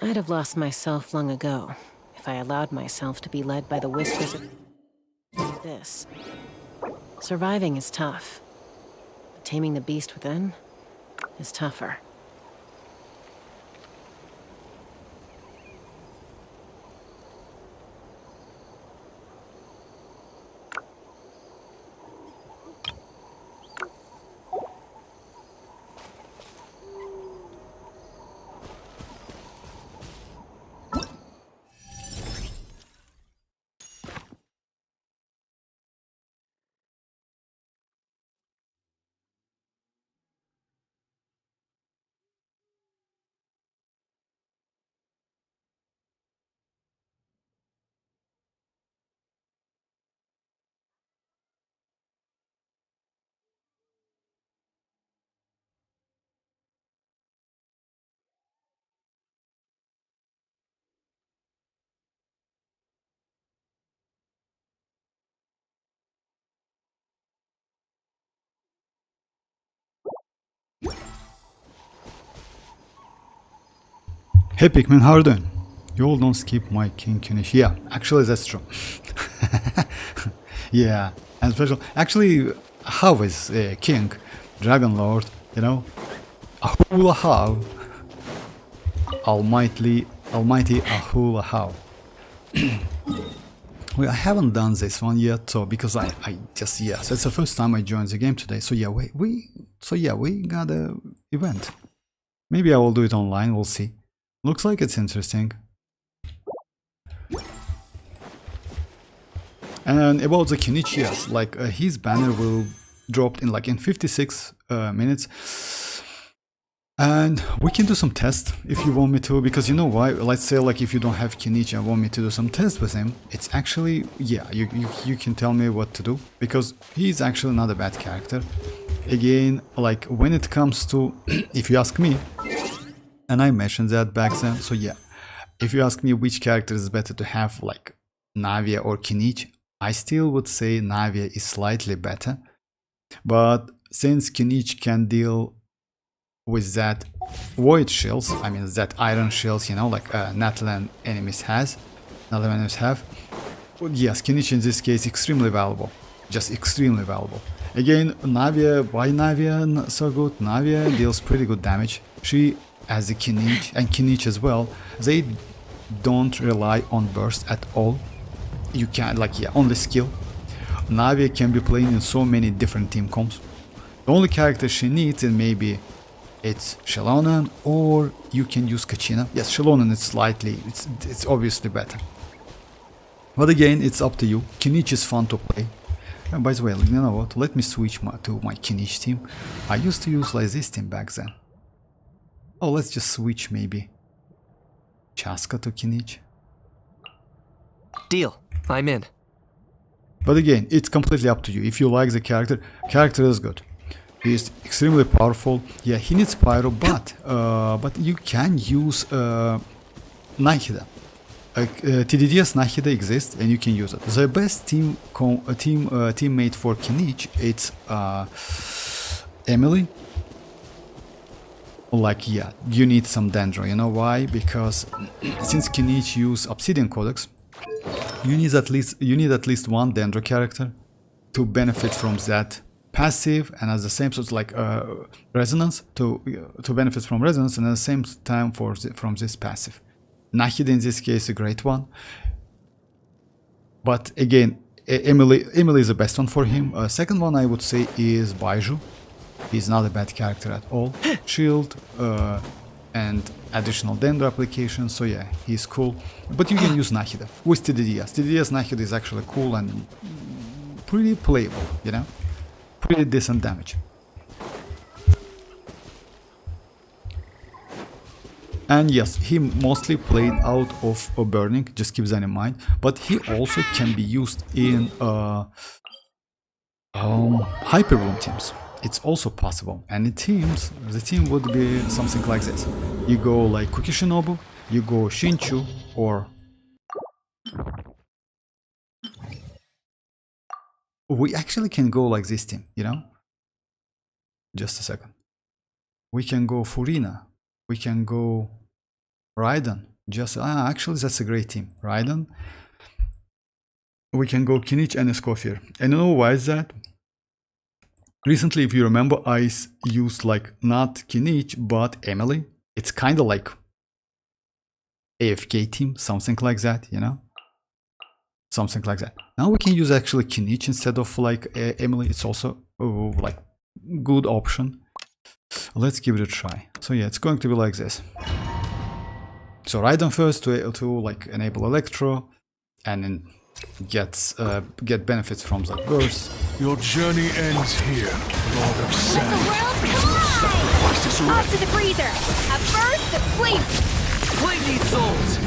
I'd have lost myself long ago if I allowed myself to be led by the whispers of this. Surviving is tough, but taming the beast within is tougher. Hey Pikmin, how are you doing? You all don't skip my King Kinich. Yeah, actually that's true. Yeah, and special. Actually, how is King, Dragon Lord, you know? Ahula how? Almighty Ahula how? Well, I haven't done this one yet, so because I just so it's the first time I joined the game today. So yeah, we got a event. Maybe I will do it online. We'll see. Looks like it's interesting. And about the Kinich, yes, like his banner will drop in like in 56 minutes. And we can do some tests if you want me to, because you know why? Let's say like if you don't have Kinich and want me to do some tests with him, it's actually, yeah, you can tell me what to do, because he's actually not a bad character. Again, like when it comes to, if you ask me, and I mentioned that back then, so yeah, if you ask me which character is better to have, like Navia or Kinich, I still would say Navia is slightly better. But since Kinich can deal with that void shields, I mean that iron shields, you know, like natlan enemies have, yes, Kinich in this case extremely valuable, just extremely valuable. Again, Navia, why Navia not so good? Navia deals pretty good damage. She, as a Kinich, and Kinich as well, they don't rely on burst at all. You can, like, yeah, only skill. Navia can be playing in so many different team comps. The only character she needs, and maybe it's xilonen, or you can use kachina. Yes, xilonen is slightly, it's obviously better. But again, it's up to you. Kinich is fun to play. And by the way, you know what? Let me switch to my Kinich team. I used to use like this team back then. Oh, let's just switch maybe Chasca to Kinich. Deal. I'm in. But again, it's completely up to you. If you like the character is good. He is extremely powerful. Yeah, he needs pyro, but you can use nahida. TDD's nahida exists, and you can use it. The best teammate for Kinich, it's Emily. Like, yeah, you need some dendro. You know why? Because since Kinich use Obsidian Codex, you need at least one dendro character to benefit from that passive, and at the same sort of like resonance to benefit from resonance, and at the same time from this passive. Nahida in this case is a great one, but again, Emily is the best one for him. Second one I would say is Baiju. He's not a bad character at all. Shield and additional dendro applications, so yeah, he's cool. But you can use Nahida with TDDS. TDDS Nahida is actually cool and pretty playable, you know? Pretty decent damage. And yes, he mostly played out of burning, just keep that in mind. But he also can be used in hyperbloom teams. It's also possible. And in teams, the team would be something like this. You go like Kukishinobu, you go Shinchu, or we actually can go like this team, you know? Just a second. We can go Furina. We can go Raiden. Just actually that's a great team. Raiden. We can go Kinich and Escoffier. And you know why is that? Recently, if you remember, I used like not Kinich but Emily. It's kind of like AFK team, something like that, you know? Something like that. Now we can use actually Kinich instead of like Emily. It's also like good option. Let's give it a try. So yeah, it's going to be like this. So Raiden first to like enable Electro and then get benefits from that burst. Your journey ends here, Lord of Let the Sand. world collide! Off to the freezer! At first, the flavor! Claim these souls!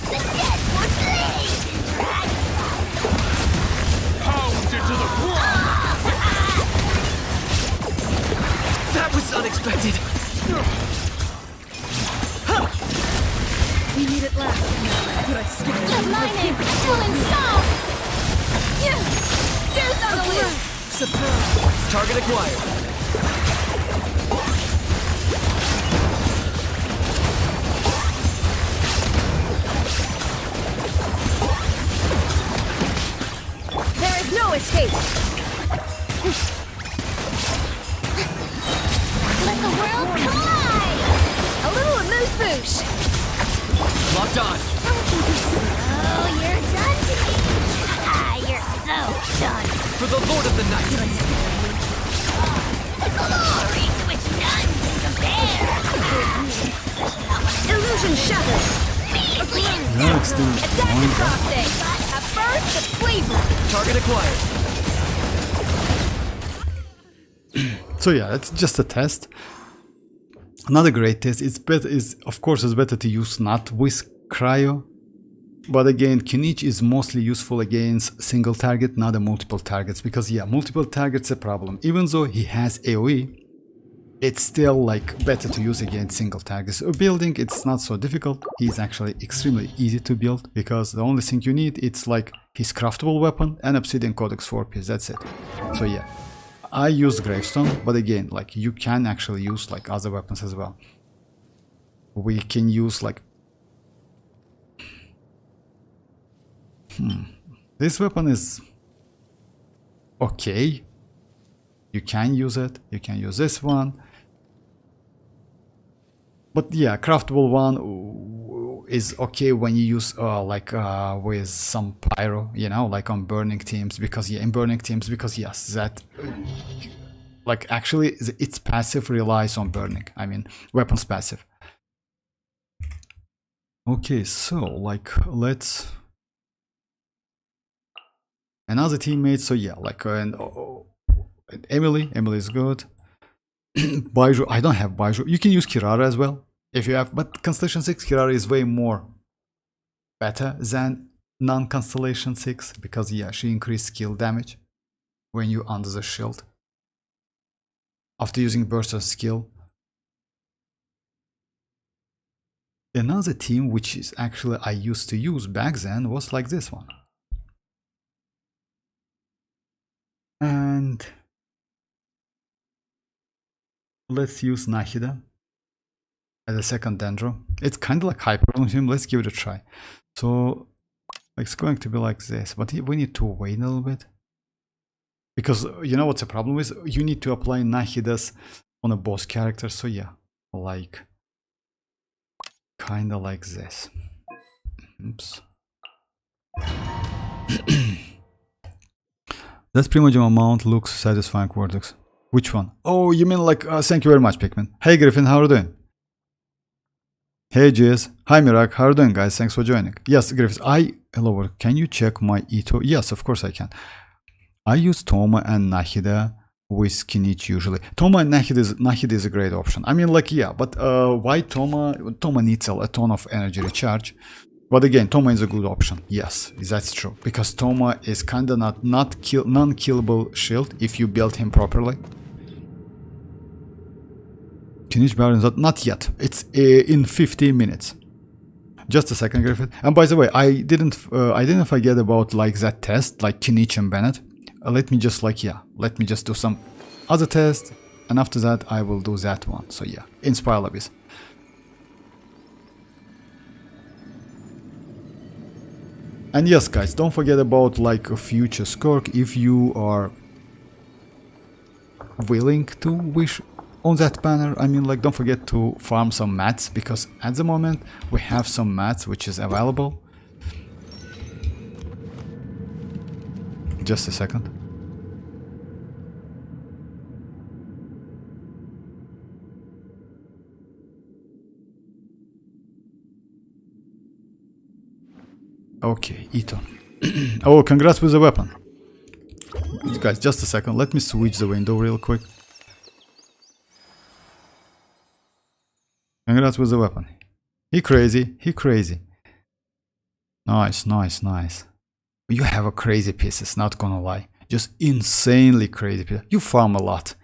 The dead will bleed! Pound into the ground! That was unexpected! We need it last. Lumine! Still inside! There's on the loose! Surprise! Target acquired. There is no escape! Let the world collide! A little amuse-bouche! Locked on. Oh, you're done to me! You're so done! For the Lord of the Night. The glory to which none can compare! Illusion shattered! Measly No, it's still attack the crossing! At first, the flavor! Target acquired. So yeah, it's just a test. Another great test. It's better. Of course it's better to use not with cryo, but again, Kinich is mostly useful against single target, not a multiple targets, because yeah, multiple targets a problem. Even though he has AOE, it's still like better to use against single targets. So building, it's not so difficult. He's actually extremely easy to build because the only thing you need it's like his craftable weapon and Obsidian Codex 4 piece. That's it. So yeah. I use Gravestone, but again, like you can actually use like other weapons as well. We can use like this weapon is okay. You can use it. You can use this one. But yeah, craftable one is okay when you use with some pyro, you know, like on burning teams, because yeah, in burning teams, because yes, that like actually its passive relies on burning. I mean, weapons passive. Okay, so like let's another teammate. So yeah, like and Emily is good. Baiju, I don't have Baiju. You can use Kirara as well if you have, but Constellation 6 Kirara is way more better than non-Constellation 6 because yeah, she increased skill damage when you under the shield after using burst of skill. Another team which is actually I used to use back then was like this one. And let's use Nahida as a second Dendro. It's kind of like hyper on him. Let's give it a try. So it's going to be like this, but we need to wait a little bit. Because you know what's the problem is? You need to apply Nahidas on a boss character. So yeah, like kind of like this. Oops. That Primogem amount looks satisfying, Vortex. Which one? Oh, you mean like, thank you very much, Pikmin. Hey Griffin, how are you doing? Hey GS. Hi Mirak, how are you doing guys? Thanks for joining. Yes, Griffin, hello, can you check my Ito? Yes, of course I can. I use Toma and Nahida with Kinich usually. Toma and Nahida is a great option. I mean like, yeah, but why Toma? Toma needs a ton of energy recharge. But again, Toma is a good option. Yes, that's true. Because Toma is kinda non-killable shield if you build him properly. Kinich Baron, not yet. It's in 15 minutes. Just a second, Griffith. And by the way, I didn't forget about like that test, like Kinich and Bennett. Let me just do some other test, and after that I will do that one. So yeah, Inspire Abyss. And yes, guys, don't forget about like a future skirk if you are willing to wish on that banner. I mean, like, don't forget to farm some mats, because at the moment we have some mats which is available. Just a second. Okay, Ito. Oh, congrats with the weapon. Guys, just a second. Let me switch the window real quick. Congrats with the weapon. He crazy. He crazy. Nice, nice, nice. You have a crazy pieces, not gonna lie. Just insanely crazy pieces. You farm a lot.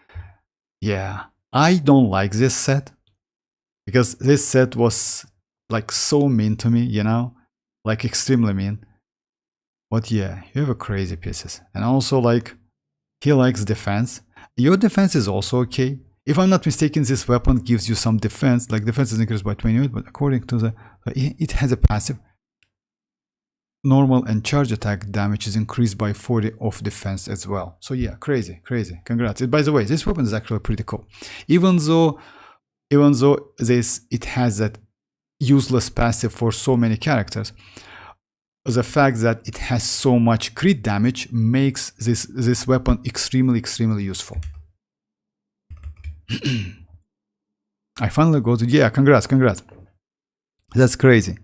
Yeah. I don't like this set. Because this set was like so mean to me, you know? Like extremely mean. But yeah, you have a crazy pieces. And also like, he likes defense. Your defense is also okay. If I'm not mistaken, this weapon gives you some defense. Like defense is increased by 28, but according to the... it has a passive. Normal and charge attack damage is increased by 40 of defense as well. So yeah, crazy, crazy. Congrats. By the way, this weapon is actually pretty cool. Even though it has that useless passive for so many characters, the fact that it has so much crit damage makes this weapon extremely useful. I finally got it. Yeah, congrats. That's crazy.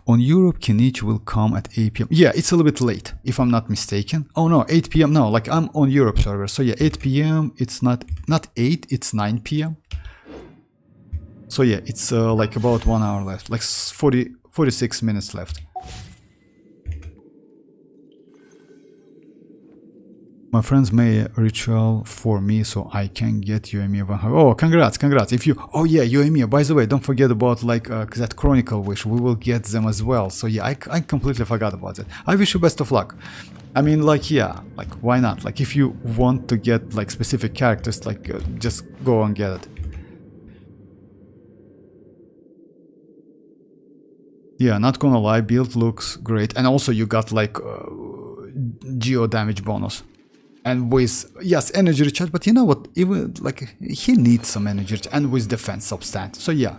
On Europe, Kinich will come at 8 p.m. Yeah, it's a little bit late, if I'm not mistaken. Oh no, 8 p.m. No, like I'm on Europe server. So yeah, 8 p.m. It's not 8, it's 9 p.m. So yeah, it's like about 1 hour left, like 46 minutes left. My friends made a ritual for me so I can get Yoimiya 100. Oh, congrats. If you... Oh yeah, Yoimiya, by the way, don't forget about like that Chronicle wish. We will get them as well. So yeah, I completely forgot about it. I wish you best of luck. I mean, like, yeah, like, why not? Like, if you want to get like specific characters, like, just go and get it. Yeah, not gonna lie, build looks great. And also you got like geo damage bonus. And with, yes, energy recharge, but you know what, even like he needs some energy recharge, and with defense substat. So yeah,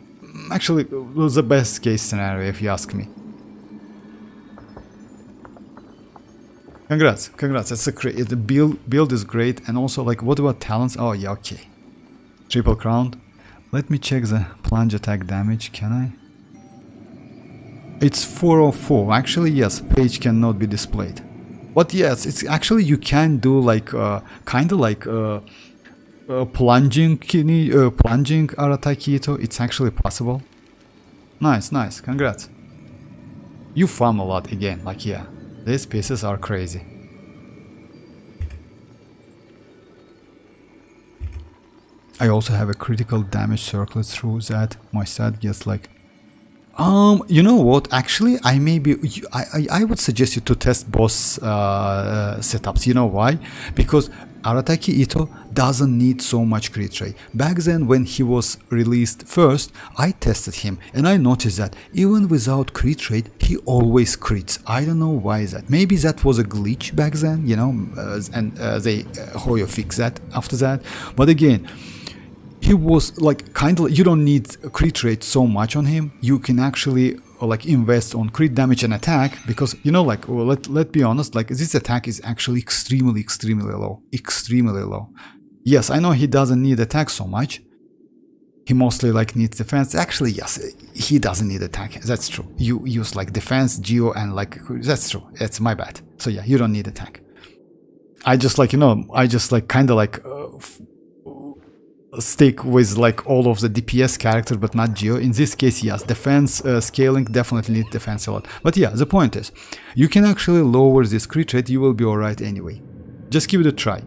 actually it was the best case scenario if you ask me. Congrats, that's a great, the build is great. And also like, what about talents? Oh yeah, okay. Triple crown. Let me check the plunge attack damage, can I? It's 404. Actually, yes, page cannot be displayed. But yes, it's actually, you can do like kind of like plunging Aratakito. It's actually possible. Nice, congrats. You farm a lot again, like yeah, these pieces are crazy. I also have a critical damage circlet through that. My stat gets like... you know what? Actually, I would suggest you to test both setups. You know why? Because Arataki Ito doesn't need so much crit rate. Back then, when he was released first, I tested him and I noticed that even without crit rate, he always crits. I don't know why that. Maybe that was a glitch back then, you know, and they Hoyo fixed that after that. But again, he was like kind of, you don't need crit rate so much on him. You can actually like invest on crit damage and attack, because you know, like, well, let's be honest, like this attack is actually extremely low. Yes, I know he doesn't need attack so much. He mostly like needs defense. Actually, yes, he doesn't need attack. That's true. You use like defense, geo, and like, that's true. It's my bad. So yeah, you don't need attack. I just like, you know, I just like kind of like stick with like all of the DPS characters, but not geo. In this case, yes, defense scaling definitely need defense a lot. But yeah, the point is, you can actually lower this crit rate. You will be alright anyway. Just give it a try.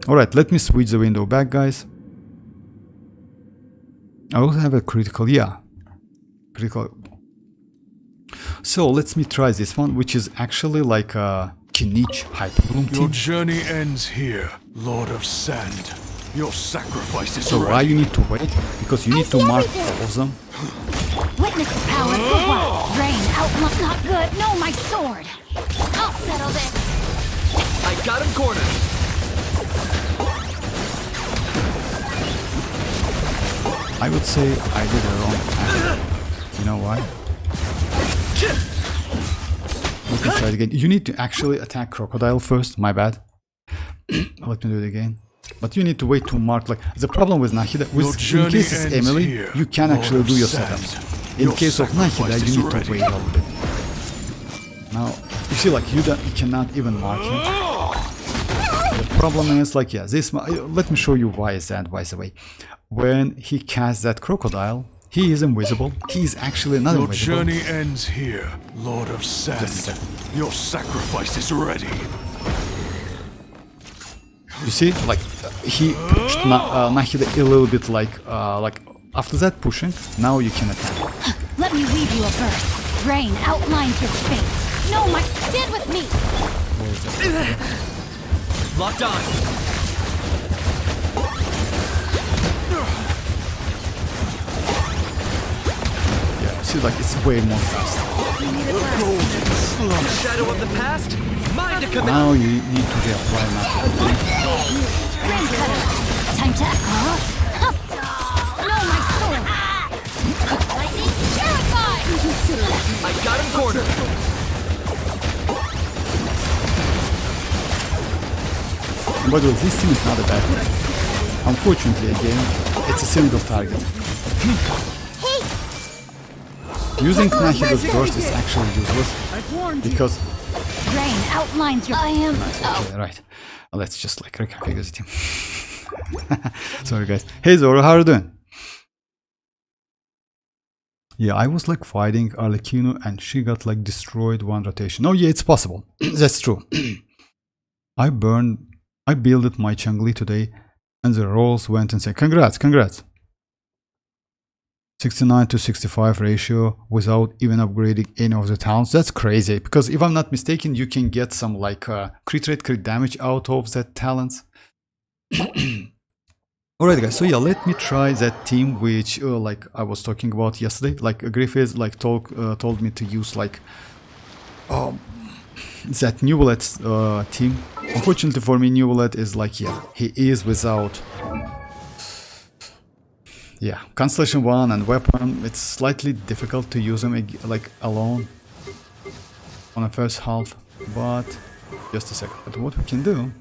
Alright, let me switch the window back, guys. I also have a critical, yeah. Critical. So let me try this one, which is actually like a Kinich Hyperbloom Your team. journey ends here, Lord of Sand. Your sacrifice is So why ready. you need to wait? Because you need to mark all of them. Witness the power of WuWa. Rain out. Not good. No, my sword. I'll settle this. I got him cornered. I would say I did a wrong attack. You know why? Let me try it again. You need to actually attack crocodile first. My bad. Let me do it again. But you need to wait to mark. Like the problem with Nahida, in case it's Emily, you can actually do your setups. In case of Nahida, you need to wait a little bit. Now you see, like you cannot even mark him. The problem is, like, yeah, this. Let me show you why is that. By the way, when he casts that crocodile, he is invisible. He is actually not Your invisible. journey ends here, Lord of Sand. Your sacrifice is ready. You see, like he pushed Nahida a little bit, like after that pushing. Now you can attack. Let me weave you a verse. Rain outlines your fate. No, my stand with me. Locked on. Yeah, see, like it's way more fast. Shadow of the past. Mine to command. Now you need to reapply Nahida. Rain cutter. Time to. No, my sword. Lightning terrified. I got him cornered. By the way, this team is not a bad team. Unfortunately, again, it's a single target. Using Nahida's burst is actually useless because. Rain outlines your. I am. Okay, right. Let's just like reconfigure the team. Sorry, guys. Hey Zoro, how are you doing? Yeah, I was like fighting Arlecchino and she got like destroyed one rotation. Oh yeah, it's possible. That's true. I builded my Changli today and the rolls went insane. Congrats, congrats. 69 to 65 ratio without even upgrading any of the talents. That's crazy because if I'm not mistaken, you can get some like crit rate, crit damage out of that talents. Alright guys, so yeah, let me try that team which like I was talking about yesterday. Like Griffiths like told me to use like that Newlet team. Unfortunately for me, Newlet is like, yeah, he is without Constellation 1 and weapon. It's slightly difficult to use him like alone on the first half, but just a second. But what we can do,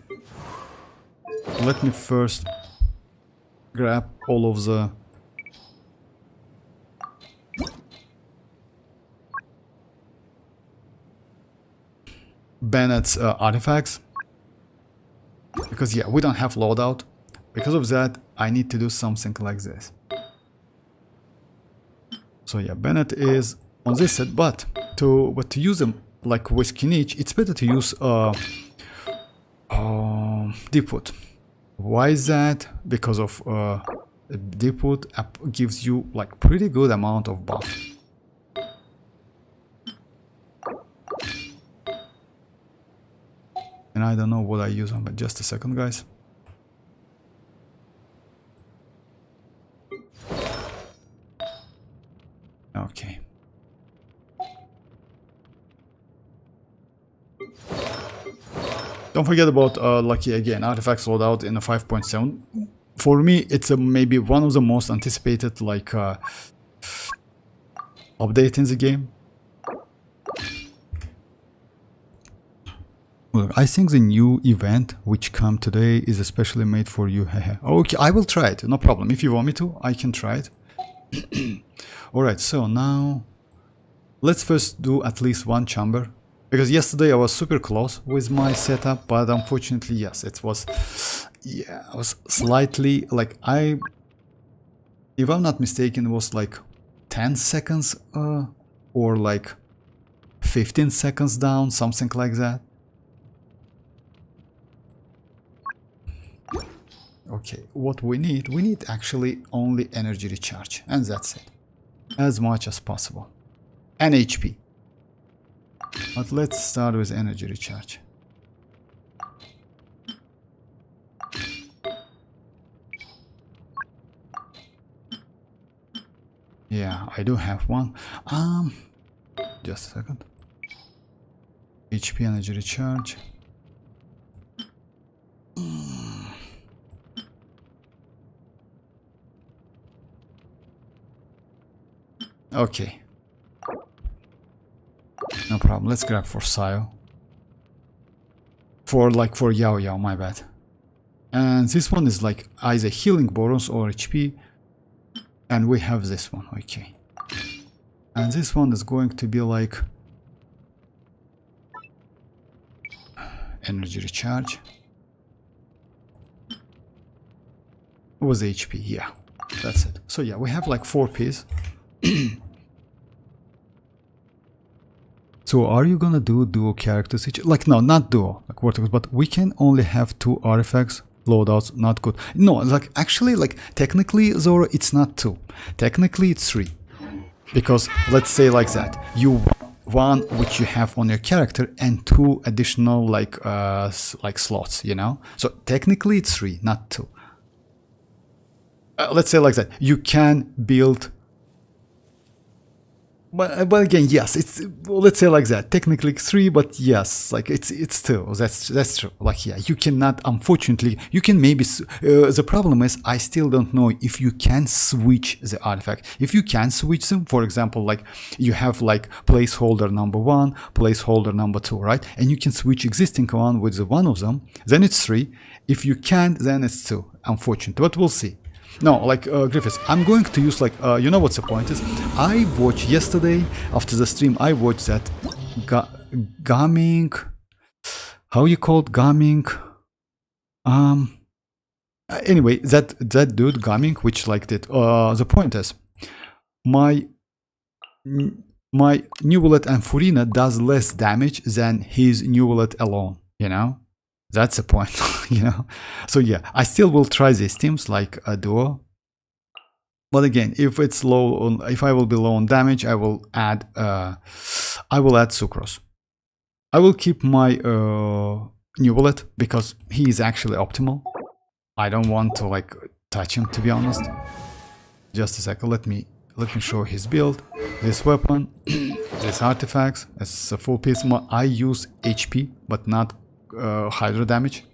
let me first grab all of the Bennett's artifacts, because yeah, we don't have loadout. Because of that, I need to do something like this. So yeah, Bennett is on this set, but to use them like with Kinich, it's better to use Deepwood. Why is that? Because of Deepwood gives you like pretty good amount of buff. And I don't know what I use on, but just a second, guys. Okay. Don't forget about Lucky again, artifacts loadout in a 5.7. For me, it's maybe one of the most anticipated like update in the game. Look, I think the new event which come today is especially made for you. Okay, I will try it, no problem. If you want me to, I can try it. Alright, so now let's first do at least one chamber. Because yesterday I was super close with my setup, but unfortunately, yes, it was, yeah, I was slightly, like if I'm not mistaken, it was like 10 seconds or like 15 seconds down, something like that. Okay, what we need actually only energy recharge, and that's it. As much as possible. And HP. But let's start with energy recharge. Yeah, I do have one. Just a second. HP energy recharge. Okay. No problem. Let's grab for Sayo. For Yao Yao, my bad. And this one is like either healing bonus or HP. And we have this one, okay. And this one is going to be like energy recharge. Was HP, yeah. That's it. So yeah, we have like 4 Ps. So are you gonna do duo characters each? Like no, not duo, like verticals, but we can only have 2 artifacts. Loadouts, not good. No, like actually, like technically, Zoro, it's not 2. Technically, it's 3. Because let's say like that, you one which you have on your character and 2 additional like slots, you know. So technically, it's 3, not 2. Let's say like that, you can build. But again, yes, it's, let's say like that. Technically 3, but yes, like it's 2. That's true. Like yeah, you cannot. Unfortunately, you can maybe. The problem is, I still don't know if you can switch the artifact. If you can switch them, for example, like you have like placeholder number 1, placeholder number 2, right? And you can switch existing one with the one of them. Then it's 3. If you can't, then it's 2. Unfortunately, but we'll see. No, like Griffiths, I'm going to use like, you know what's the point is? I watched yesterday, after the stream, I watched that Gaming, how you called Gaming? Anyway, that dude Gaming, which liked it. The point is, my new bullet and Furina does less damage than his new bullet alone, you know? That's the point, you know. So yeah, I still will try these teams like a duo. But again, if it's low on, if I will be low on damage, I will add Sucrose. I will keep my new bullet because he is actually optimal. I don't want to like touch him, to be honest. Just a second, let me show his build. This weapon, these artifacts. It's a full piece. I use HP, but not Hydro damage.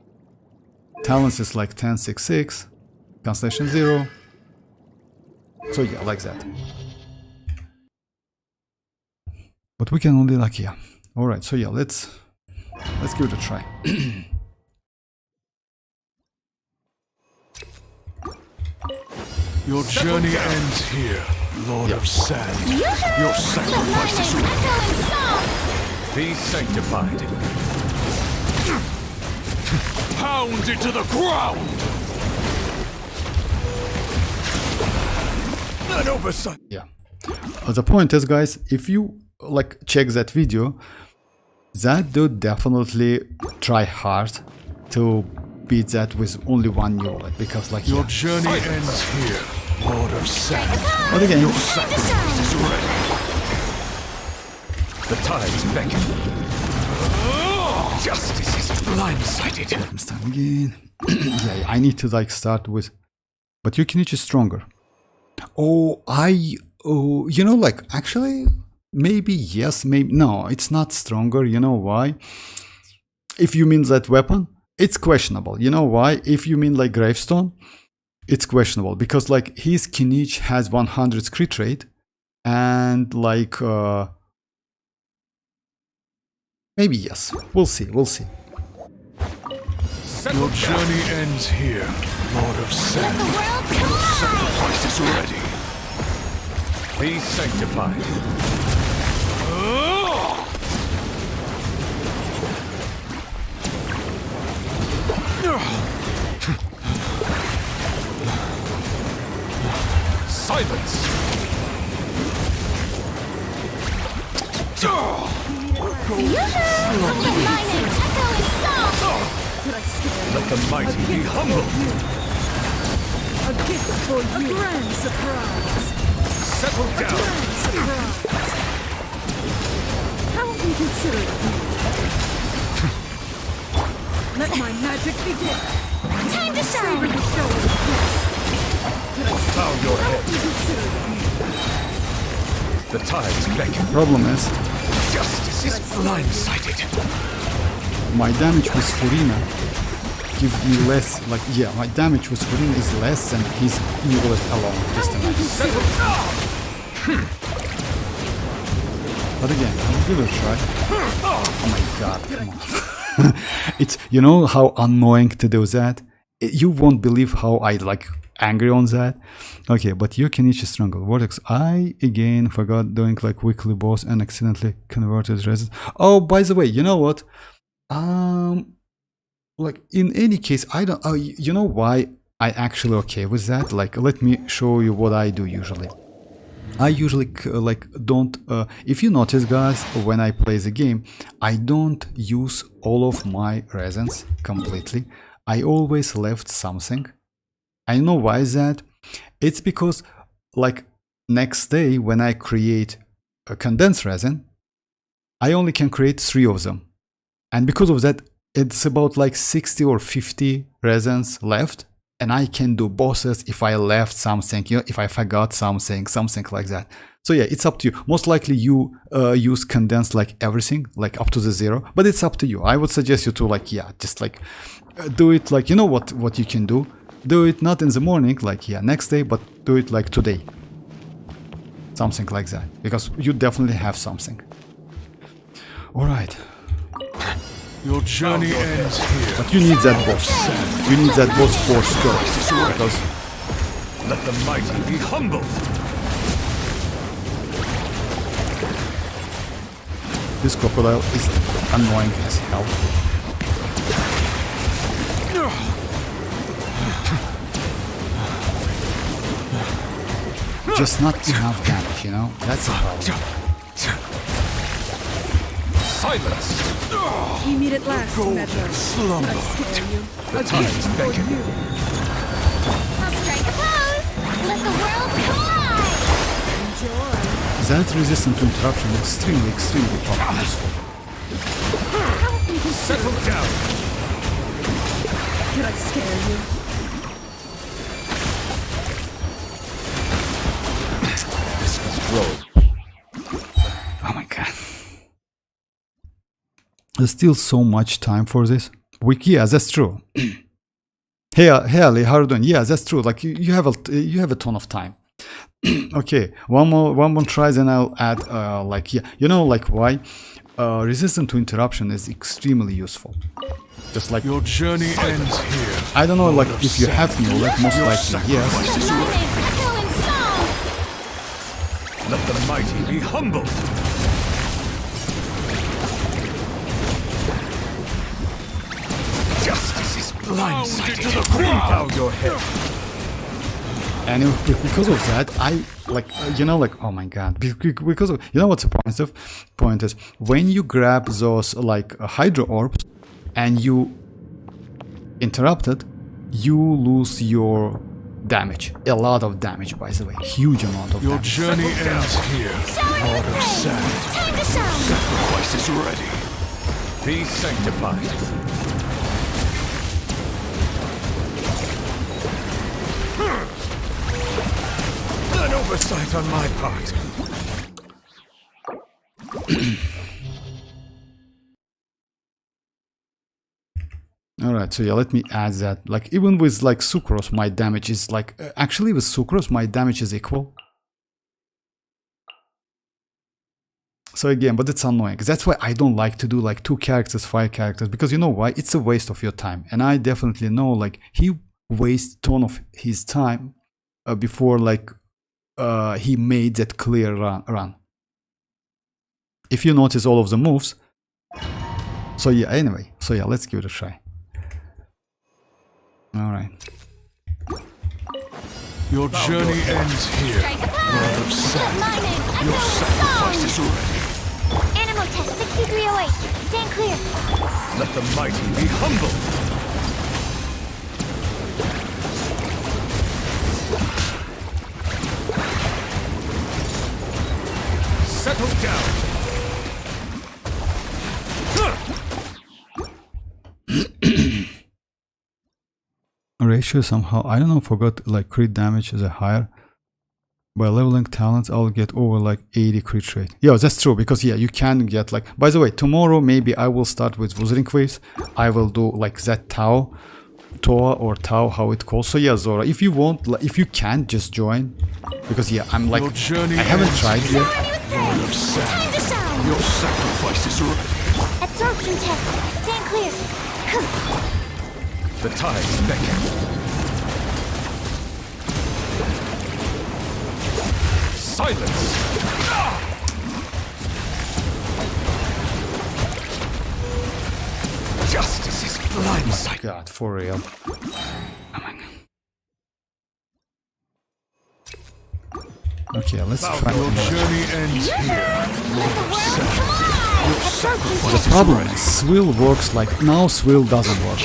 Talents is like 10, 6, 6. Constellation 0. So yeah, like that. But we can only like, yeah. Alright, so yeah, let's give it a try. Your journey ends here, Lord of Sand. Your sacrifice is ready. Be sanctified. Pound it to the ground! An oversight! Yeah. The point is, guys, if you like check that video, that dude definitely try hard to beat that with only 1 new bullet, because like your yeah. journey ends here, Lord of Sand. But again, Your sacrifice is ready. The tides beckon. Justice is blindsided. Let me start again. Yeah, I need to like start with, but your Kinich is stronger. Oh, you know, like actually, maybe yes, maybe no. It's not stronger. You know why? If you mean that weapon, it's questionable. You know why? If you mean like Gravestone, it's questionable because like his Kinich has 100 crit rate, and like maybe yes. We'll see. We'll see. Your journey ends here, Lord of Sand. Your sacrifice is ready. Be sanctified. Silence! Let the mighty be humble. A gift for you. A grand surprise. Settle down. Grand surprise. How will you consider it? Let my magic begin. Time to Savor shine. the show of this. Bow your How head. will you consider it? The tides beckon. Problem is, Justice is blindsided. my damage with Furina give me less, like, yeah, my damage with Furina is less than his evilest alone this time. But again, I'll give it a try. Oh my god, come on. It's, you know how annoying to do that? You won't believe how I like angry on that. Okay, but you can each strangle vortex. I again forgot doing like weekly boss and accidentally converted resist. Oh, by the way, you know what? Like in any case, I don't. Oh, you know why I actually okay with that? Like, let me show you what I do usually. I usually like don't. If you notice, guys, when I play the game, I don't use all of my resins completely. I always left something. I know why is that. It's because like next day when I create a condensed resin, I only can create 3 of them, and because of that, it's about like 60 or 50 resins left, and I can do bosses if I left something, you know, if I forgot something like that. So yeah, it's up to you. Most likely you use condensed like everything, like up to the 0, but it's up to you. I would suggest you to like, yeah, just like do it like, you know what you can do. Do it not in the morning, like, yeah, next day, but do it like today. Something like that, because you definitely have something. Alright. Your journey ends here. But you need that boss. You need that boss for skirk, because Let the mighty be humbled. this crocodile is annoying as hell. Just not enough damage, you know? That's the problem. Silence. We meet at last, Metro. Slumber. I scare you. The tides beckon. I'll strike a pose. Let the world collide. Enjoy. That resistance to interruption is extremely useful. Settle down. Did I scare you? This is rogue. Oh my god. There's still so much time for this. Yeah, that's true. Hey Ali, how are you doing? Yeah, that's true. Like you have a ton of time. Okay, one more try, then I'll add like, yeah, you know, like why resistance to interruption is extremely useful. Just like Your journey ends here. I don't know, like if you have new, like most likely yes. Echo and song. Let the mighty be humbled. Justice is blindsided. Bow your head. And because of that, I like, you know, like, oh my god, because of, you know what's the point is when you grab those like hydro orbs and you interrupt it, you lose your damage, a lot of damage, by the way, huge amount of Your damage. journey ends here. Lord of Sand. Time to shine. Sacrifice is ready. Be sanctified. An oversight on my part. Alright, so yeah, let me add that. Like, even with like sucrose, my damage is like, actually with sucrose, my damage is equal. So again, but it's annoying. That's why I don't like to do like 2 characters, 5 characters, because you know why? It's a waste of your time. And I definitely know, like, he wastes a ton of his time before like he made that clear run. If you notice all of the moves. So yeah, anyway, so yeah, let's give it a try. Alright. Your journey ends here. Strike a pose. Lord of Sand. Lumine, Your echo sacrifice and is song. ready. Animal test 6308. Stand clear. Let the mighty be humbled. Settle down. Ratio somehow, I don't know, forgot like crit damage is a higher. By leveling talents, I'll get over like 80 crit rate. Yeah, that's true, because yeah, you can get like... By the way, tomorrow maybe I will start with Wuthering Waves. I will do like that Toa, or Tau, how it calls. So yeah, Zora, if you want, like, if you can, just join. Because yeah, I'm like... I haven't tried yet. Lord of Sand, your sacrifice is ready. Absorption test. Stand clear. The tides beckon. Silence! Justice is blindsight. God, for real. Okay, let's try. Your journey ends here, Lord of Sand. Your sacrifice The problem is Swill works like... Now Swill doesn't work.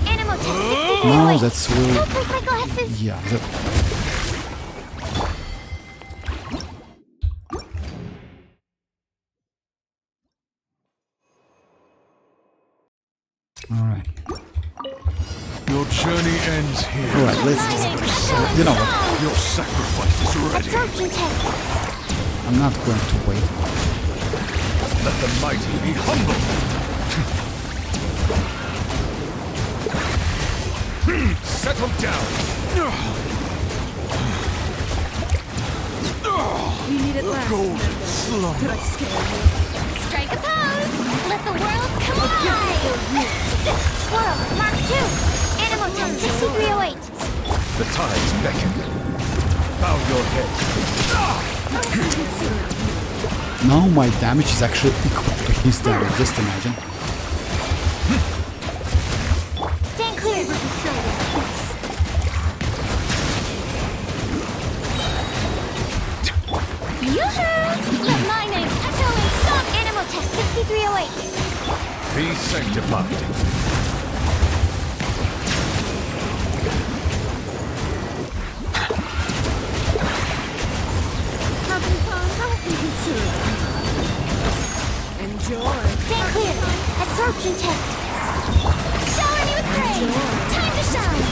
Animal test. Now that Swill... Don't break my glasses. Yeah, that... Alright. Your journey ends here. Alright, let's just... You know what? Your sacrifice is ready. Absorption test. I'm not going to wait. Let the mighty be humbled. Settle down. You need it last. Golden slumber. Did I scare you? Strike a pose. Let the world come alive. Squirrel, Mark 2. Animal test 6308. The tides beckon. Bow your head. Now my damage is actually equal to his damage, just imagine. Stand clear. Yoo-hoo! Let my name echo in song. Animal test 6308. Be sanctified. Having fun? How can you serve? Enjoy. Stand clear. Absorption test. Shower me with praise. Time to shine.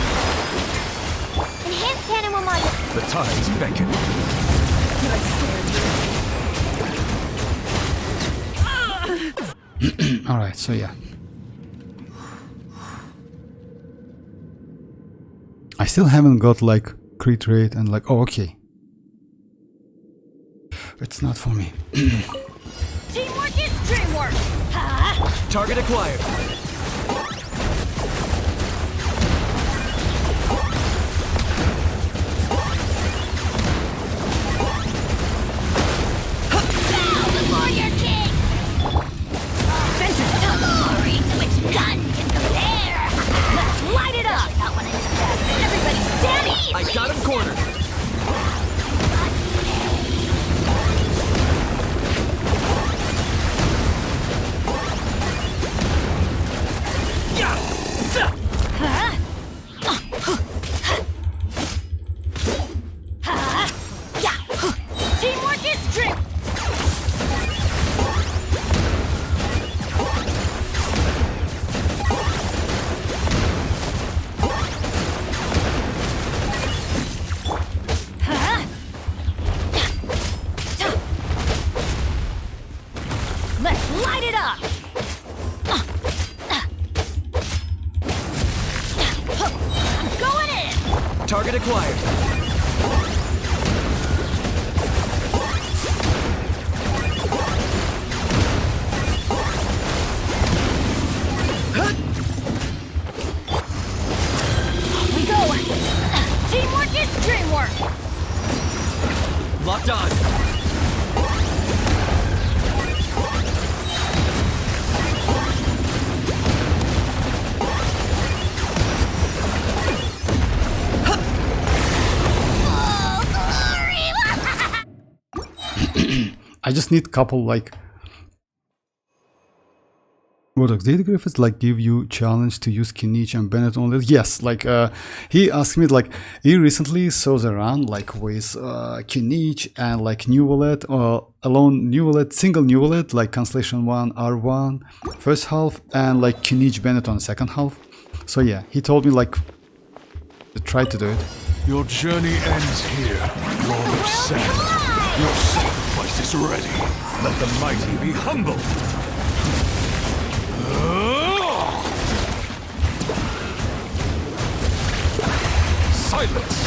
Enhanced animal model. The tides beckon. Did I scare you? Alright, so yeah. I still haven't got like crit rate and like... Oh, okay. It's not for me. Teamwork is dreamwork. Ha! Target acquired. Bow before your king. No glory to which gun can compare. Let's light it up. Everybody steady. I got him cornered. Teamwork is dream. Let's light it up. I'm going in. Target acquired. We go. Teamwork is dreamwork. Locked on. Oh, glory! I just need couple like... What, did Griffiths like give you challenge to use Kinich and Bennett only? Yes, like he asked me like he recently saw the run like with Kinich and like New Wallet or alone New Wallet, single New Wallet like Constellation 1 R1 first half and like Kinich Bennett on second half. So yeah, he told me like try to do it. Your journey ends here, Lord of Sand. Your sacrifice is ready. Let the mighty be humble. Silence.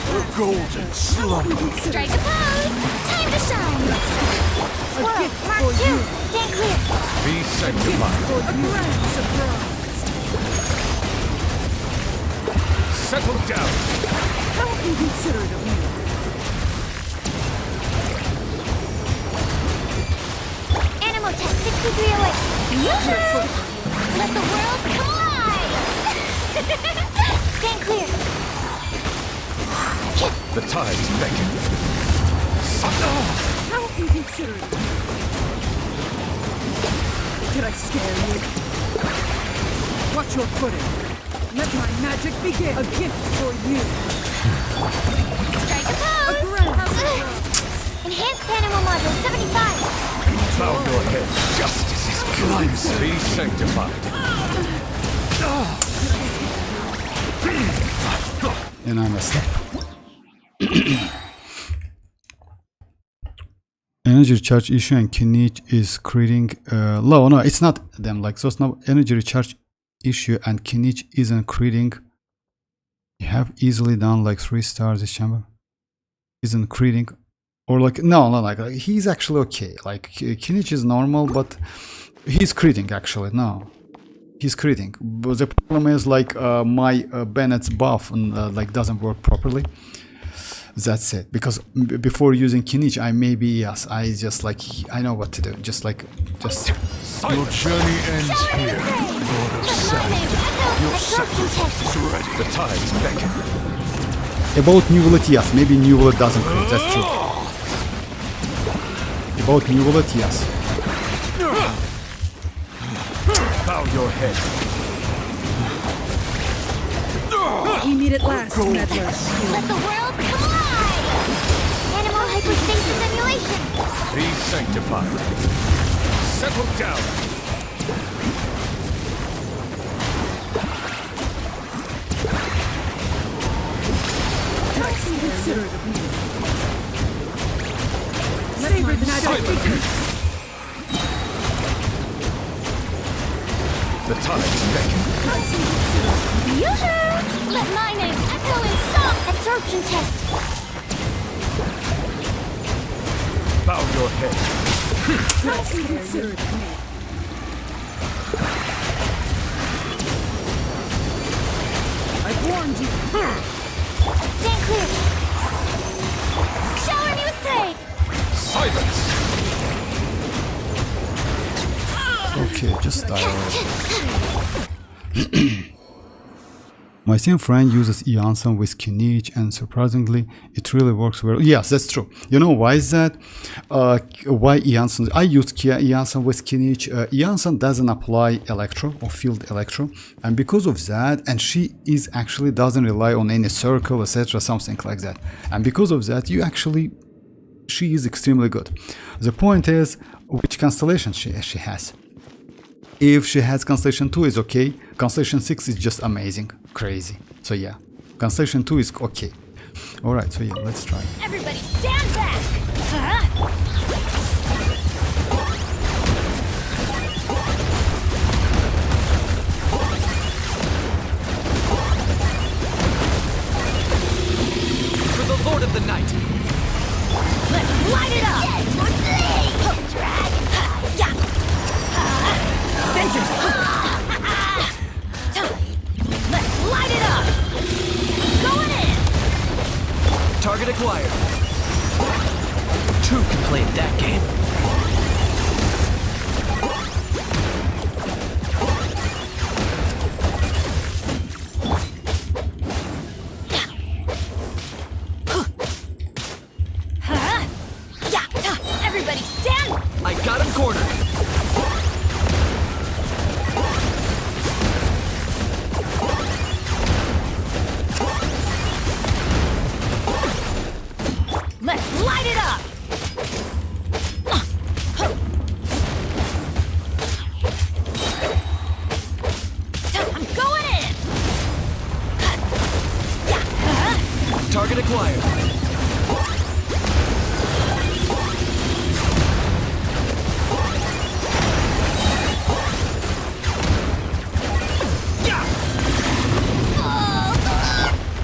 The golden slumber. Strike a pose! Time to shine! Squirrel, Mark 2, stand clear! Be sanctified. A grand surprise. Settle down. How inconsiderate of you. Animal test 63 away! Yoo-hoo! Let the world collide! Stand clear! The tides beckon. How inconsiderate of you. Did I scare you? Watch your footing. Let my magic begin. A gift for you. Strike a A pose! grand surprise. Enhanced animal module 75! Bow your head. Justice is cleansed. Be sanctified. And I'm asleep. Energy recharge issue and Kinich is creating low. No, it's not them like those. No energy recharge issue and Kinich isn't creating. You have easily done like 3 stars this chamber. Isn't creating, or like no, like he's actually okay. Like Kinich is normal, but he's creating actually. No, he's creating. But the problem is like my Bennett's buff like doesn't work properly. That's it. Because before using Kinich, I maybe yes, I just like I know what to do. Just. Your journey ends here, Lord of Sand. Your sacrifice is ready. The tides beckon. About New Wallet, yes. Maybe New Wallet doesn't create. That's true. About New Wallet, yes. Bow your head. You need it last, meddler. Let the world collide! Animal hypostasis emulation! Be sanctified. Settle down. How inconsiderate of me. Savor the magic begin. The tides beckon. Yoo-hoo! Let my name echo in song! Absorption test! Bow your head. How inconsiderate of me. I've warned you. Stand clear! Shower me with praise! Silence. Okay, just die already. My same friend uses iansan with Kinich and surprisingly it really works well. Yes, that's true. You know why is that? Why iansan? I use iansan with Kinich. Iansan doesn't apply electro or field electro, and because of that, and she is actually doesn't rely on any circle, etc., something like that. And because of that, she is extremely good. The point is which constellation she has. If she has Constellation 2 is okay, Constellation 6 is just amazing, crazy. So yeah, Constellation 2 is okay. Alright, so yeah, let's try. Everybody stand back! For the Lord of the Night! Let's light it up! Drag! Yeah! Vengeance! Let's light it up! Going in! Target acquired. Two can play that game. required.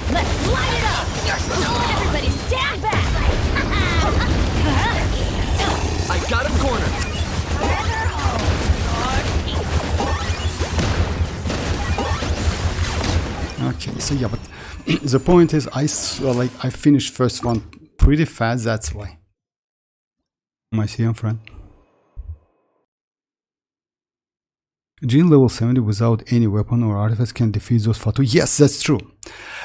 Let's light it up! You're stolen! Everybody stand back! I got him cornered. Okay, so yeah, but the point is, I finished first one pretty fast. That's why. My CM friend. Jin level 70 without any weapon or artifact can defeat those Fatu. Yes, that's true.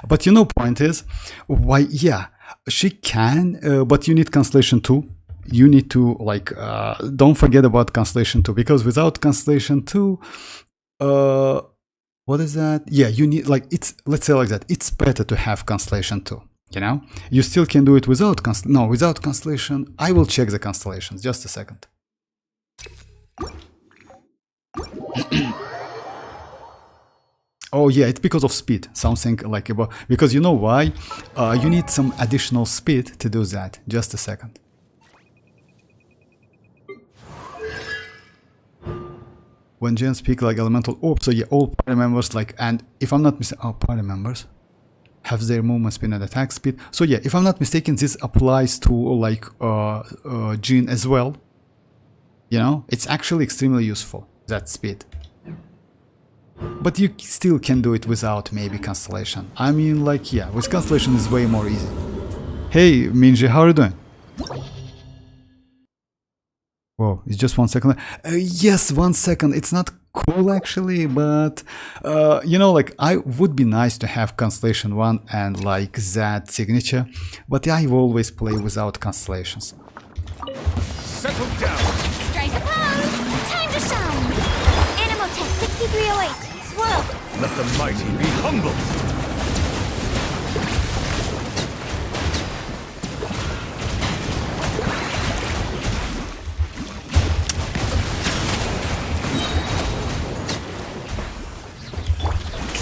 But you know, point is, why? Yeah, she can, but you need Constellation 2. You need to don't forget about Constellation 2, because without Constellation 2, what is that? Yeah, you need let's say like that. It's better to have Constellation 2. You know, you still can do it without without Constellation. I will check the constellations. Just a second. Oh yeah, it's because of speed. Something like about, because you know why? You need some additional speed to do that. Just a second. When gens speak like elemental orb, so yeah, all party members and if I'm not mistaken, party members have their movement speed and attack speed. So yeah, if I'm not mistaken, this applies to Jin as well. You know, it's actually extremely useful, that speed. But you still can do it without maybe Constellation. I mean, yeah, with Constellation is way more easy. Hey, Minji, how are you doing? Whoa, it's just 1 second. Yes, 1 second. It's not cool actually, but you know, I would be nice to have Constellation 1 and that signature, but I always play without constellations. Settle down. Strike a pose! Time to shine! Animal test 6308. Swirl! Let the mighty be humbled.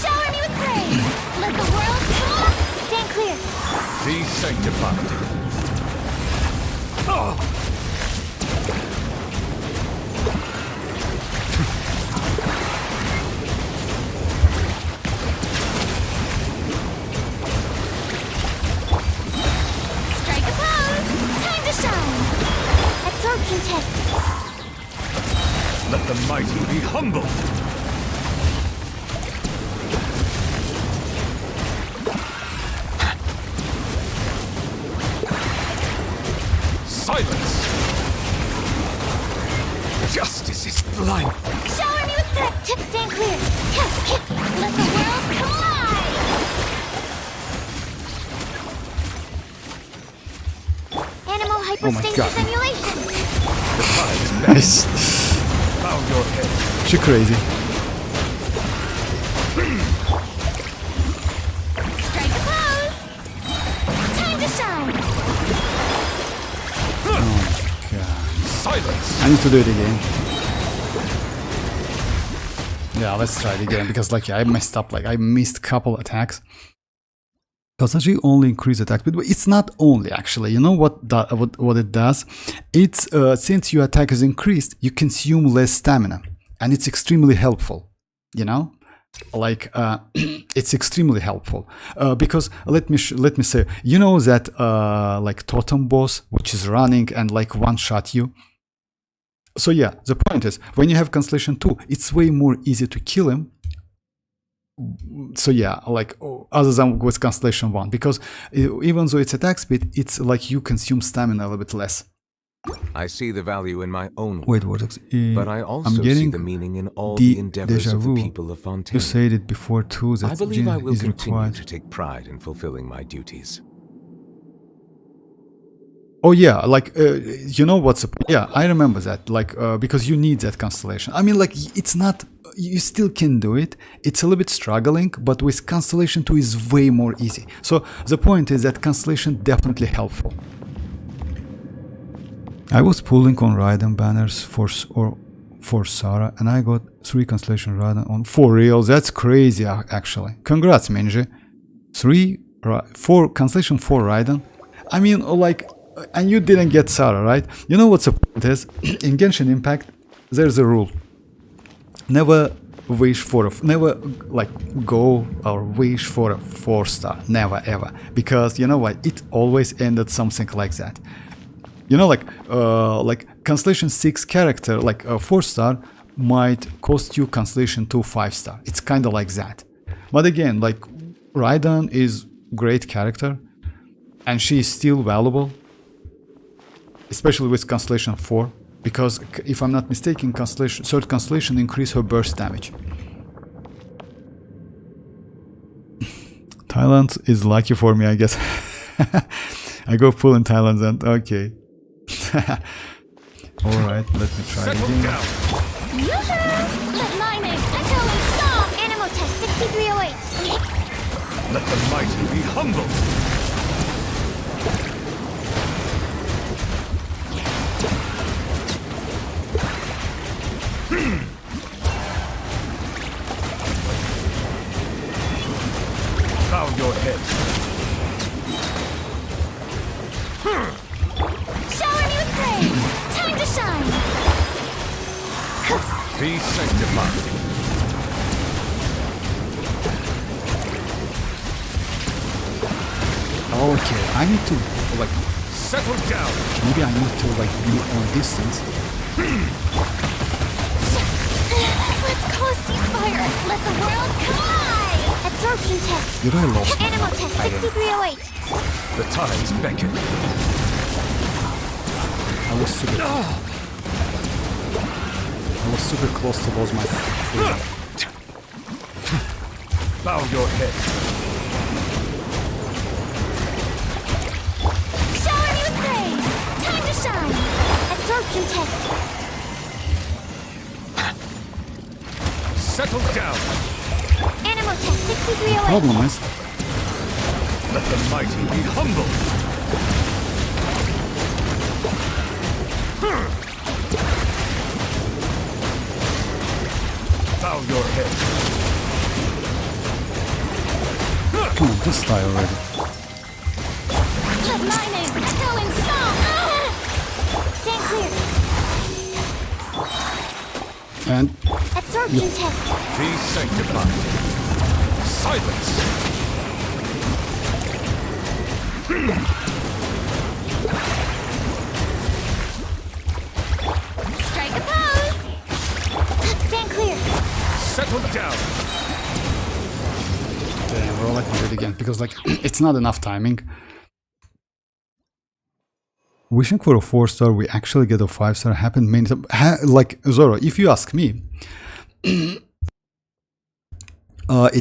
Shower me with praise! Let the world come up! Stand clear! Be sanctified. Oh! Strike a pose! Time to shine! Absorption test! Let the mighty be humbled. Silence! Justice is blind. Shower me with threat! Stand clear! Let the world collide! Animal God. hypostasis simulation! The tide's back. Nice. Bow your head. She crazy. Strike a pose! Time to shine! Silence! I need to do it again. Yeah, let's try it again, because I messed up, I missed a couple attacks. Kasaji only increase attack speed, but it's not only actually. You know what it does? It's since your attack is increased, you consume less stamina, and it's extremely helpful. You know, it's extremely helpful because let me say, you know that totem boss which is running and one shot you. So yeah, the point is, when you have Constellation 2, it's way more easy to kill him. So yeah, other than with Constellation 1, because even though it's attack speed, it's you consume stamina a little bit less. I see the value in my own Wait, work, what? but I also I'm see getting the meaning in all the endeavors déjà of the vu. people of Fontaine. You said it before too, that I believe I will is continue required. to take pride in fulfilling my duties. Oh yeah, you know what's yeah, I remember that, because you need that Constellation. I mean, it's not, you still can do it, it's a little bit struggling, but with Constellation 2 is way more easy. So the point is that Constellation definitely helpful. I was pulling on Raiden banners for Sarah, and I got 3 Constellation Raiden on, for real. That's crazy actually. Congrats, Minji. 3 for Constellation 4 Raiden. I mean, like, and you didn't get Sarah, right? You know what's the point is? In Genshin Impact, there's a rule. Never wish for a, never like go or wish for a 4-star. Never ever. Because you know what? It always ended something like that. You know, like Constellation 6 character, like a 4-star, might cost you Constellation 2 5-star. It's kind of like that. But again, like, Raiden is great character, and she is still valuable, especially with Constellation 4, because if I'm not mistaken, third Constellation increase her burst damage. Thailand is lucky for me, I guess. I go full in Thailand then. Okay. Alright, let me try it again. Let mining echo in song. Animal test 6308. Let the mighty be humbled. Bow your head. Shower me with praise. Time to shine. Be sanctified. Okay, I need to, like, Settle down. maybe I need to, like, be on distance. Let's call a ceasefire. Let the world collide. Absorption test. Did I lost my Animal test 6308. The tides beckon. I was super close to lose my freedom. Bow your head. Shower me with praise. Time to shine. Absorption test. Settle down. Animal test 6308. Problem is, Let the mighty be humbled. Bow your head. come on, just die already. Let mining echo in song. Stand clear. And Absorption test. Be sanctified. Silence. Strike a pose. Stand clear. Settle down. well, let me do it again, because like it's not enough timing. Wishing for a 4-star, we actually get a 5-star. Happened many times. Like Zoro, if you ask me, it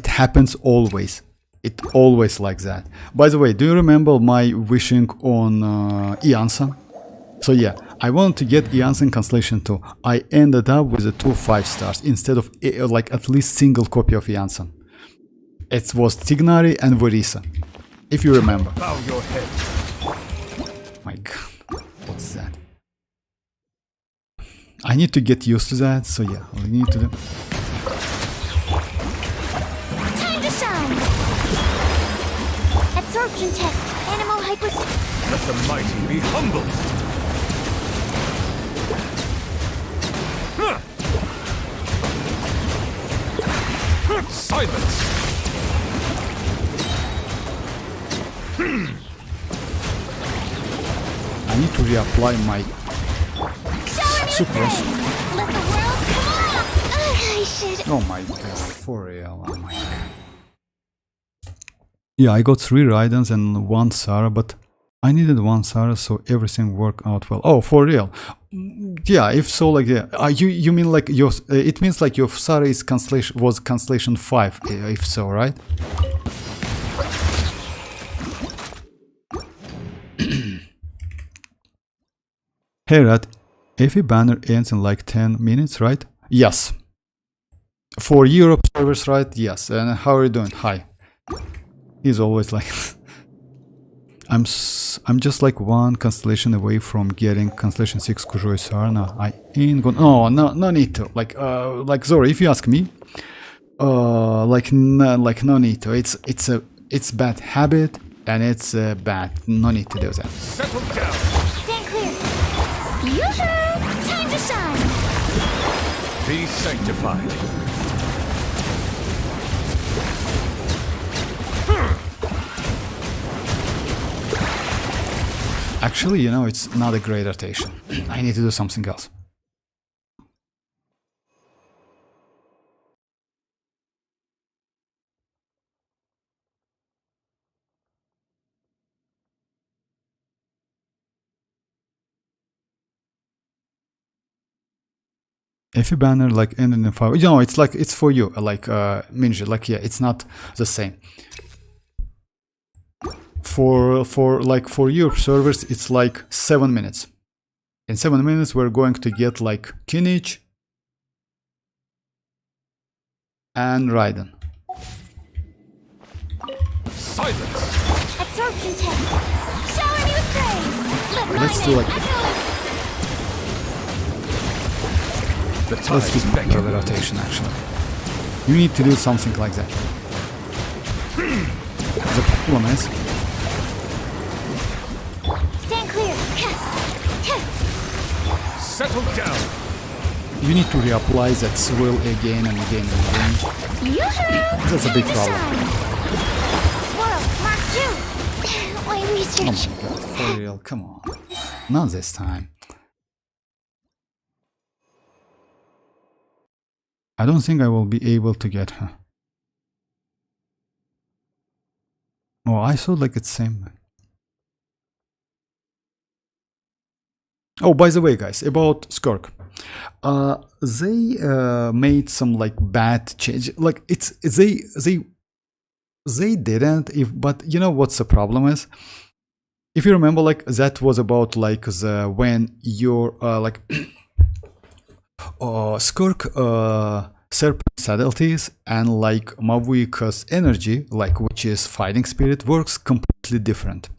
happens always. It always like that. By the way, do you remember my wishing on iansan? So yeah, I wanted to get iansan Constellation 2. I ended up with the 2 5-stars instead of like at least single copy of iansan. It was Tignari and Varesa, if you remember. Bow your head. My god, what's that? I need to get used to that, so yeah, we need to do. Time to shine. Absorption test. Animal hyper. Let the mighty be humbled. Silence. I need to reapply my supers. Let the world come on. I should. Oh my god, for real, oh my god. Yeah, I got 3 Raidens and 1 Sarah, but I needed 1 Sarah, so everything worked out well. Oh, for real? Yeah, if so, like, yeah. You mean like your? It means like your Sarah is Constellation 5, if so, right? Hey Rat, AFI banner ends in like 10 minutes, right? Yes. For Europe servers, right? Yes. And how are you doing? Hi. He's always like I'm just like 1 constellation away from getting Constellation 6 Kujoi Sarna. I ain't gonna. Oh, no need to. Like Zoro, if you ask me, like no need to. It's a it's bad habit and it's bad. No need to do that. Settle down. Stand clear. Yoo-hoo! Time to shine. Be sanctified. Actually, you know, it's not a great rotation. I need to do something else. If you banner like ending in 5, you know, it's like it's for you, like Minji, like yeah, it's not the same. For your servers, it's like 7 minutes. In 7 minutes, we're going to get like Kinich and Raiden. Silence. Absorption test. Shower me with praise. Let my Let's do name like echo. The let's tides do beckon. the rotation actually. You need to do something like that. The problem is Stand clear. Settle down. you need to reapply that swirl again and again and again. Yoo-hoo! That's a big Time to problem. shine. World Mark II. My Oh research. my god, for real, come on. Not this time. I don't think I will be able to get her. Oh, I saw like it's same. Oh, by the way, guys, about Skirk. They made some like bad change. Like it's they didn't. But you know what's the problem is? If you remember, like that was about like the when your like Skirk serpent subtleties and like Mavuika's energy, like which is fighting spirit, works completely different.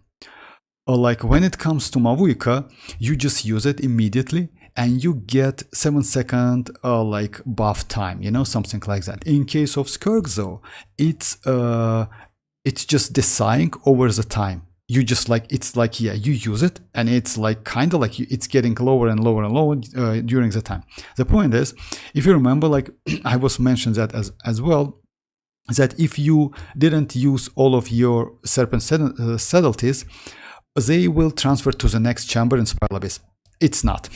Like when it comes to Mavuika, you just use it immediately and you get 7-second like buff time, you know, something like that. In case of Skirk though, it's just deciding over the time. You just like, it's like, yeah, you use it and it's like kind of like it's getting lower and lower and lower during the time. The point is, if you remember, like I was mentioned that as well, that if you didn't use all of your serpent subtleties, they will transfer to the next chamber in Spiral Abyss. It's not.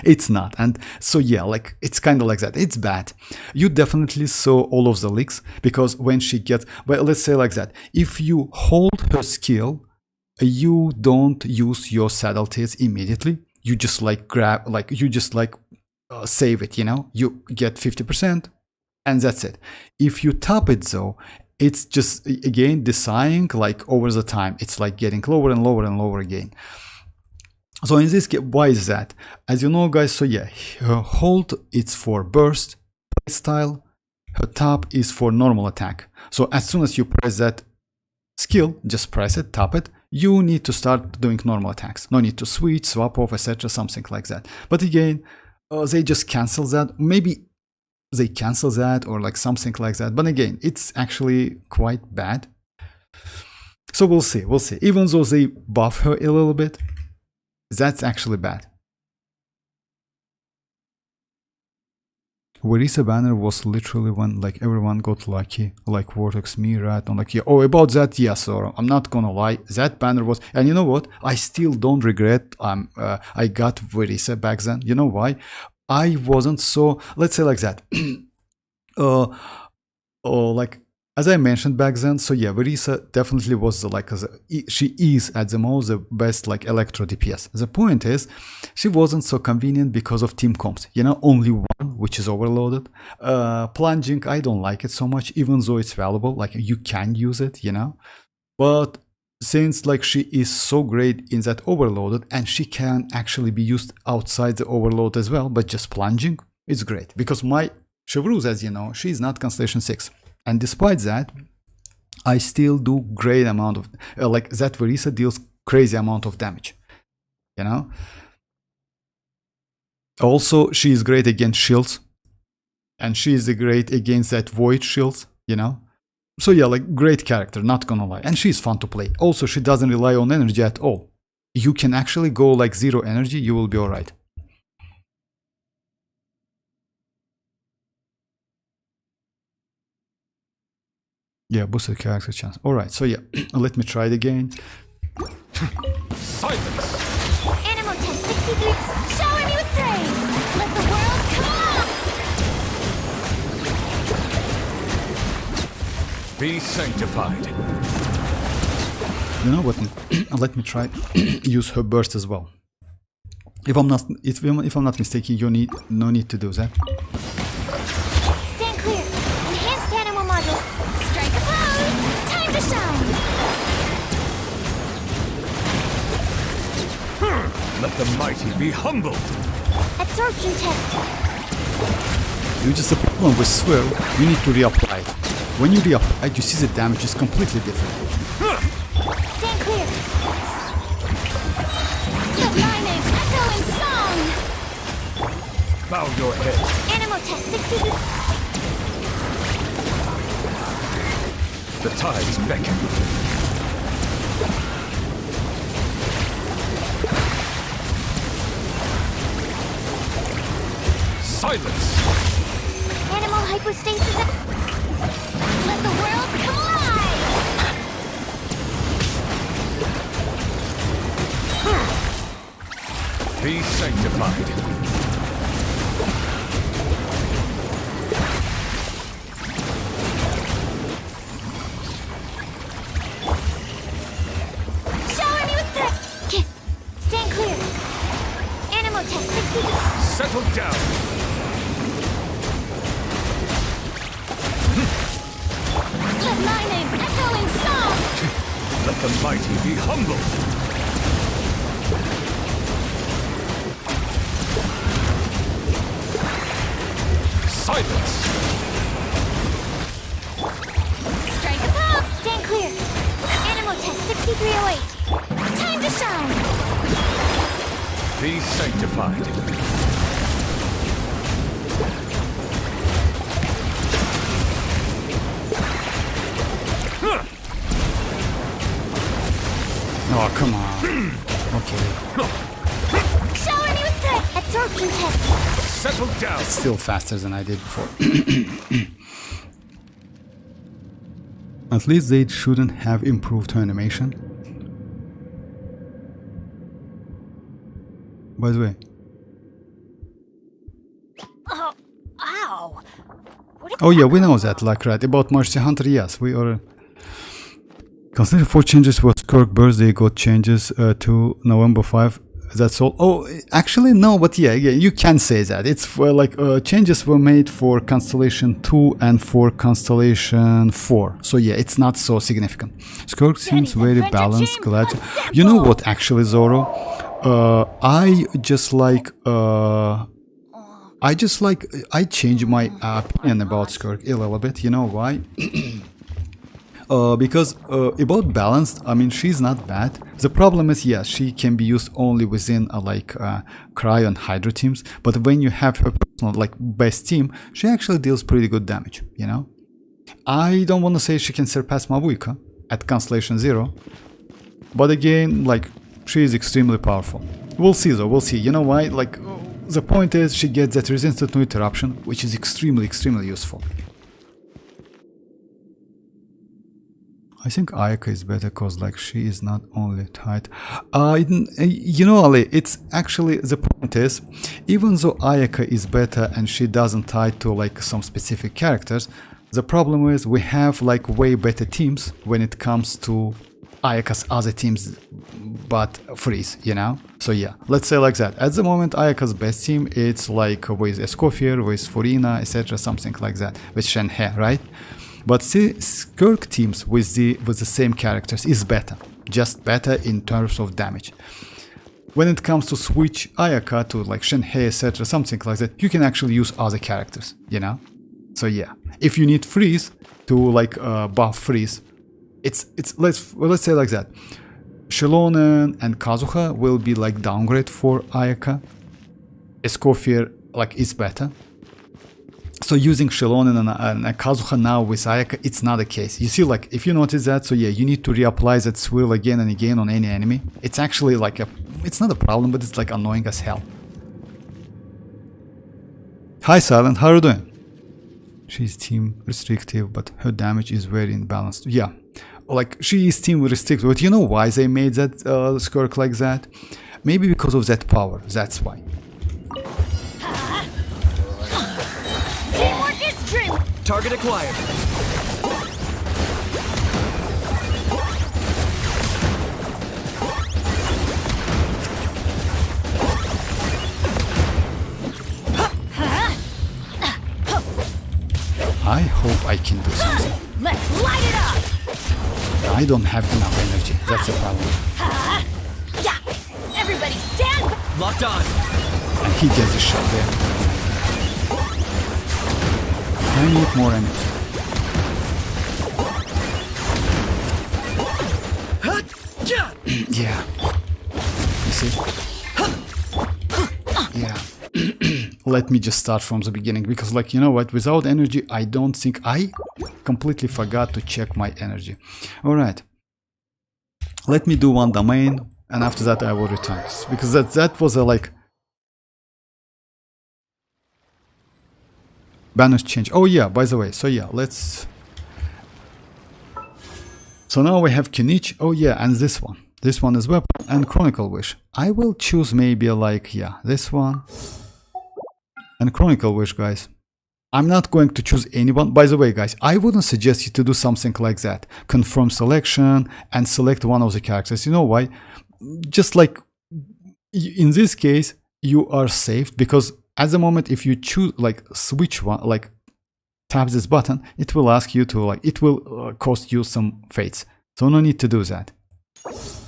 It's not. And so yeah, like it's kind of like that. It's bad. You definitely saw all of the leaks because when she gets, well, let's say like that, if you hold her skill, you don't use your subtleties immediately. You just like grab, like you just like save it, you know, you get 50% and that's it. If you tap it though, it's just again deciding like over the time. It's like getting lower and lower and lower again. So in this case, why is that? As you know, guys, so yeah, her hold it's for burst style, her tap is for normal attack. So as soon as you press that skill, just press it, tap it, you need to start doing normal attacks. No need to switch, swap off, etc., something like that. But again, they just cancel that. Maybe they cancel that or like something like that. But again, it's actually quite bad. So we'll see, we'll see. Even though they buff her a little bit, that's actually bad. Varesa banner was literally when like everyone got lucky, like Vortex, me, Rat, I'm like, yeah, oh, about that, yes, Sora, I'm not gonna lie, that banner was, and you know what, I still don't regret I got Varesa back then. You know why? I wasn't so, let's say like that, like as I mentioned back then, so yeah, Varesa definitely was like, she is at the most the best like electro DPS. The point is, she wasn't so convenient because of team comps, you know, only one, which is overloaded. Plunging, I don't like it so much, even though it's valuable, like you can use it, you know. But since like she is so great in that overloaded and she can actually be used outside the overload as well, but just plunging, it's great. Because my Chevreuse, as you know, she is not Constellation 6. And despite that, I still do great amount of, like that Varesa deals crazy amount of damage, you know. Also, she is great against shields. And she is great against that void shields, you know. So yeah, like great character, not gonna lie. And she's fun to play. Also, she doesn't rely on energy at all. You can actually go like 0 energy, you will be alright. Yeah, boosted character chance. Alright, so yeah, let me try it again. Silence! Animal test 63. Shower me with praise. Let the world come alive. Be sanctified. You know what? Let me try use her burst as well. If I'm not mistaken, you need no need to do that. Stand clear. Enhanced animal module. Strike a pose. Time to shine. Let the mighty be humbled. Absorption test. You just the problem with swirl, you need to reapply it. When you reapply, you see the damage is completely different. Stand clear. Lumine, echo and song. Bow your head. Animal test 63. The tides beckon. Silence! Animal hypostasis. Let the world come alive. Be sanctified. Shower me with praise. Stand clear. Animal test 63. Settle down. Let my name echo in song. Let the mighty be humbled. Silence! Strike a pop. Stand clear. Animal test 6308. Time to shine. Be sanctified. Oh, come on. Okay. Shower me with praise. Absorption test. Settle down. Still faster than I did before. At least they shouldn't have improved her animation. By the way. Oh, ow. Oh yeah, we know that, like, right. About Mercy Hunter, yes, we are... Consider 4 changes was Skirk birthday, got changes to November 5. That's all. Oh, actually, no, but yeah, you can say that. It's for, like, changes were made for Constellation 2 and for Constellation 4. So yeah, it's not so significant. Skirk seems very balanced, glad. You know what, actually, Zoro? I changed my opinion about Skirk a little bit. You know why? Because about balanced, I mean, she's not bad. The problem is, yes, she can be used only within Cryo and Hydra teams. But when you have her personal, like, best team, she actually deals pretty good damage, you know? I don't want to say she can surpass Mavuika at Constellation 0. But again, like, she is extremely powerful. We'll see though, we'll see. You know why? Like, the point is she gets that resistance to interruption, which is extremely useful. I think Ayaka is better because, like, she is not only tight. You know, Ali, it's actually, the point is, even though Ayaka is better and she doesn't tie to, like, some specific characters, the problem is we have, like, way better teams when it comes to Ayaka's other teams, but freeze, you know? So yeah, let's say like that. At the moment, Ayaka's best team, it's like with Escoffier, with Furina, etc., something like that, with Shenhe, right? But see, Skirk teams with the same characters is better, just better in terms of damage. When it comes to switch Ayaka to, like, Shenhe, etc., something like that, you can actually use other characters, you know? So yeah, if you need freeze to, like, buff freeze, let's say like that. Xilonen and Kazuha will be, like, downgrade for Ayaka. Escoffier, like, is better. So using Xilonen and Kazuha now with Ayaka, it's not the case. You see, like, if you notice that, so yeah, you need to reapply that swirl again and again on any enemy. It's actually like it's not a problem, but it's like annoying as hell. Hi Silent, how are you doing? She's team restrictive, but her damage is very imbalanced. Yeah, like she is team restrictive, but you know why they made that skirk like that? Maybe because of that power, that's why. Target acquired. I hope I can do something. Let's light it up! I don't have enough energy, that's the problem. Yeah! Everybody stand! Locked on. And he gets a shot there. I need more energy. Yeah. You see? Yeah. Let me just start from the beginning, because, like, you know what, without energy I don't think I completely forgot to check my energy. Alright, let me do one domain and after that I will return, because that was a like banners change. Oh yeah, by the way, so yeah, let's, so now we have Kinich. Oh yeah, and this one is weapon and Chronicle Wish. I will choose maybe like, yeah, this one and Chronicle Wish, guys. I'm not going to choose anyone. By the way, guys, I wouldn't suggest you to do something like that. Confirm selection and select one of the characters. You know why? Just like in this case, you are safe, because at the moment, if you choose like switch one, like tap this button, it will ask you to like, it will cost you some fates. So no need to do that.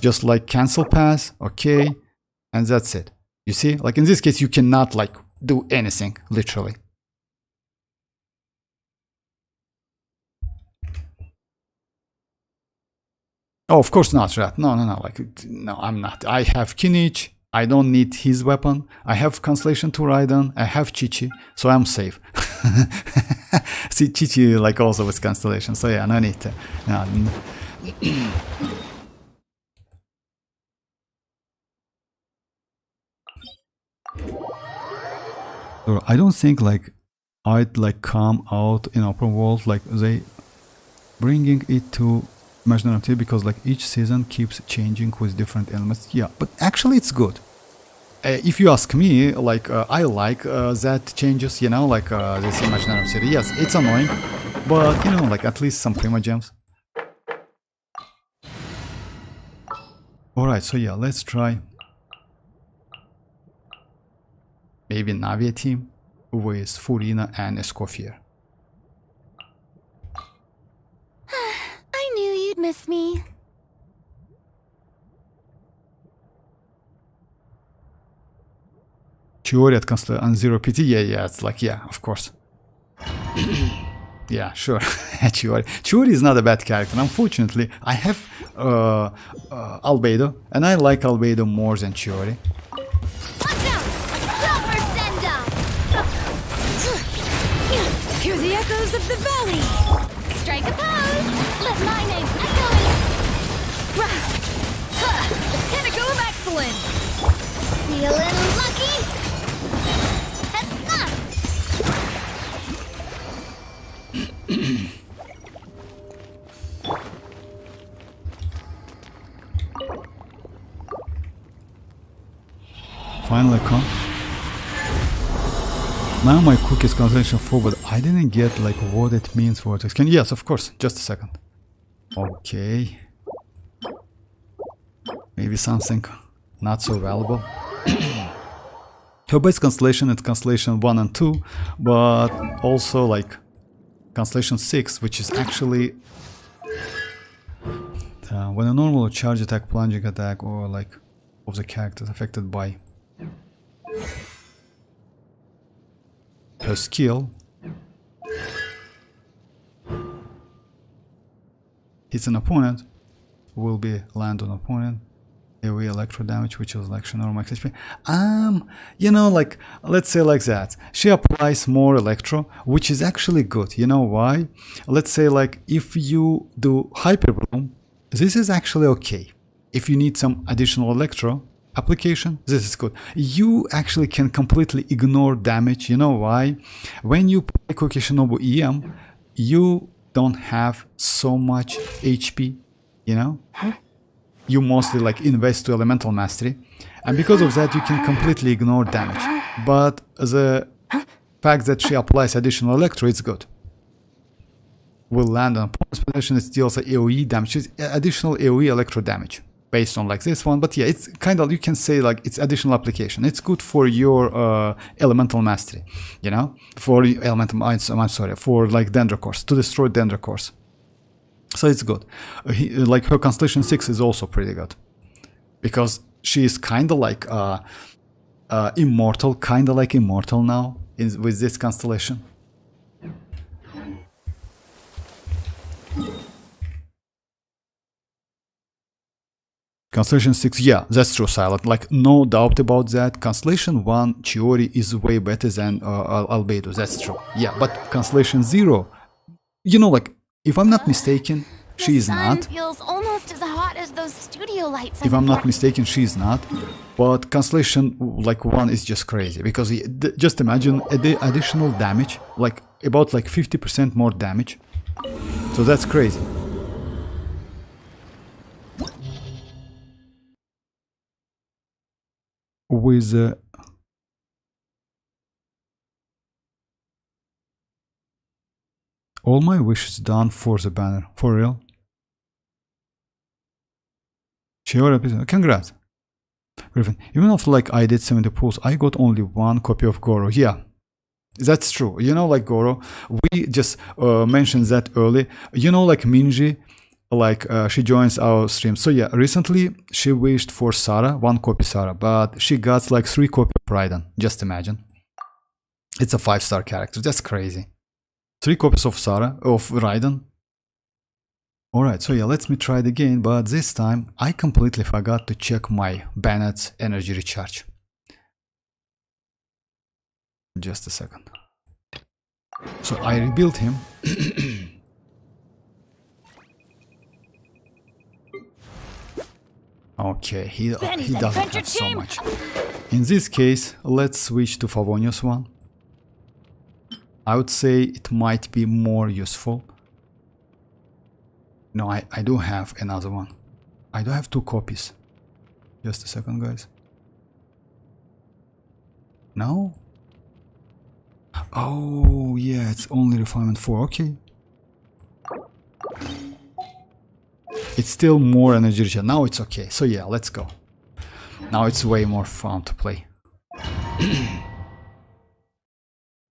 Just like cancel pass, okay, and that's it. You see, like in this case, you cannot like do anything, literally. Oh, of course not, Rat. No, like, no, I'm not. I have Kinich, I don't need his weapon. I have Constellation to Raiden, I have Chichi, so I'm safe. See, Chichi like also with Constellation, so yeah, no need to. No. I don't think like I'd like come out in open world, like they bringing it to imaginary activity, because like each season keeps changing with different elements. Yeah, but actually it's good. If you ask me, like I like that changes, you know, like this imaginary city. Yes, it's annoying, but you know, like at least some primogems. Alright, so yeah, let's try maybe Navia team with Furina and Escoffier. I knew you'd miss me. Chiori at Constellation and Zero PT, yeah, it's like, yeah, of course. Yeah, sure. Chiori is not a bad character. Unfortunately, I have Albedo, and I like Albedo more than Chiori. Hear the echoes of the valley! Strike a pose! Let my name echo in! The pinnacle of excellence! Feeling lucky? Finally come. Now my cook is Constellation 4, but I didn't get like what it means for text. Yes, of course, just a second. Okay. Maybe something not so valuable. Her base constellation is Constellation 1 and 2, but also like Constellation 6, which is actually when a normal charge attack, plunging attack, or like of the characters affected by her skill hits an opponent, will be land on opponent. AoE electro damage, which is like normal max HP. You know, like, let's say like that. She applies more electro, which is actually good. You know why? Let's say like if you do hyper bloom, this is actually okay. If you need some additional electro application, this is good. You actually can completely ignore damage. You know why? When you play Kokishinobu EM, you don't have so much HP, you know? You mostly like invest to elemental mastery, and because of that you can completely ignore damage. But the fact that she applies additional electro, it's good. Will land on opponent's position, it deals AoE damage, additional AoE electro damage based on like this one. But yeah, it's kind of, you can say like it's additional application. It's good for your elemental mastery, you know, for elemental, I'm sorry, for like Dendrocores, to destroy Dendrocores. So it's good. Like her Constellation 6 is also pretty good, because she is kind of like immortal, now with this constellation. Constellation 6, yeah, that's true, Silent. Like, no doubt about that. Constellation 1, Chiori is way better than Albedo, that's true. Yeah, but Constellation 0, you know, like, if I'm not mistaken, she is not. Feels almost as hot as those studio lights. If I'm not mistaken, she is not. But Constellation like 1 is just crazy, because just imagine the additional damage, like about like 50% more damage. So that's crazy. With all my wishes done for the banner, for real. Congrats, Griffin. Even after like I did 70 pulls, I got only 1 copy of Goro. Yeah, that's true. You know, like Goro, we just mentioned that early. You know, like Minji, like she joins our stream. So yeah, recently she wished for Sarah, 1 copy Sarah, but she got like 3 copy of Raiden. Just imagine. It's a 5-star character. That's crazy. 3 copies of Sarah, of Raiden. Alright, so yeah, let me try it again, but this time I completely forgot to check my Bennett's energy recharge. Just a second. So I rebuilt him. Okay, he doesn't have so much. In this case, let's switch to Favonius one. I would say it might be more useful. No, I do have another one. I do have 2 copies. Just a second, guys. No? Oh, yeah, it's only refinement 4. Okay. It's still more energy recharge. Now it's okay. So yeah, let's go. Now it's way more fun to play.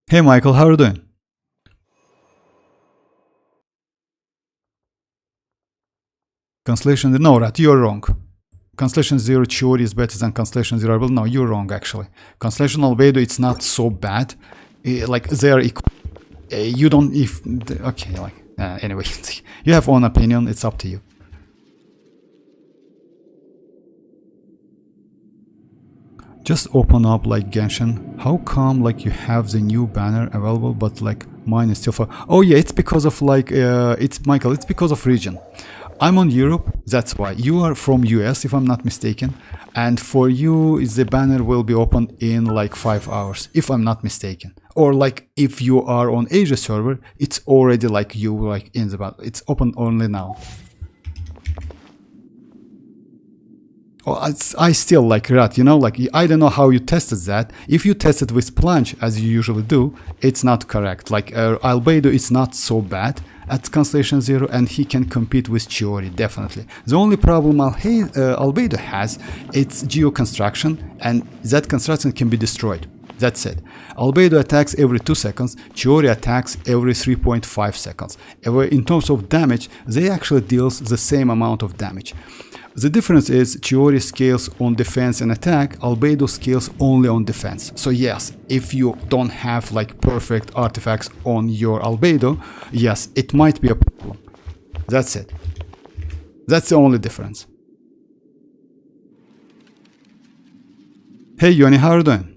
Hey Michael, how are you doing? Constellation, no, Rat, you're wrong. Constellation 0 Chiori is better than Constellation 0 Albedo. No, you're wrong actually. Constellation Albedo, it's not so bad. Like they're equal. You don't, if, okay, like, anyway, you have own opinion, it's up to you. Just open up like Genshin. How come like you have the new banner available but like mine is still for... Oh yeah, it's because of like, it's Michael, it's because of region. I'm on Europe, that's why. You are from US if I'm not mistaken, and for you the banner will be open in like 5 hours if I'm not mistaken. Or like if you are on Asia server, it's already like you like in the banner. It's open only now. Oh, I still like Rat, you know, like I don't know how you tested that. If you tested with Plunge as you usually do, it's not correct. Like Albedo is not so bad at Constellation 0 and he can compete with Chiori, definitely. The only problem Albedo has, it's geo construction, and that construction can be destroyed. That's it. Albedo attacks every 2 seconds, Chiori attacks every 3.5 seconds. In terms of damage, they actually deals the same amount of damage. The difference is Chiori scales on defense and attack, Albedo scales only on defense. So yes, if you don't have like perfect artifacts on your Albedo, yes, it might be a problem. That's it. That's the only difference. Hey Yoni, how are you doing?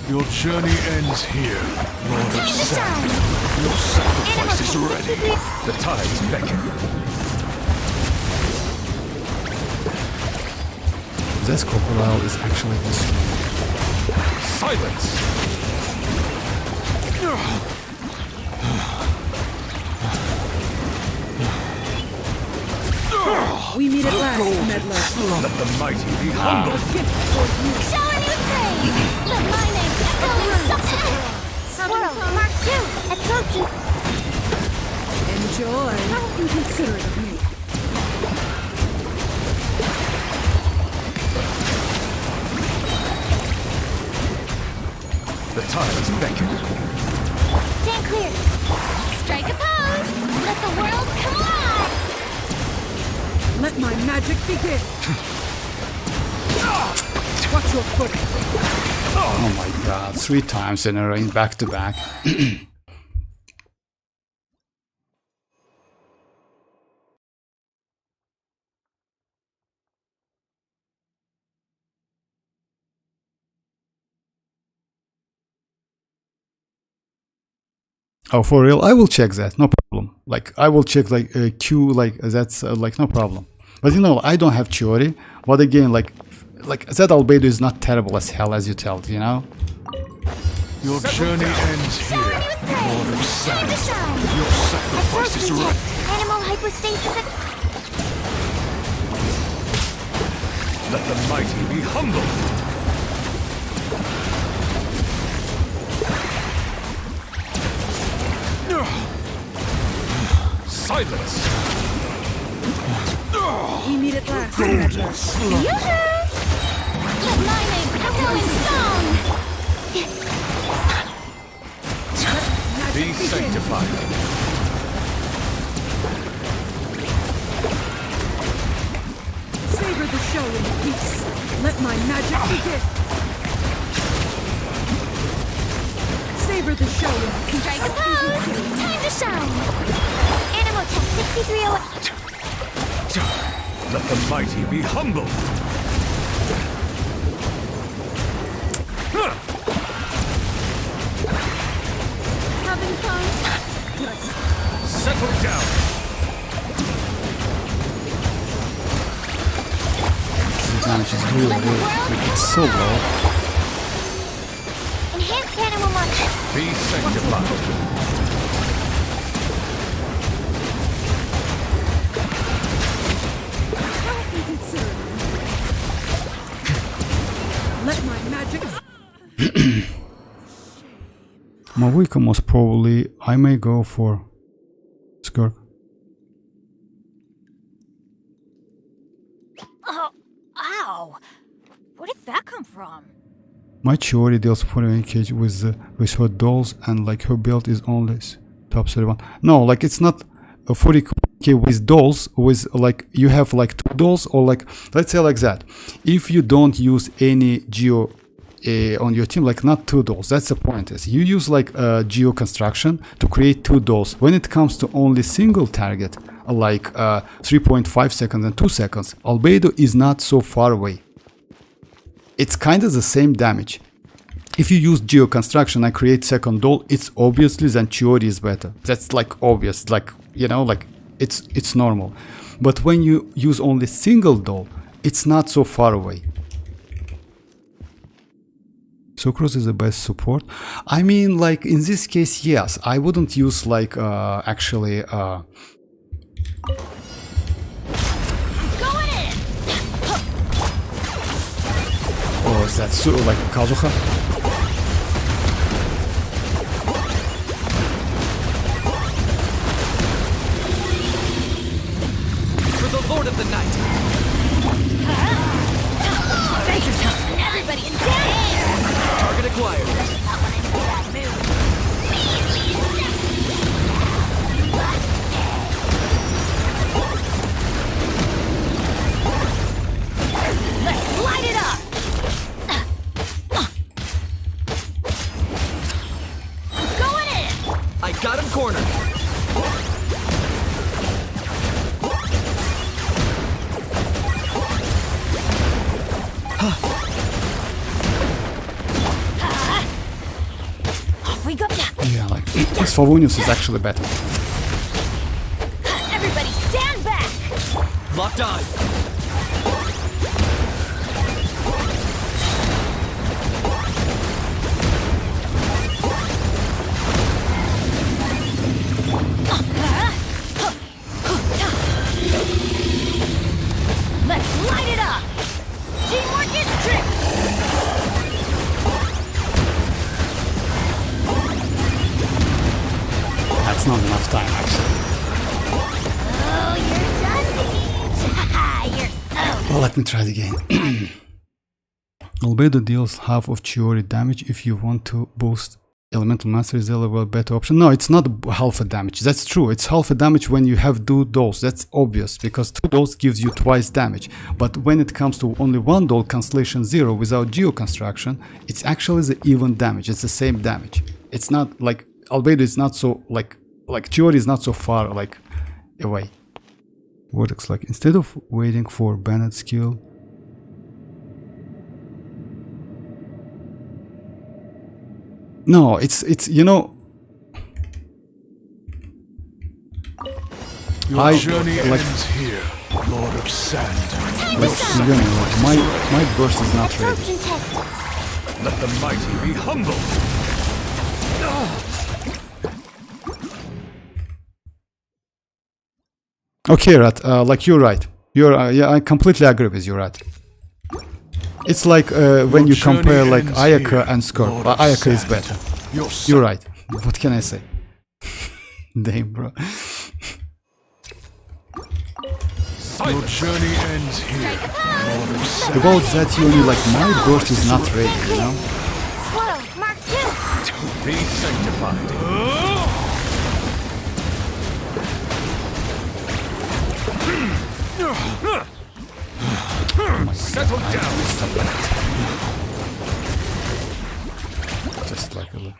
Your journey ends here, Lord of Sand. Your sacrifice is ready. The tides beckon. This crocodile is actually this. Silence! We meet at last, meddler. Let the mighty be humbled. Show a new praise! Let my name echo in success! Swirl, Mark II, absorption. Enjoy. How inconsiderate of me. The tides beckon. Stand clear. Strike a pose! Let the world come alive! Let my magic begin. Watch your footing. Oh my god, 3 times in a row, back to back. Oh, for real? I will check that, no problem. Like, I will check like Q, like that's like no problem. But you know, I don't have Chiori. But again, like that albedo is not terrible as hell as you tell, you know. Your journey ends Show a here, new praise! Lord of Time to Sand. shine! Your sacrifice is Absorption ready. test. Animal hypostasis. Let the mighty be humbled. Silence! We meet at last, meddler. Let my name echo in song! Be sanctified. Savor the show in peace. Let my magic begin. Savor the show in peace. Strike a pose! Time to shine! Animal test 6308. Let the mighty be humbled. Having fun? Settle down. The damage is really, like, it's so low. Enhanced animal mark. Be sanctified. How inconsiderate. Let my magic. Mavuika most probably, I may go for Skirk. Oh, ow! Where did that come from? My Chiori deals 41k with her dolls, and like her build is only top 31. No, like it's not a 40k with dolls, with like you have like 2 dolls, or like let's say like that. If you don't use any geo on your team, like not 2 dolls, that's the point. Is you use like geo construction to create 2 dolls. When it comes to only single target, like 3.5 seconds and 2 seconds, albedo is not so far away. It's kind of the same damage. If you use geo construction and create second doll, it's obviously then Chiori is better. That's like obvious, like you know, like it's normal. But when you use only single doll, it's not so far away. Sucrose is the best support. I mean, like in this case, yes, I wouldn't use like actually. Going in! Or is that like Kazuha? For the Lord of the Night. Everybody in down! Target acquired. Let's light it up! Going in! I got him cornered. His Favonius is actually better. Everybody stand back! Locked on. Let's light it up! Teamwork is trick! That's not enough time, actually. Oh, you're done, Kinich! You're so Well, let me try it again. Albedo deals half of Chiori damage. If you want to boost Elemental Mastery, is there a better option? No, it's not half a damage. That's true. It's half a damage when you have 2 dolls. That's obvious, because 2 dolls gives you twice damage. But when it comes to only 1 doll, Constellation 0, without Geo Construction, it's actually the even damage. It's the same damage. It's not like Albedo is not so like Chiori is not so far like away. What looks like instead of waiting for Bennett skill. No, it's you know. Your journey ends here, Lord of Sand. Like, you know, my burst is not ready. absorption test! Let the mighty be humble. Okay, Rat. Like you're right. You're yeah, I completely agree with you, Rat. It's like when you compare like Ayaka and Skirk. But Ayaka is better. You're right. What can I say? Damn, bro. Your journey ends here, Lord of Sand. About that, you only like my burst is not ready, you know. Swallow, Mark 2! Be sanctified. Settle down. Just like a little.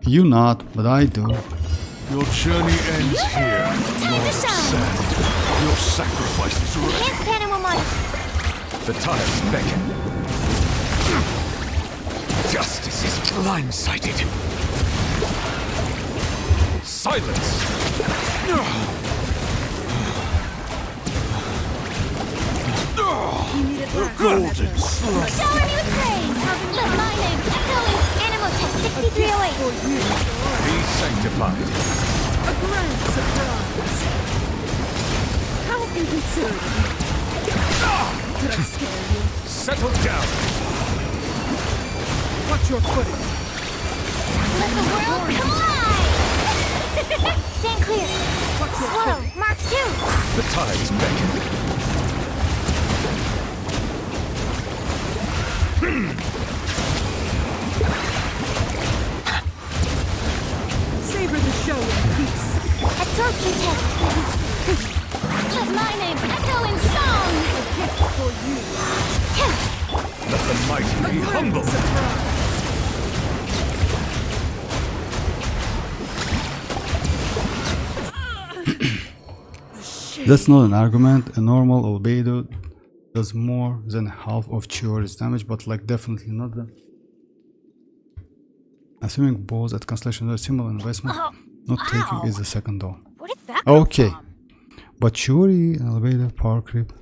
You not, but I do. Your journey ends here, Time Lord to of shine! Sand. Your sacrifice is ready. Enhanced Panama Money! The tides beckon. Justice is blindsided. Silence! Golden slow. Shower me with praise! Let my name echo in Animotech 6308! Be sanctified. A grand surprise! How inconsiderate of me! Did I scare you? Settle down. Watch your footing! Let the world collide! Stand clear! Watch your Swallow, footing! Mark 2! The tides beckon. Savor the show in peace! Absorption test! Let my name echo in song! A gift for you! Let the mighty be humble. Surprise! That's not an argument. A normal albedo does more than half of Chiori's damage, but like definitely not the. Assuming balls at Constellation are similar investment, not taking is the second door. Where did that come Okay, from? but Chiori and albedo power creep.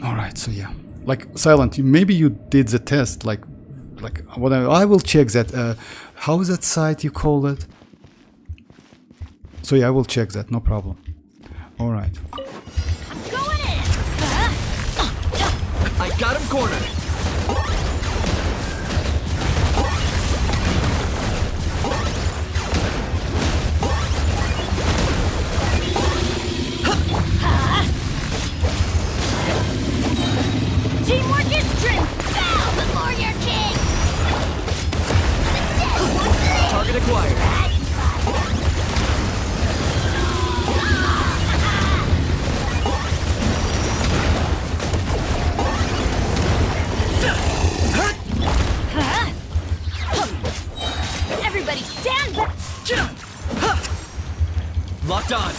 Alright, so yeah, like Silent, maybe you did the test, like whatever. I will check that. How is that site you call it? So yeah, I will check that, no problem. Alright. I'm going in! I got him cornered. Teamwork is strength! Bow before your king! Target acquired. Everybody stand back! Locked on.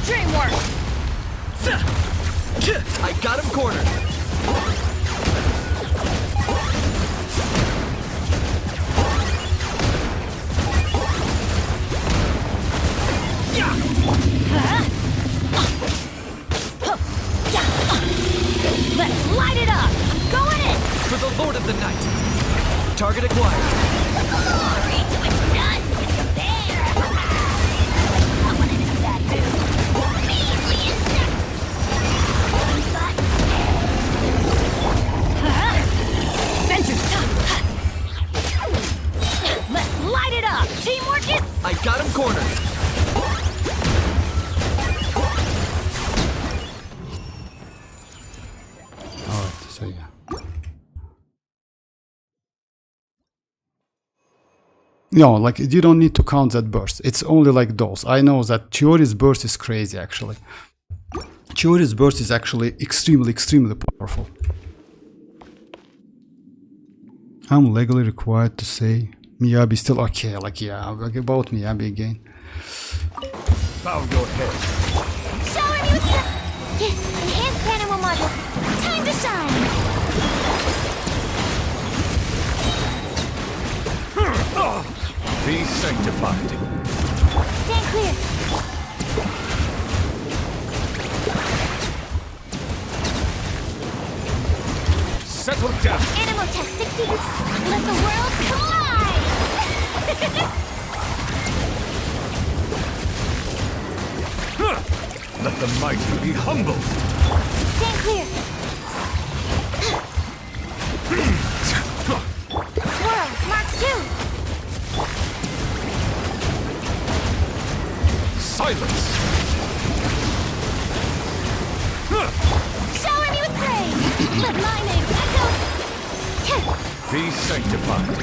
Dreamwork! I got him cornered. Let's light it up! I'm going in! For the Lord of the Night. Target acquired. Glory to its none with the bear! I want to do that too. Measly insect! Vengeance! Let's light it up! Teamwork is... I got him cornered. Alright, so yeah. No, like you don't need to count that burst. It's only like those. I know that Chiori's burst is crazy actually. Chiori's burst is actually extremely powerful. I'm legally required to say Miyabi still okay, like yeah, about Miyabi again. Bow your head. Shower me with the... Enhanced animal module. Time to shine! Be sanctified. Stand clear! Settle down. Animal tech 60... Let the world collide! Let the mighty be humbled. Stand clear! Swirl, Mark 2! Silence. Shower me with praise! Let my name echo! Be sanctified.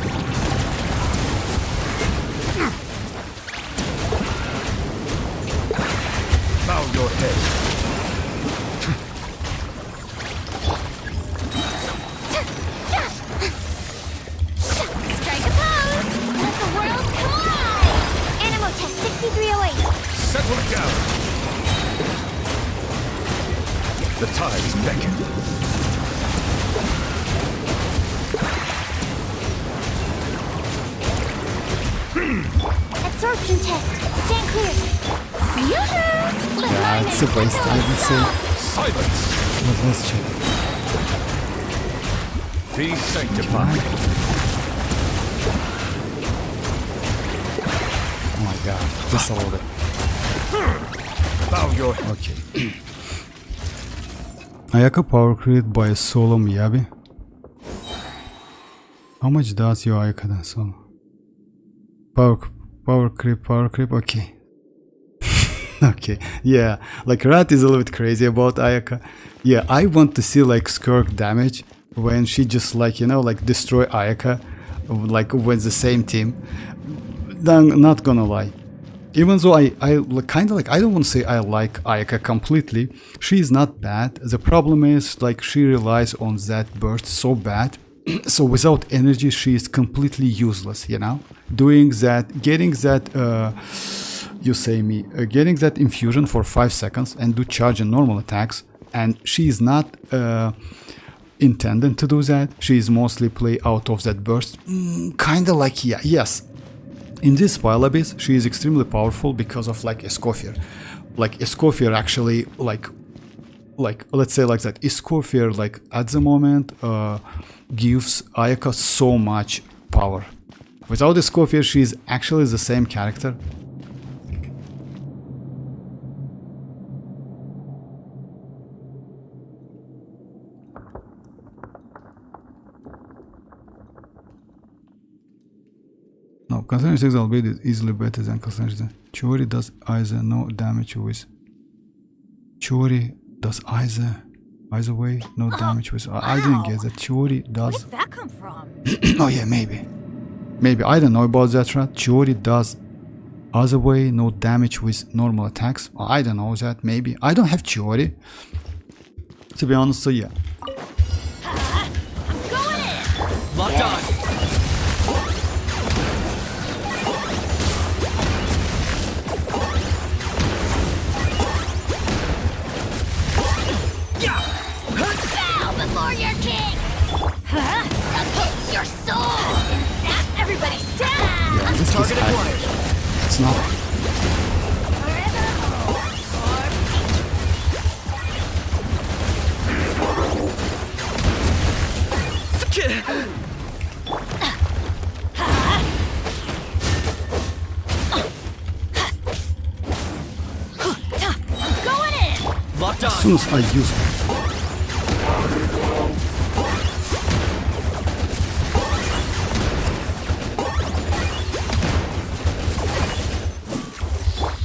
Bow your head. Strike a pose! Let the world collide! Animal tech 6308! Settle down. The tides beckon. Absorption test. Stand clear. Yoo-hoo! Let my Yeah, it's a name waste, I would say. Silence. Let's check. Be sanctified. Oh my god, just a little bit. Bow your head. Okay. Ayaka power created by a solo Miyabi. How much does your Ayaka then solo? Power creep, okay. Okay, yeah, like Rat is a little bit crazy about Ayaka. Yeah, I want to see like Skirk damage when she just like, you know, like destroy Ayaka, like with the same team. Then, not gonna lie. Even though I kind of like, I don't want to say I like Ayaka completely, she is not bad. The problem is like she relies on that burst so bad. So without energy she is completely useless, you know? Doing that, getting that, getting that infusion for 5 seconds and do charge and normal attacks, and she is not intended to do that. She is mostly play out of that burst. Kinda like, yeah, yes. In this Pile Abyss, she is extremely powerful because of like Escoffier. Like Escoffier actually like let's say like that. Escoffier like at the moment gives Ayaka so much power. Without Escoffier, she is actually the same character. No, concentration 6 albeit is easily better than concentration. Chiori does either no damage with. Chiori does either way no damage with. I didn't get that. Chiori does. Where did that come from? Oh yeah, maybe. Maybe I don't know about that, right? Chiori does other way no damage with normal attacks. I don't know that. Maybe I don't have Chiori, to be honest. So yeah. I'm going in! Locked on. as soon as I use it.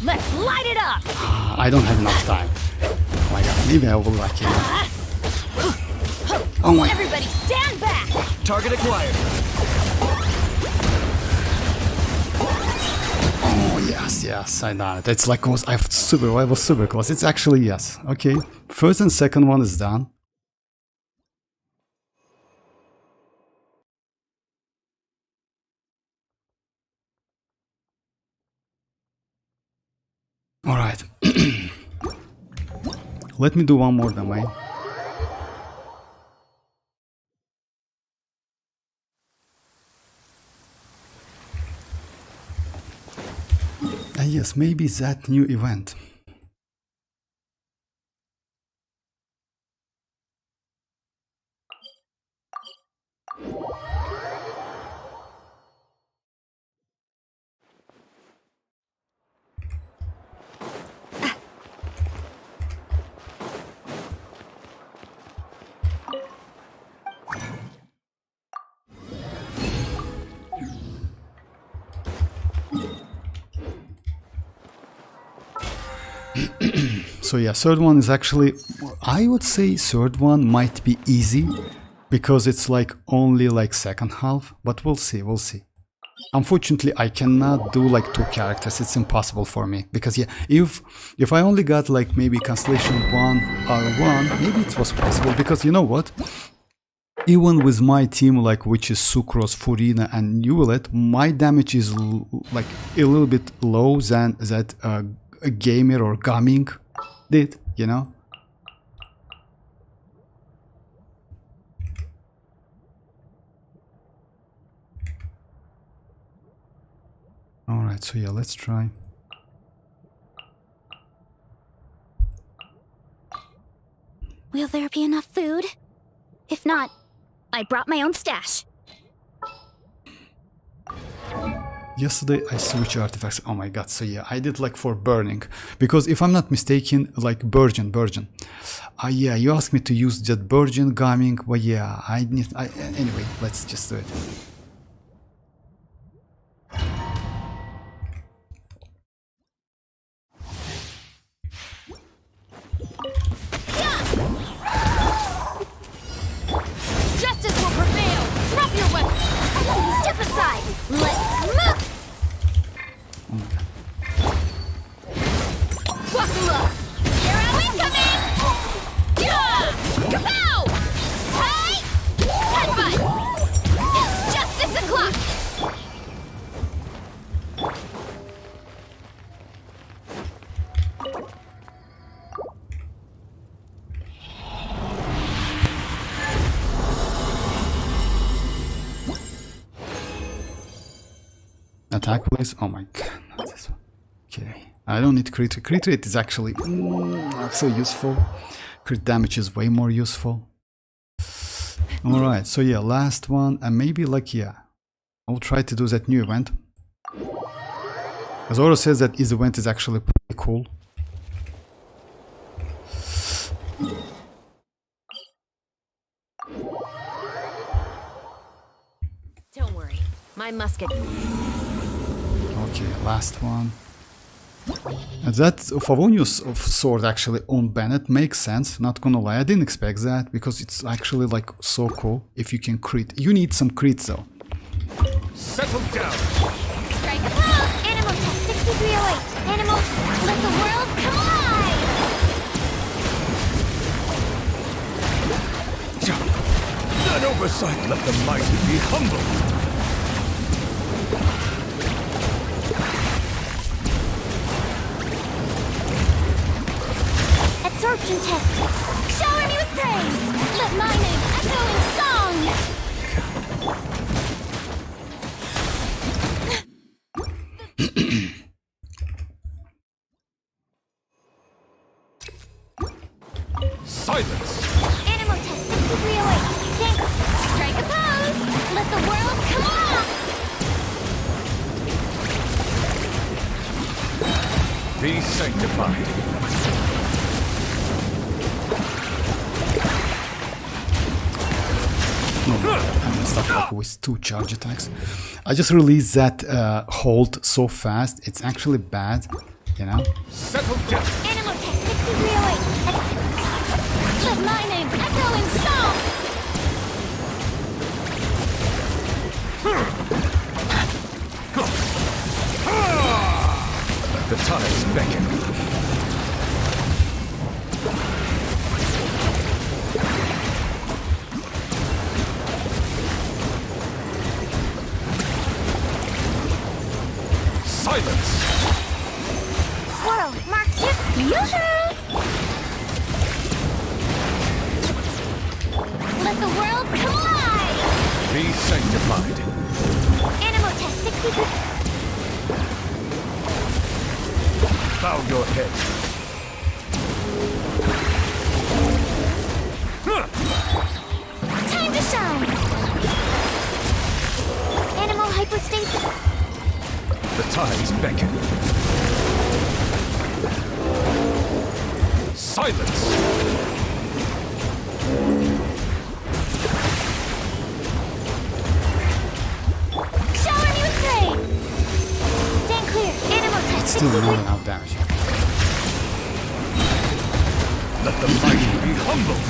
Let's light it up! I don't have enough time. Oh my god, maybe I will like it. Oh my. Everybody stand back! Target acquired. Oh yes, I done it. It's like I was super close. It's actually yes. Okay, first and second one is done. All right. Let me do one more domain. Yes, maybe that new event. So yeah, third one is actually, I would say third one might be easy because it's like only like second half, but we'll see. Unfortunately, I cannot do like 2 characters. It's impossible for me because yeah, if I only got like maybe Constellation 1 or 1, maybe it was possible because you know what? Even with my team, like which is Sucrose, Furina, and Newlet, my damage is like a little bit low than that a Gamer or Gaming did, you know? Alright, so yeah, let's try. Will there be enough food? If not, I brought my own stash. Yesterday I switched artifacts. Oh my god, so yeah, I did like for burning. Because if I'm not mistaken, like Virgin. Yeah, you asked me to use that Virgin Gaming, but yeah, anyway, let's just do it. Justice will prevail! Drop your weapon! Step aside! Let's move! Wakula! Here are we coming! Yeah! Kapow! Hey! Headbutt! It's justice o'clock! Attack please. Oh my god, not this one. Okay, I don't need crit. Crit rate is actually not so useful. Crit damage is way more useful. Alright, so yeah, last one, and maybe like, yeah, I'll try to do that new event. As Oro says that his event is actually pretty cool. Don't worry, my musket. Okay, last one. And that Favonius of sword actually on Bennett makes sense, not gonna lie. I didn't expect that because it's actually like so cool if you can crit. You need some crits though. Settle down. Strike a pose! Animal test 6308! Animal, let the world collide! An oversight. Let the mighty be humbled. Absorption test! Shower me with praise! Let my name echo in song! Silence. Animal test 6308! Think! Strike a pose! Let the world come on! Be sanctified. stuff like with 2 charge attacks. I just released that hold so fast. It's actually bad, you know. Settle down. Animal test 6308. Let my name echo in song. The tides beckon. Silence. Squirrel, mark 2. Yoo-hoo! Let the world collide. Be sanctified. Animal test 63. Bow your head. Time to shine. Animal hypostasis. The tides beckon. Silence. Shower me with praise. Stand clear. Animal test Still 63. not enough damage. Let the mighty be humbled.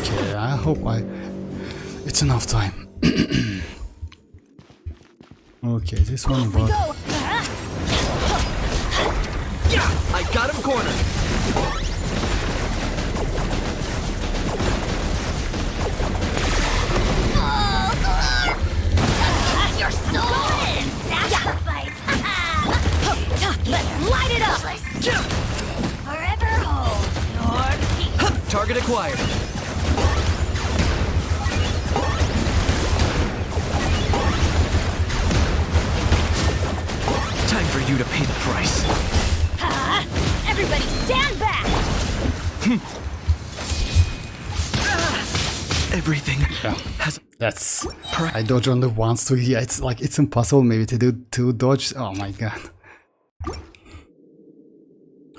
Okay, I hope it's enough time. Okay, this one about Go. I got him cornered. Your soul in sacrifice. Let's light it up. Forever hold your peace. Target acquired. Time for you to pay the price. Everybody stand back. Everything has that's I dodge only once to yeah, it's like it's impossible maybe to do 2 dodge. Oh my god.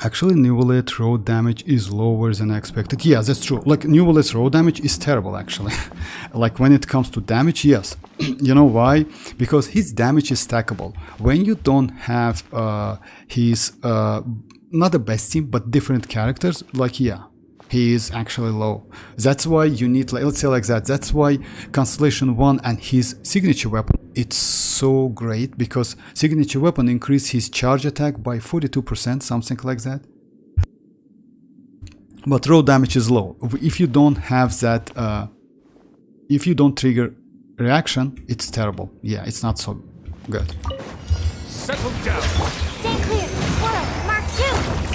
Actually, New Bullet road damage is lower than expected. Yeah, that's true. Like, New Bullet's road damage is terrible, actually. Like, when it comes to damage, yes. You know why? Because his damage is stackable. When you don't have his, not the best team, but different characters, like, yeah, he is actually low. That's why you need, like, let's say like that. That's why Constellation 1 and his signature weapon, it's so great, because signature weapon increase his charge attack by 42%, something like that. But raw damage is low. If you don't have that, if you don't trigger reaction, it's terrible. Yeah, it's not so good. Settle down. Stand clear. Squirrel, mark 2.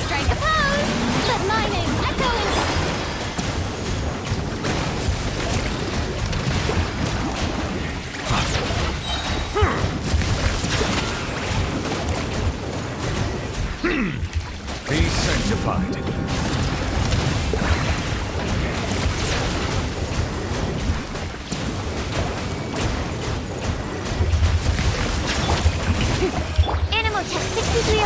Strike a pose. Let my name echo in Be sanctified. Animal test 63.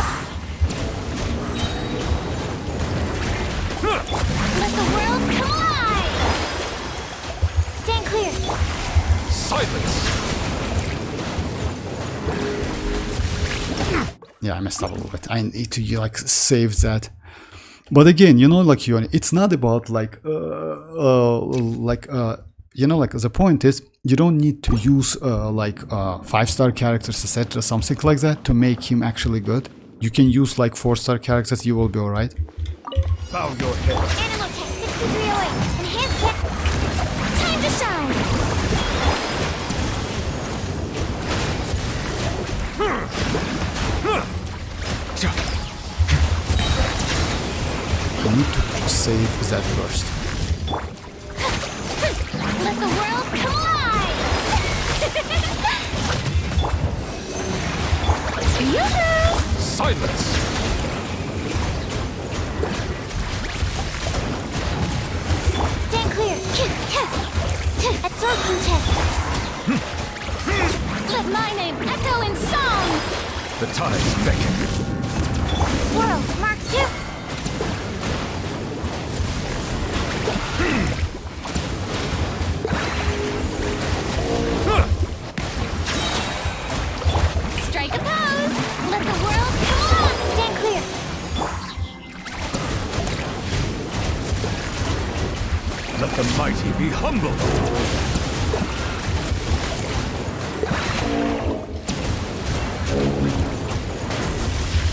Let the world collide. Stand clear. Silence. Yeah, I messed up a little bit. I need to like save that. But again, you know, like it's not about like you know, like the point is you don't need to use like 5-star characters, etc., something like that to make him actually good. You can use like 4-star characters, you will be alright. Bow your head. Animal test 6308. Enhanced hit. Time to shine. You need to save that first. Let the world collide. Yoo-hoo! Silence. Stand clear. Absorption test. Let my name echo in song. The tides beckon. Squirrel, mark 2. Let the world come on! Stand clear! Let the mighty be humble.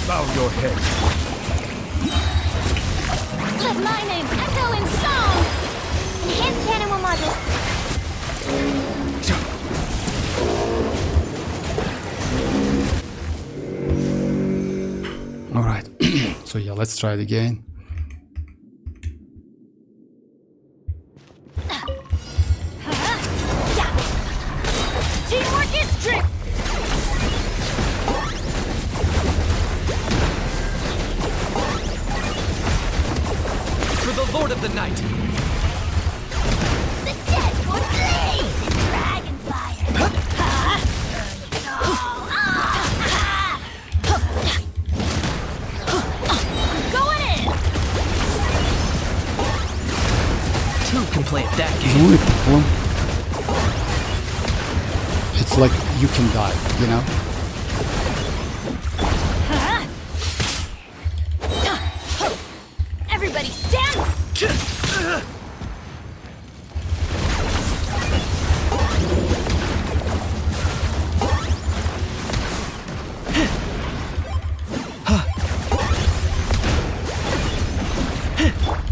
Bow your head. Let my name echo in song! Enhanced animal model. Alright, so yeah, let's try it again. Teamwork is trick! For the Lord of the Night. The dead will blaze in dragon fire! Going in! Two can play at that The game. only problem, it's like you can die, you know? Everybody stand!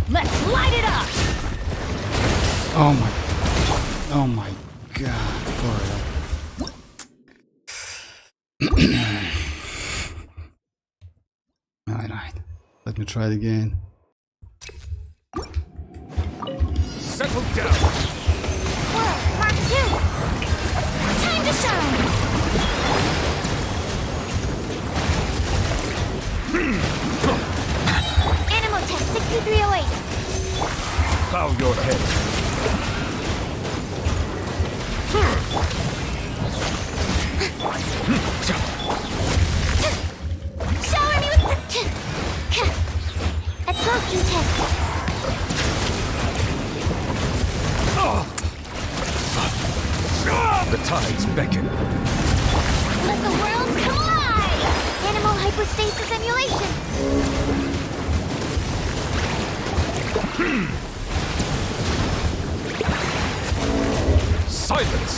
Let's light it up! Oh my god, for real. Alright, let me try it again. Settle down. World Mark II! Time to shine! Animal test 6308. Bow your head. Shower me with the absorption test. The tides beckon. Let the world collide! Animal hypostasis emulation. Silence.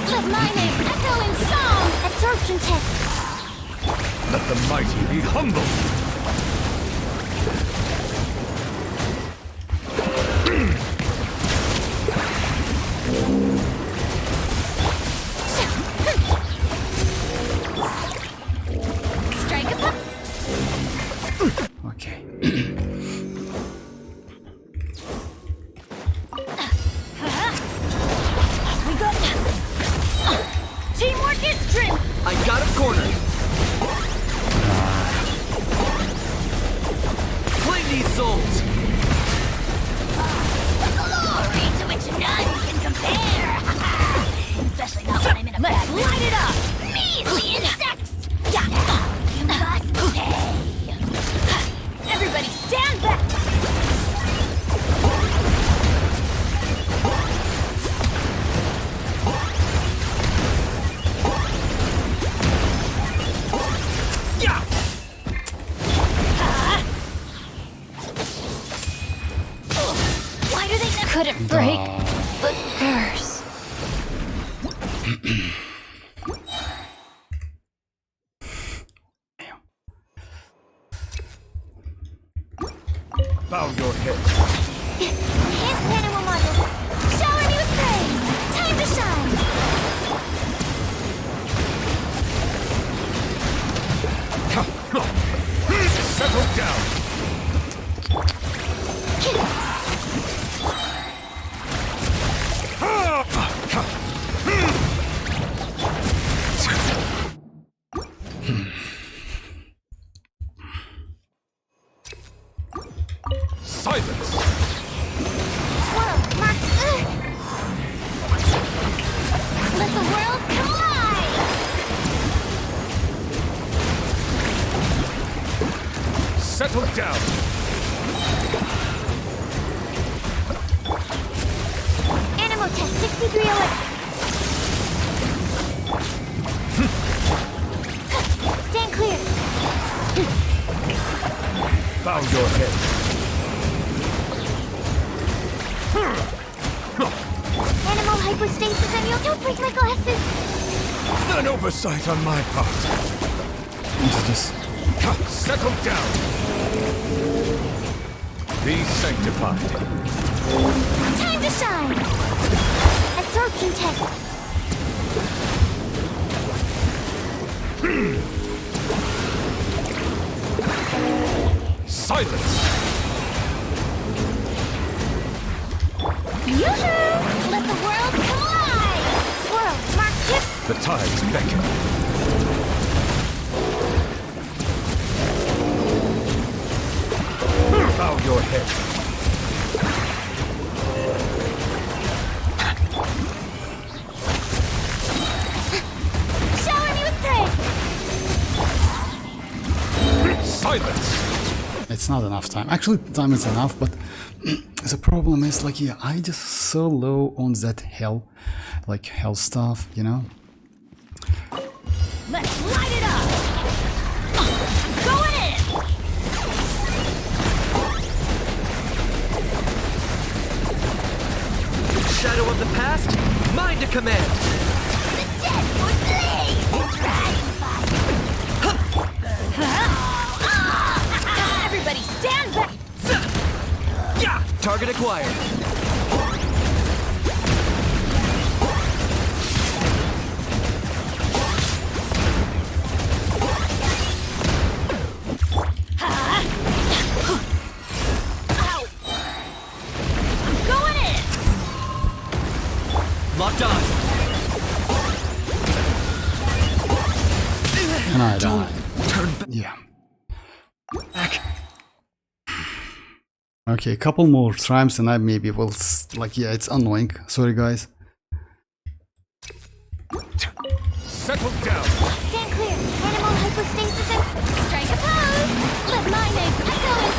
Let my name echo in song. Absorption test. Let the mighty be humble. Strike a pop. Okay. We got teamwork is trim. I got him cornered. Play these souls. Glory to which none can compare. Especially not when I'm in a Let's light it up. Measly insects. You must pay. Everybody stand back. Why do they couldn't break the curse? Bow your head. Enhanced animal models. Shower me with praise. Time to shine. Settle down. Silence. World Mark II. Let the world collide. Settle down. Animal test 6308. Bow your head. Animal hypostasis and you don't break my glasses. An oversight on my part. It's just Settle down. Be sanctified. Time to shine. Absorption test. Silence. Yoo-hoo! Let the world come alive! World, mark tip. The tides beckon. Bow your head. Shower me with praise. Silence. it's not enough time. Actually, time is enough, but the problem is like, yeah, I just so low on that hell, like hell stuff, you know. Let's light it up! Going in! Shadow of the past, mine to command. The dead would bleed! Everybody stand back! Target acquired. Going in! Locked on. And I die. Turn back. Yeah. Okay, a couple more times and I maybe will, like, yeah, it's annoying. Sorry, guys. Settle down. Stand clear! Animal hypostasis and strike a pose! Let my name echo in!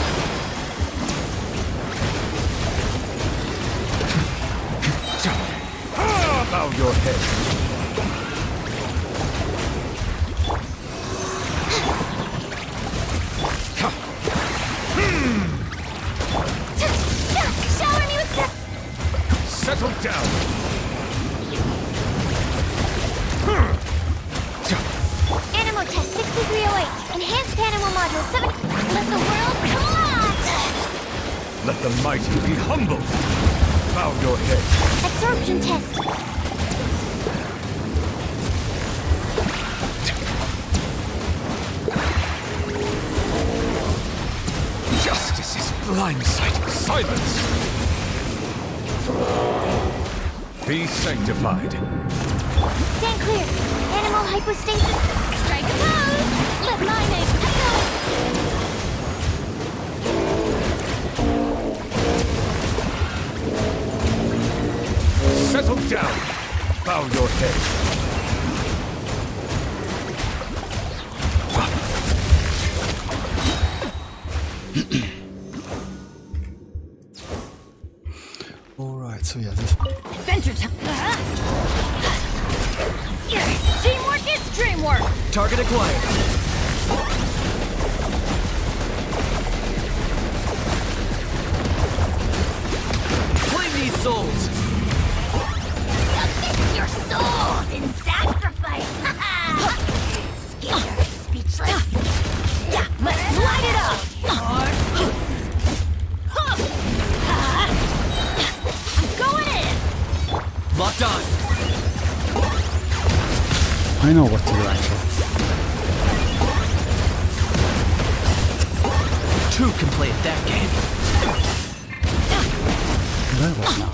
Bow your head. Shower me with Settle down. Animal test 6308. Enhanced animal module 7. Let the world come on! Let the mighty be humbled. Bow your head. Absorption test. Justice is blindsided. Silence. Be sanctified. Stand clear. Animal hypostasis. Strike a pose. Let my name echo. Settle down. Bow your head. Alright, so yeah, this... Adventure time. Teamwork is dreamwork. Target acquired. Claim these souls. Submit your souls in sacrifice. Scared, speechless. Yeah, let's light it up. I'm going in. Locked on. I know what to do, actually. Two can play at that game. That was now.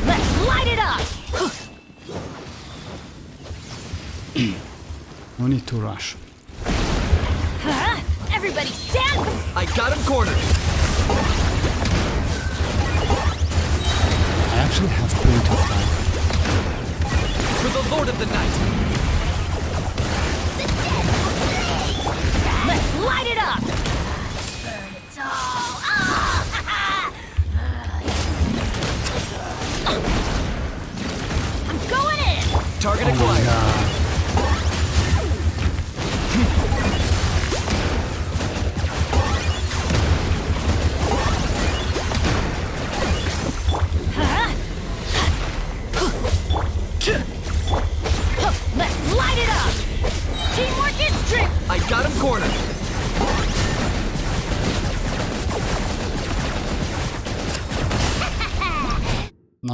Let's light it up. No need to rush. Everybody stand. I got him cornered. I actually have plenty of time. For the Lord of the Night. Let's light it up. Burn it all. I'm going in. Target acquired.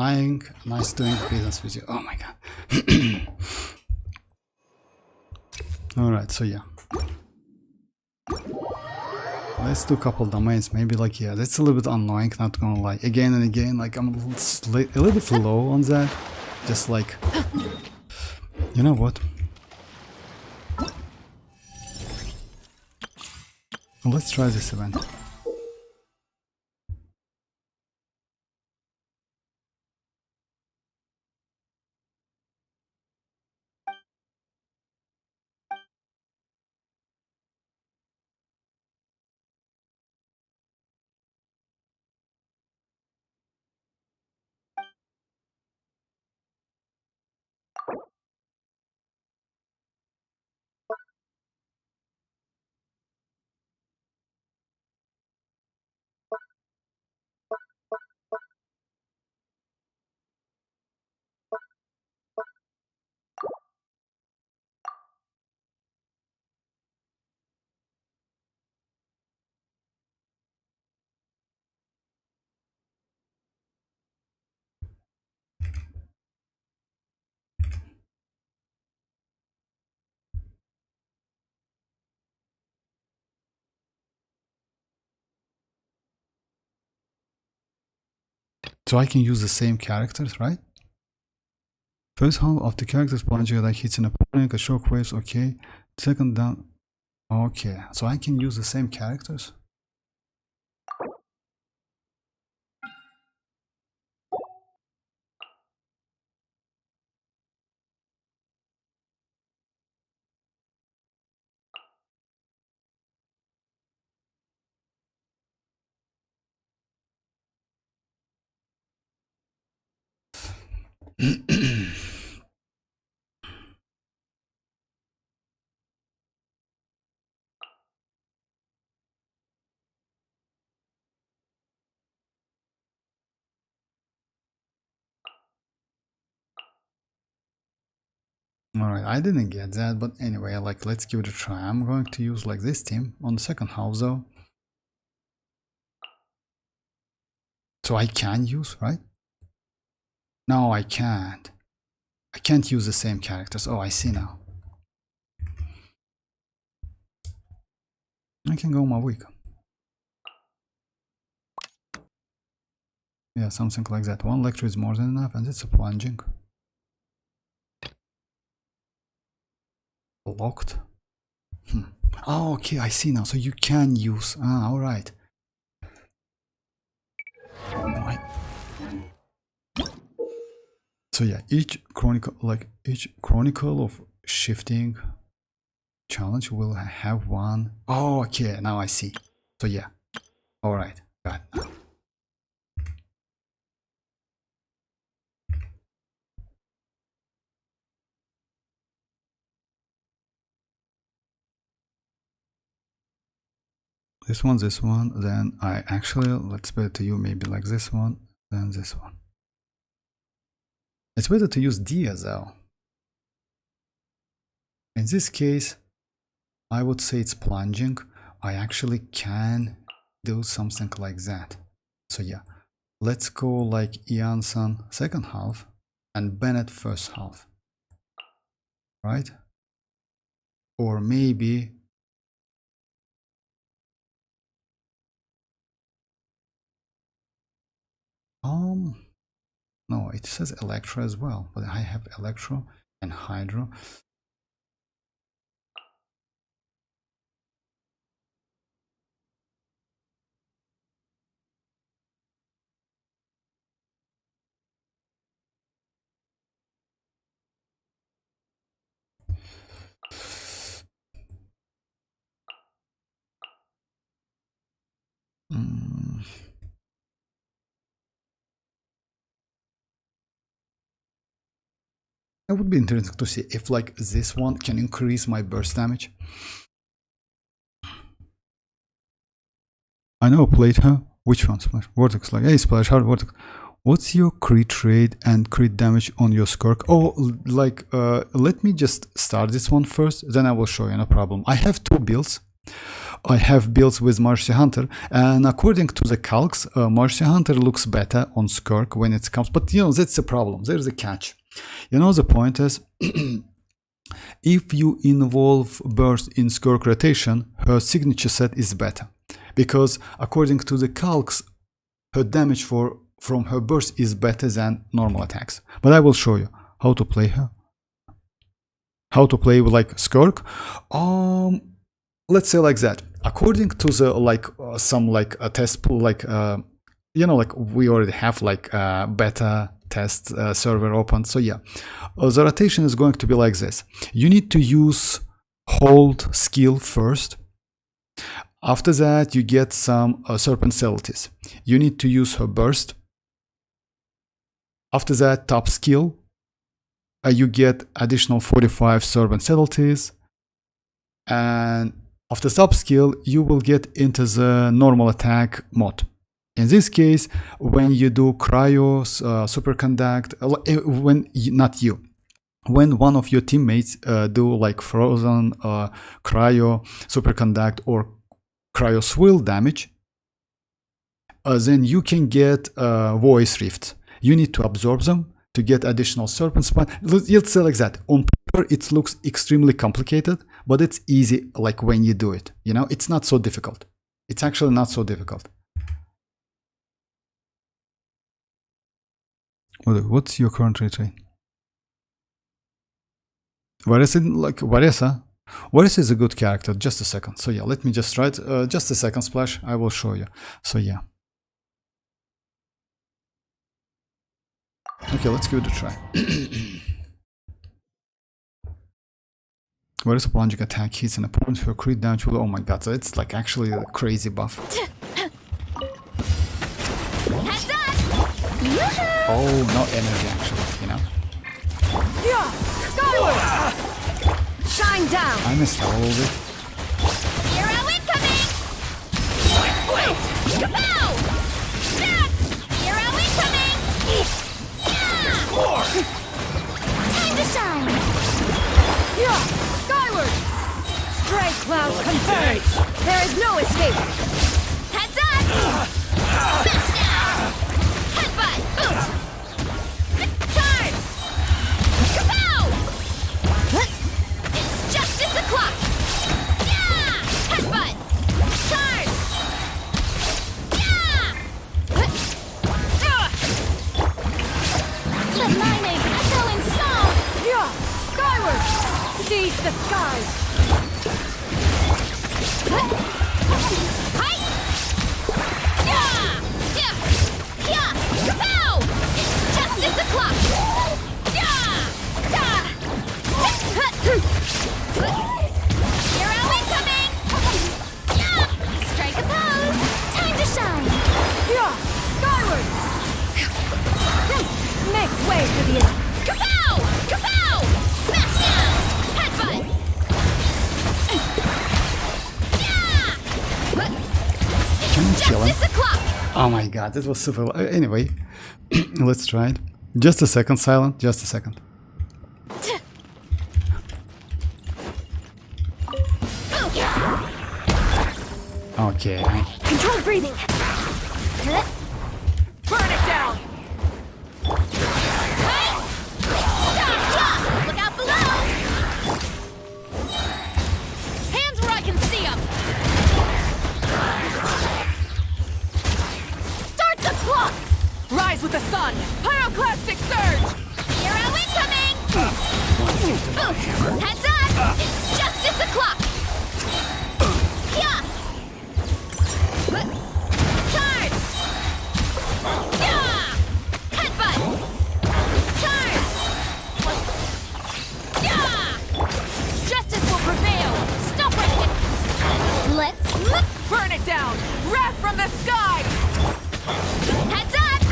dying. Nice doing business with you. Oh my god. Alright, so yeah. Let's do a couple domains. Maybe like, yeah, that's a little bit annoying, not gonna lie. Again and again, like I'm a little bit low on that. Just like, you know what? Let's try this event. So I can use the same characters, right? First half of the character's project like hits an opponent, a shockwaves, okay. Second down, okay. So I can use the same characters. Alright, I didn't get that, but anyway, like let's give it a try. I'm going to use like this team on the second half though. So I can use, right? No, I can't. I can't use the same characters. Oh, I see now. I can go mavuika. Yeah, something like that. One lecture is more than enough, and it's a plunging. Locked. Oh, okay, I see now. So you can use. Ah, all right. So yeah, each chronicle of shifting challenge will have one. Oh, okay, now I see. So yeah, all right, got it. This one, then I actually, let's put it to you maybe like this one, then this one. It's better to use Dia though. In this case, I would say it's plunging. I actually can do something like that. So yeah, let's go like Iansan second half and Bennett first half. Right? Or maybe no, it says Electro as well, but I have Electro and Hydro. It would be interesting to see if like this one can increase my burst damage. I know played her. Which one? Splash Vortex, like hey Splash hard Vortex. What's your crit rate and crit damage on your skirk? Oh, like let me just start this one first, then I will show you, no problem. I have two builds. I have builds with Mercy Hunter, and according to the calcs, Mercy Hunter looks better on Skirk when it comes, but you know, that's the problem, there's a catch. You know, the point is, if you involve burst in Skirk rotation, her signature set is better, because according to the calcs, her damage from her burst is better than normal attacks. But I will show you how to play her. How to play with like Skirk. Let's say like that. According to the like some like a test pool, like you know, like we already have like beta test server open. So yeah, the rotation is going to be like this. You need to use hold skill first. After that, you get some serpent celities. You need to use her burst. After that, top skill. You get additional 45 serpent celities. And after top skill, you will get into the normal attack mode. In this case, when you do cryo superconduct, when one of your teammates do like frozen cryo superconduct or cryo swill damage, then you can get voice rift. You need to absorb them to get additional serpent spine. Let's say like that. On paper, it looks extremely complicated, but it's easy like when you do it. You know, it's not so difficult. It's actually not so difficult. What's your current rating? Varesa, like Varesa? Varesa is a good character. Just a second. So yeah, let me just try it. Just a second, Splash. I will show you. So yeah. Okay, let's give it a try. Varesa plunging attack hits an opponent for crit damage. Oh my god, so it's like actually a crazy buff. Oh, no energy actually, you know? Yeah, skyward! Shine down! I missed out a little bit. Hero incoming! Kapow! Hero incoming! Time to shine! Yeah, skyward! Stray cloud confirmed! There is no escape! Heads up! Smash down! Headbutt! Boost! Charge! Kapow! It's justice o'clock! Yeah! Headbutt! Charge! Yeah! Let my name echo in song! Yeah, skyward! Seize the skies! Hi! Yeah! Yeah! Yeah! Kapow! It's justice o'clock! Yeah! Yeah! Hero incoming! Yeah! Strike a pose! Time to shine! Yeah, skyward! Make way for the Kapow! Kapow! Smash down! Headbutt! Yeah! Can you kill him? Justice o'clock! Oh my god, this was super. Anyway, let's try it. Just a second, Silent. Just a second. Okay. Controlled breathing! burn it down! Look out below! Hands where I can see them! Start the clock! Rise with the sun! Pyroclastic surge! Hero incoming! Boost! Heads up! It's justice o'clock! Yeah! Charge! Yeah! Headbutt! Charge! Yeah! Justice will prevail! Stop right there! Let's Burn it down! Wrath from the sky! heads up!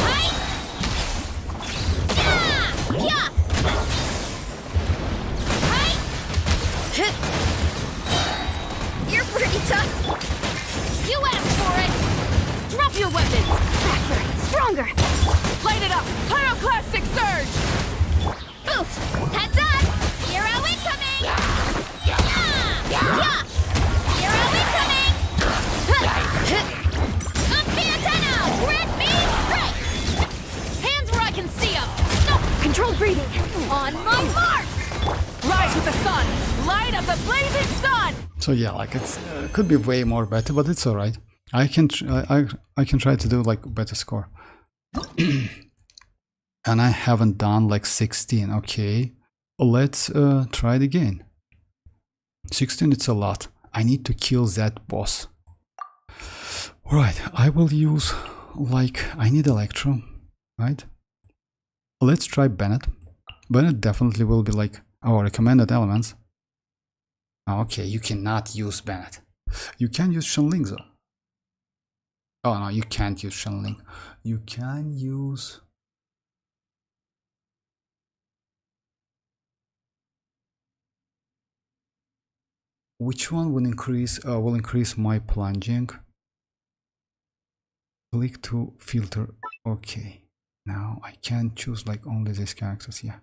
Hi! Yeah! Yeah! Hi! Controlled breathing. On my mark. Rise with the sun! Light of the blazing sun! So yeah, like it's could be way more better, but it's alright. I can try to do like better score. And I haven't done like 16. Okay, let's try it again. 16, it's a lot. I need to kill that boss. Alright, I will use like I need Electro, right? Let's try Bennett. Bennett definitely will be like our recommended elements. Okay, you cannot use Bennett. You can use Shenling though. Oh no, you can't use Shenling. You can use... Which one will increase my plunging? Click to filter. Okay. Now I can choose like only these characters, yeah.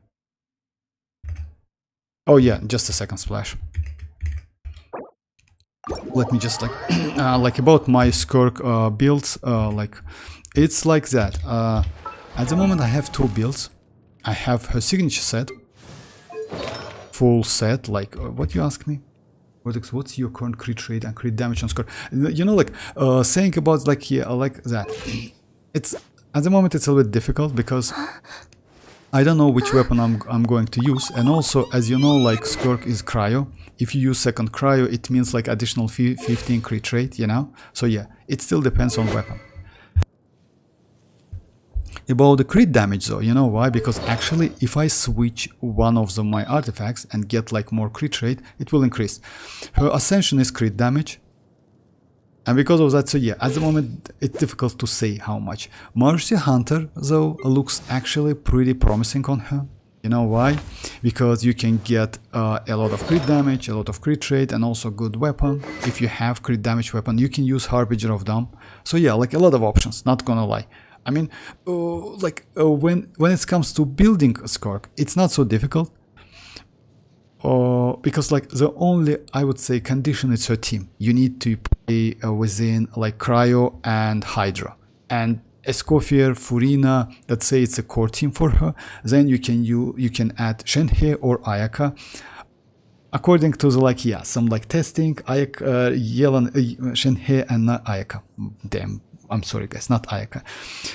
Oh yeah, just a second, Splash. Let me just like like about my skirk builds, like it's like that. At the moment I have 2 builds. I have her signature set, full set, like what you ask me? What's your current crit rate and crit damage on skirk? You know, like saying about like yeah, like that. It's at the moment it's a little bit difficult because I don't know which weapon I'm going to use, and also as you know, like skirk is cryo. If you use second cryo, it means like additional 15 crit rate, you know. So yeah, it still depends on weapon. About the crit damage though, you know why? Because actually if I switch one of my artifacts and get like more crit rate, it will increase. Her ascension is crit damage. And because of that, so yeah, at the moment it's difficult to say how much. Mercy Hunter though looks actually pretty promising on her. You know why? Because you can get a lot of crit damage, a lot of crit rate, and also good weapon. If you have crit damage weapon, you can use Harbinger of Dawn. So yeah, like a lot of options, not gonna lie. I mean, when it comes to building a skirk, it's not so difficult. Because like the only, I would say, condition is her team. You need to play within like Cryo and Hydra. And Escoffier, Furina, let's say it's a core team for her. Then you can add Shenhe or Ayaka. According to the like, yeah, some like testing, Ayaka, Yelan, Shenhe and Ayaka. Damn. I'm sorry guys, not Ayaka.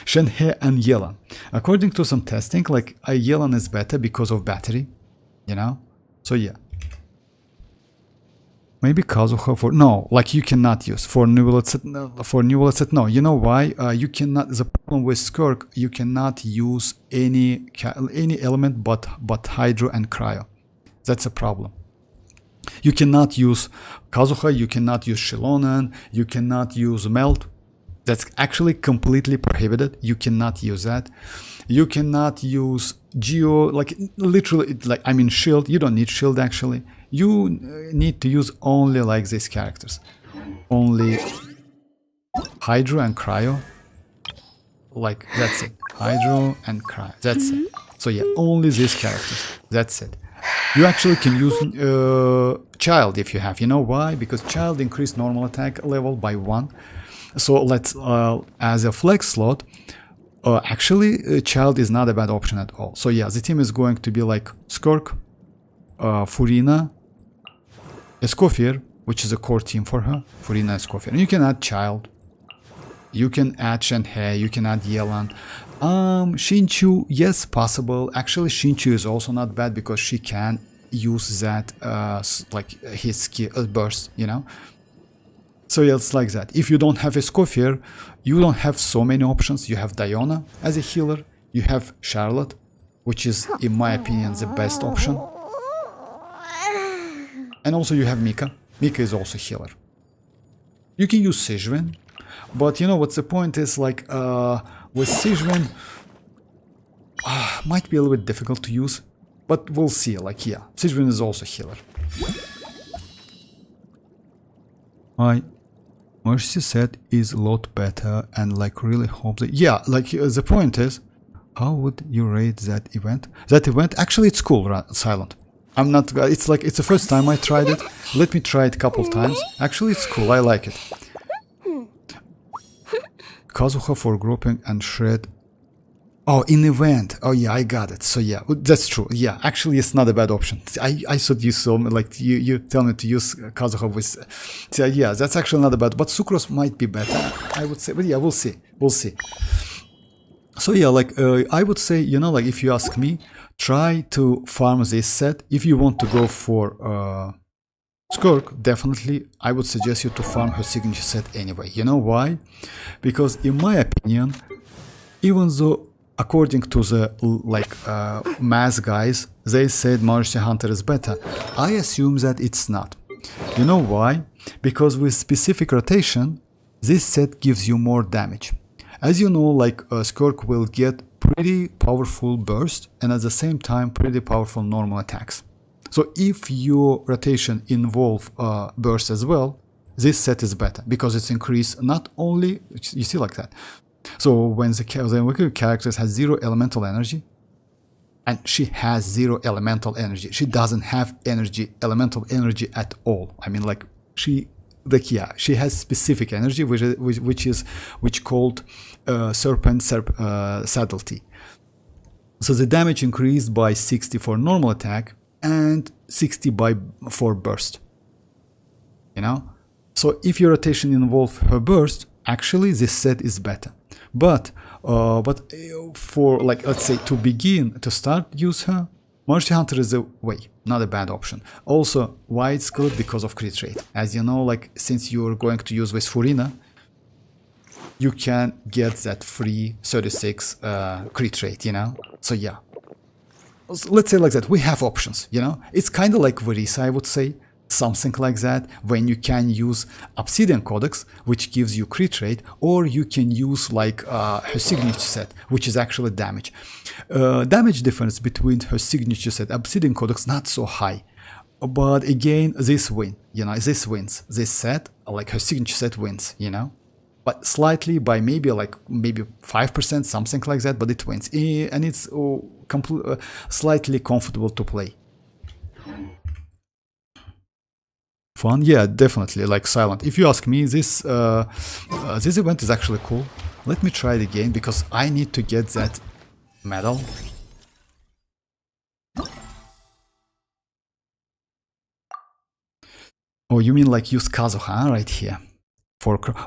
Shenhe and Yelan. According to some testing, like Yelan is better because of battery, you know? So yeah. Maybe Kazuha for... No, like you cannot use. For new set, no. You know why? You cannot... The problem with skirk, you cannot use any element but Hydro and Cryo. That's a problem. You cannot use Kazuha, you cannot use xilonen, you cannot use Melt. That's actually completely prohibited. You cannot use that. You cannot use Geo, like literally, like I mean shield. You don't need shield actually. You need to use only like these characters. Only Hydro and Cryo. Like that's it. Hydro and Cryo. That's it. So yeah, only these characters. That's it. You actually can use Child if you have. You know why? Because Child increased normal attack level by 1. So let's, as a flex slot, actually Child is not a bad option at all. So yeah, the team is going to be like Skirk, Furina, Escoffier, which is a core team for her, Furina, Escoffier. And you can add Child, you can add Shenhe, you can add Yelan. Shinchu, yes, possible. Actually, Shinchu is also not bad because she can use that, like his skill burst, you know. So yeah, it's like that. If you don't have Escoffier, you don't have so many options. You have Diona as a healer. You have Charlotte, which is, in my opinion, the best option. And also you have Mika. Mika is also healer. You can use Sigewinne, but you know what's the point is like with Sigewinne, might be a little bit difficult to use, but we'll see. Like yeah, Sigewinne is also healer. My Mercy set is a lot better and like really hope that yeah, like the point is, how would you rate that event? That event actually it's cool, Silent. I'm not. It's like it's the first time I tried it. Let me try it a couple times. Actually, it's cool. I like it. Kazuha for grouping and shred. Oh, in event. Oh yeah, I got it. So yeah, that's true. Yeah, actually, it's not a bad option. I thought you saw me, like you tell me to use Kazuha with. So yeah, that's actually not a bad. But Sucrose might be better, I would say. But yeah, we'll see. We'll see. So yeah, like I would say, you know, like if you ask me, try to farm this set. If you want to go for Skirk, definitely I would suggest you to farm her signature set anyway. You know why? Because in my opinion, even though according to the mass guys, they said Majesty Hunter is better, I assume that it's not. You know why? Because with specific rotation, this set gives you more damage. As you know, like Skirk will get pretty powerful burst and at the same time pretty powerful normal attacks. So if your rotation involve burst as well, this set is better because it's increased not only, you see like that. So when the character has 0 elemental energy, and she has 0 elemental energy, she doesn't have elemental energy at all. I mean, like she has specific energy, which called serpent subtlety. So the damage increased by 60 for normal attack and 60 for burst. You know, so if your rotation involves her burst, actually this set is better. But for, like, let's say to start use her, Majesty Hunter is a way, not a bad option. Also, why it's good? Because of crit rate. As you know, like since you're going to use with Furina, you can get that free 36 crit rate, you know? So yeah, let's say like that, we have options, you know? It's kind of like Varesa, I would say. Something like that, when you can use Obsidian Codex, which gives you crit rate, or you can use like her signature set, which is actually damage. Damage difference between her signature set and Obsidian Codex not so high, but again this win, you know, this wins. This set, like her signature set wins, you know, but slightly by maybe 5%, something like that, but it wins, and it's slightly comfortable to play. Fun, yeah, definitely, like Silent. If you ask me, this event is actually cool. Let me try it again because I need to get that medal. Oh, you mean like use Kazuha right here?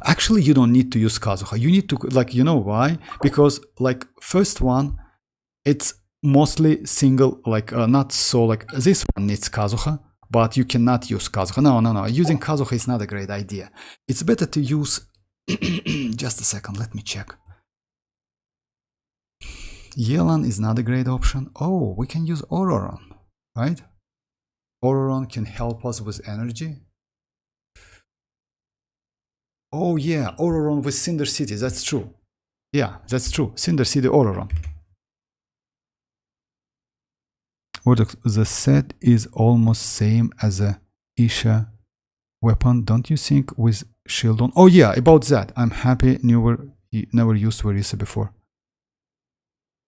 Actually, you don't need to use Kazuha. You need to, like, you know why? Because like first one, it's mostly single, like not so, like this one needs Kazuha. But you cannot use Kazuha. No. Using Kazuha is not a great idea. It's better to use... Just a second, let me check. Yelan is not a great option. Oh, we can use Ororon, right? Ororon can help us with energy. Oh yeah, Ororon with Cinder City, that's true. Yeah, that's true. Cinder City Ororon. The set is almost same as a Isha weapon, don't you think, with Shieldon? Oh yeah, about that. I'm happy never used Varesa before.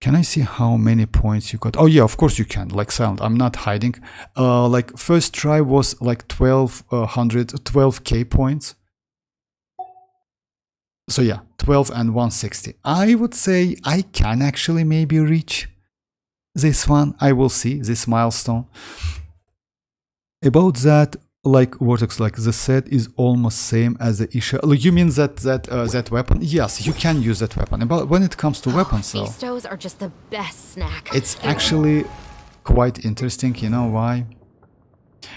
Can I see how many points you got? Oh yeah, of course you can, like Silent, I'm not hiding. Like first try was like 12k points. So yeah, 12 and 160. I would say I can actually maybe reach this one. I will see this milestone. About that, like Vortex, like the set is almost same as the Isha. Like, you mean that weapon? Yes, you can use that weapon. But when it comes to weapons, though, Feastos are just the best snack. it's actually quite interesting. You know why?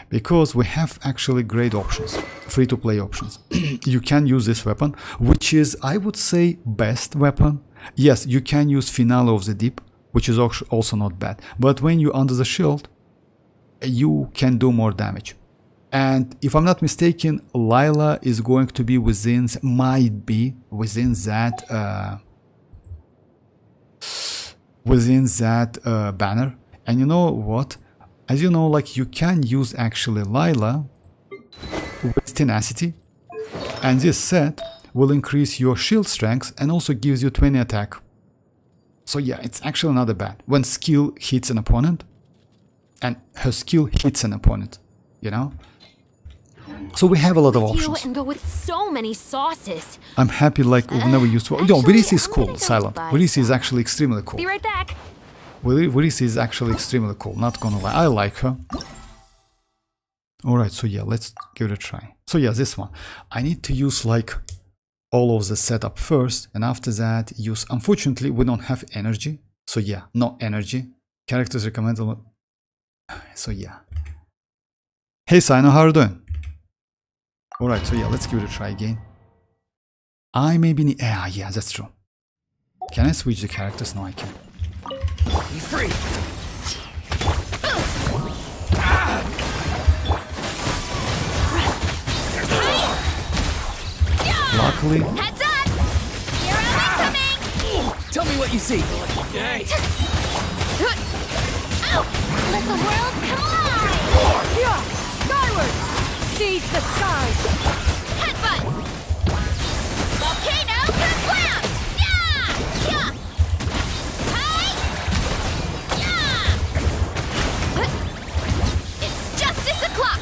Because we have actually great options, free-to-play options. You can use this weapon, which is, I would say, best weapon. Yes, you can use Finale of the Deep, which is also not bad. But when you're under the shield, you can do more damage. And if I'm not mistaken, Lila is going to be within, might be within that banner. And you know what? As you know, like you can use actually Lila with tenacity, and this set will increase your shield strength and also gives you 20 attack. So yeah, it's actually not bad when skill hits an opponent, and her skill hits an opponent, you know? So we have a lot of You options. and go with so many sauces. I'm happy like we've never used to. No, Actually, Varesa is I'm cool, gonna go silent. buy Varesa is actually extremely cool. Be right back. Varesa is actually extremely cool, not gonna lie. I like her. Alright, so yeah, let's give it a try. So yeah, this one. I need to use like all of the setup first, and after that use, unfortunately we don't have energy. So yeah, no energy. Characters recommended. So yeah. Hey Sino, how are you doing? Alright, so yeah, let's give it a try again. I maybe need, yeah, that's true. Can I switch the characters? No, I can't. Be free. Luckily, Heads up! You're incoming! Tell me what you see. Hey. Ow! Let the world collide! Yeah! Skyward! Seize the skies! Headbutt! Volcano kerplap! Yeah! Yeah! Hey! Yeah! It's justice o'clock!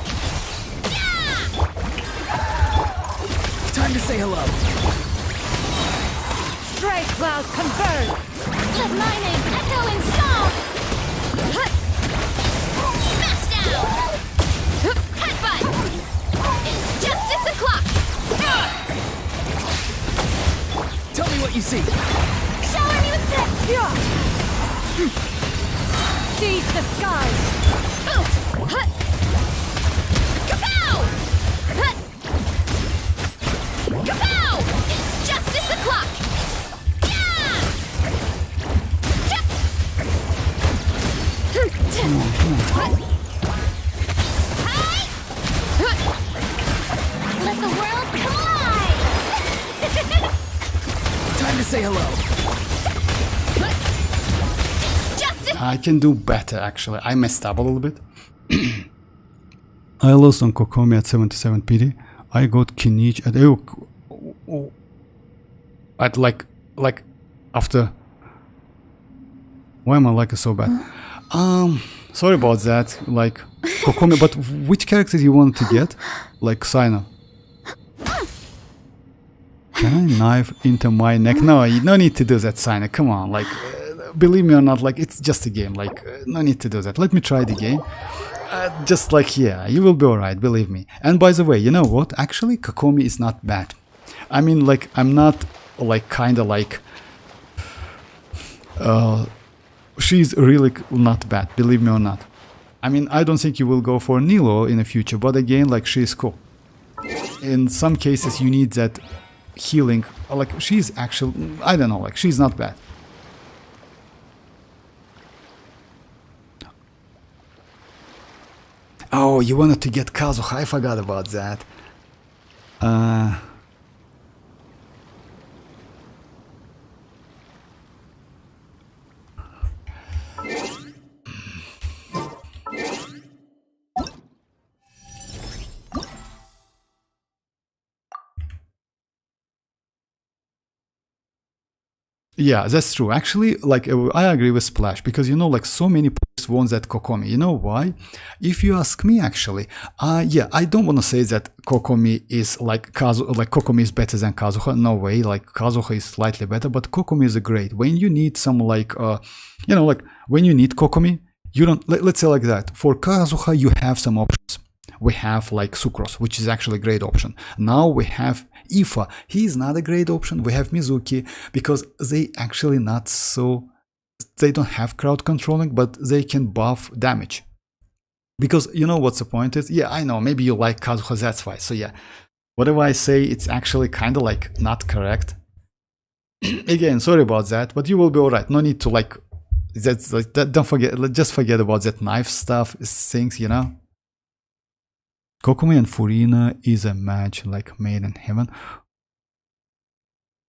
Yeah! Time to say hello. Stray cloud converge! Let my name echo in song! Smash down! Headbutt! It's justice o'clock! Tell me what you see. Shower me with this! Yeah! Seize the skies! Kapow! Kapow! It's justice o'clock! Yeah! Hey! Let the world collide! Time to say hello. Justice! I can do better actually. I messed up a little bit. I lost on Kokomi at 77 PD. I got Kinich at like after. Why am I like so bad? Sorry about that. Like Kokomi, but which character do you want to get? Like Sino. Can I knife into my neck? No, you no need to do that, Sino. Come on, like believe me or not, like it's just a game. Like no need to do that. Let me try the game. Just like yeah, you will be alright. Believe me. And by the way, you know what? Actually, Kokomi is not bad. I mean, like I'm not like kind of like. She's really not bad, believe me or not. I mean, I don't think you will go for Nilo in the future, but again, like she's cool. In some cases, you need that healing. Like she's actually, I don't know, like she's not bad. Oh, you wanted to get Kazuha, I forgot about that. Yeah, that's true. Actually, like I agree with Splash because you know, like so many players want that Kokomi. You know why? If you ask me, actually, yeah, I don't want to say that Kokomi is like Kokomi is better than Kazuha. No way. Like Kazuha is slightly better, but Kokomi is a great. When you need some like, you know, like when you need Kokomi, you don't. Let's say like that. For Kazuha, you have some options. We have like Sucrose, which is actually a great option. Now we have Ifa. He is not a great option. We have Mizuki because they actually not so. They don't have crowd controlling, but they can buff damage. Because you know what's the point is? Yeah, I know. Maybe you like Kazuha, that's why. So yeah, whatever I say, it's actually kind of like not correct. Again, sorry about that, but you will be alright. No need to like. That's like that. Don't forget. Just forget about that knife stuff. Things, you know. Kokomi and Furina is a match like made in heaven.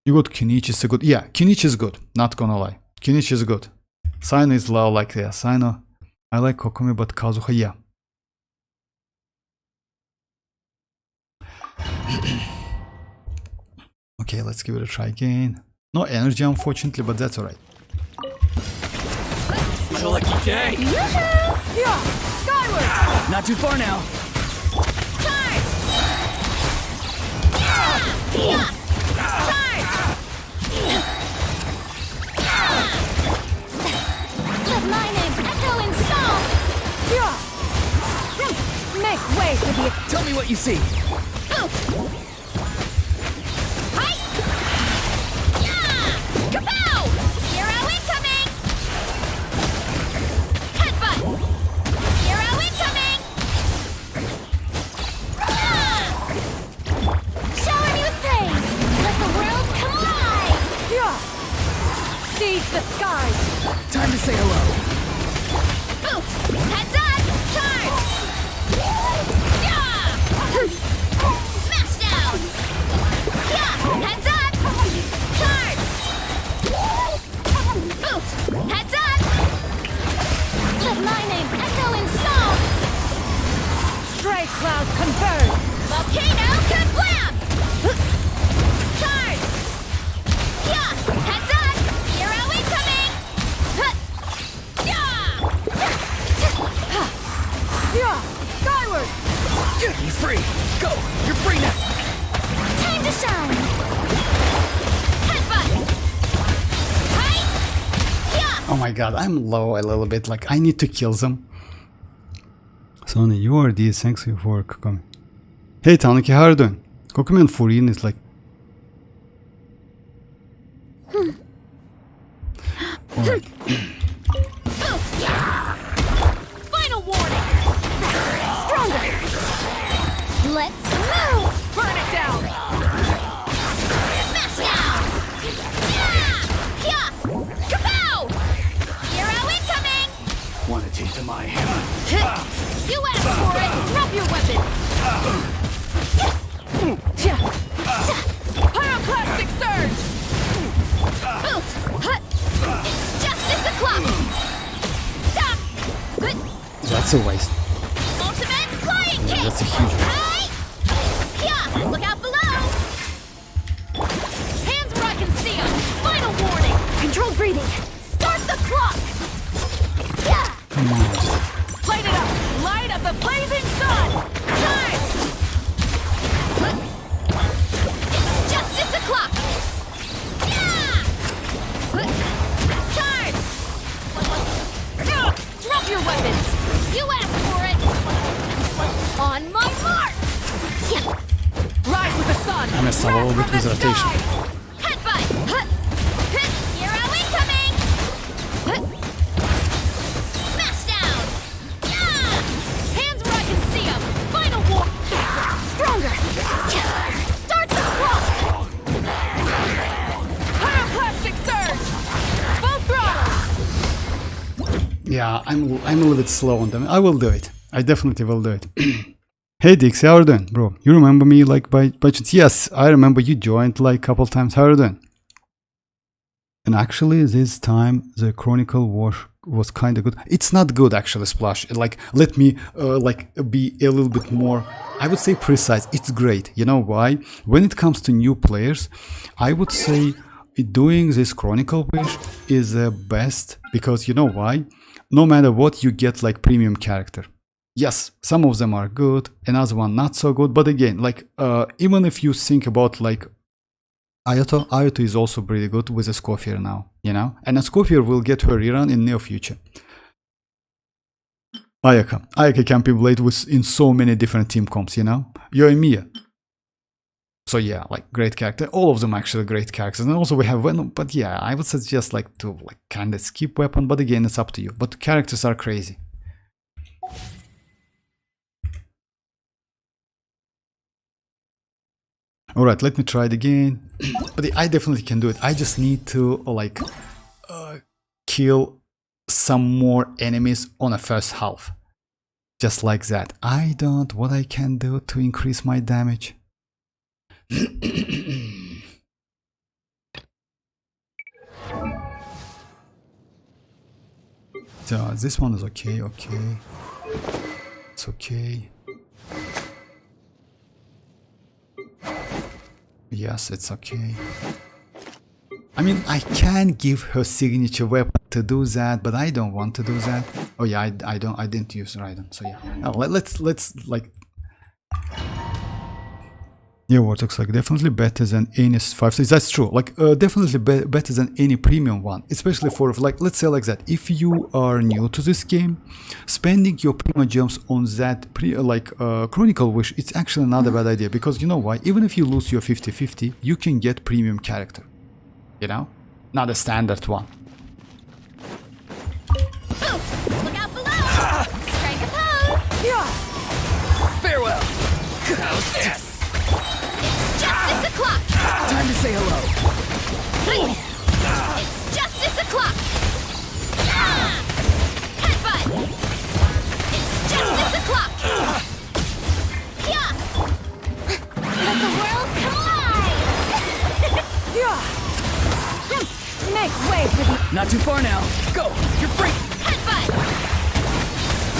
You got Kinich is a good. Yeah, Kinich is good. Not gonna lie. Kinich is good. Sino is low like yeah. Sino. I like Kokomi, but Kazuha, yeah. Okay, let's give it a try again. No energy, unfortunately, but that's alright. It's a lucky day. Yeah! Skyward! Not too far now. Charge! Let my name echo in song! Make way for the... Tell me what you see. Hi! Yeah! Kapow! Hero incoming! Headbutt! Hero incoming! Yeah! Shower me with praise! Let the world come alive! Seize the skies! Time to say hello. Oof! Heads up! Charge! Yeah! Smash down! Yeah! Heads up! Charge! Oof! Heads up! Let my name echo in song! Stray clouds converge! Volcano kablam! Charge! Yeah! Heads up! Hero incoming! Yeah! Skyward! You're free. Go. You're free now. Time to shine! Headbutt! Hi! Yeah! Oh my god, I'm low a little bit, like I need to kill them. Sony, you are the thanks you for Kokumi. Hey Tanuki, how are you doing? Kokumi and Furin is like... Alright. Final warning! Stronger! Let's move! Burn it down! Smash down! Yeah! Yeah! Kapow! Hero incoming! Want a taste of my hammer? You asked for it! Drop your weapon! Pyroclastic surge! Oof! Hut! It's justice o'clock! Stop! Good! That's a waste. Ultimate flying kick! That's a huge waste. Hi! Yeah! Look out below! Hands where I can see 'em! Final warning! Controlled breathing! Start the clock! Yeah! Come on. Light it up! Light up the blazing sun! Time! It's justice o'clock! Yeah! Charge! Drop your weapons! You asked for it! On my mark! Yeah! Rise with the sun! I messed up a little bit with rotation. Headbutt! Hero incoming! Smash down! Yeah! Hands where I can see 'em! Final war! Stronger! Start the clock! Pyroclastic surge! Full throttle! Yeah, I'm a little bit slow on them. I will do it. I definitely will do it. Hey Dixie, how are you doing? Bro, you remember me like by chance? Yes, I remember you joined like a couple times. How are you doing? And actually this time the Chronicle was kind of good. It's not good actually, Splash. Like, let me like be a little bit more, I would say, precise. It's great. You know why? When it comes to new players, I would say doing this Chronicle wish is the best, because you know why? No matter what, you get like premium character. Yes, some of them are good, another one not so good, but again, like even if you think about like Ayato is also pretty good with a Scofier now, you know? And a Scofier will get her rerun in near future. Ayaka can be played with in so many different team comps, you know? Yoimiya. So yeah, like great character. All of them actually great characters. And also we have Venom, but yeah, I would suggest like to like kind of skip weapon, but again, it's up to you. But characters are crazy. Alright, let me try it again. But I definitely can do it. I just need to like kill some more enemies on a first half. Just like that. I don't what I can do to increase my damage. So this one is okay. It's okay. Yes, it's okay. I mean, I can give her signature weapon to do that, but I don't want to do that. Oh yeah, I didn't use Raiden, so yeah. Oh, let's like. Yeah, what looks like definitely better than any 5. That's true. Like definitely better than any premium one, especially for like, let's say like that. If you are new to this game, spending your primogems on that Chronicle Wish, it's actually not a bad idea, because you know why? Even if you lose your 50/50, you can get premium character. You know, not a standard one. Look out below! Strike a pose! Farewell. It's justice o'clock! Time to say hello. It's justice o'clock! Headbutt! It's justice o'clock! Let the world collide! Make way for the... Not too far now. Go. You're free. Headbutt!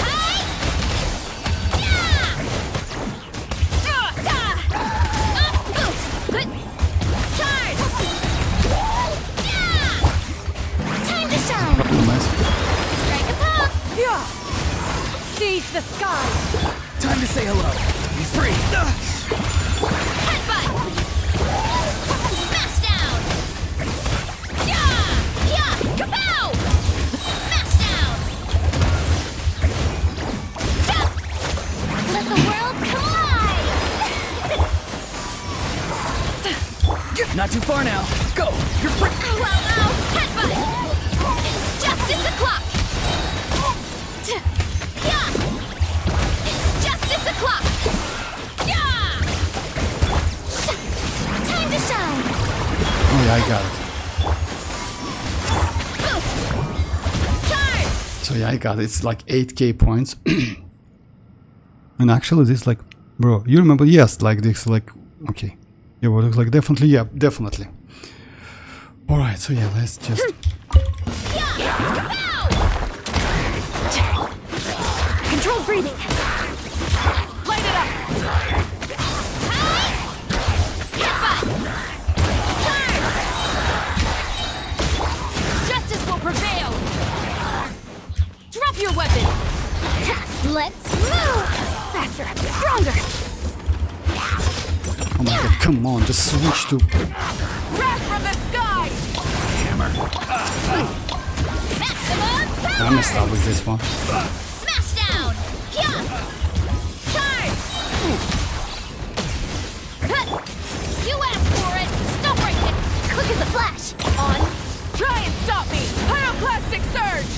Hi! Charge! Time to shine! Nice. Strike a pose! Seize the sky! Time to say hello. Be free. Headbutt! Smash down! Kapow! Smash down! Let the world collide! Not too far now. Go. You're free. Ow! Headbutt! It's justice o'clock! It's justice o'clock! Time to shine! Oh yeah, I got it. Charge! So yeah, I got it. It's like 8k points. And actually this like, bro, you remember? Yes, like this, like, okay. Yeah, what looks like definitely, yeah, definitely. Alright, so yeah, let's just... Control breathing! Light it up! Justice will prevail! Drop your weapon! Let's move! Faster! Stronger! Oh my god, come on, just switch to... Wrath from the sky! Maximum I'm power! gonna start with this one. Smash down! Charge! You asked for it! Stop right there! Quick as a flash! On! Try and stop me! Pyroclastic surge!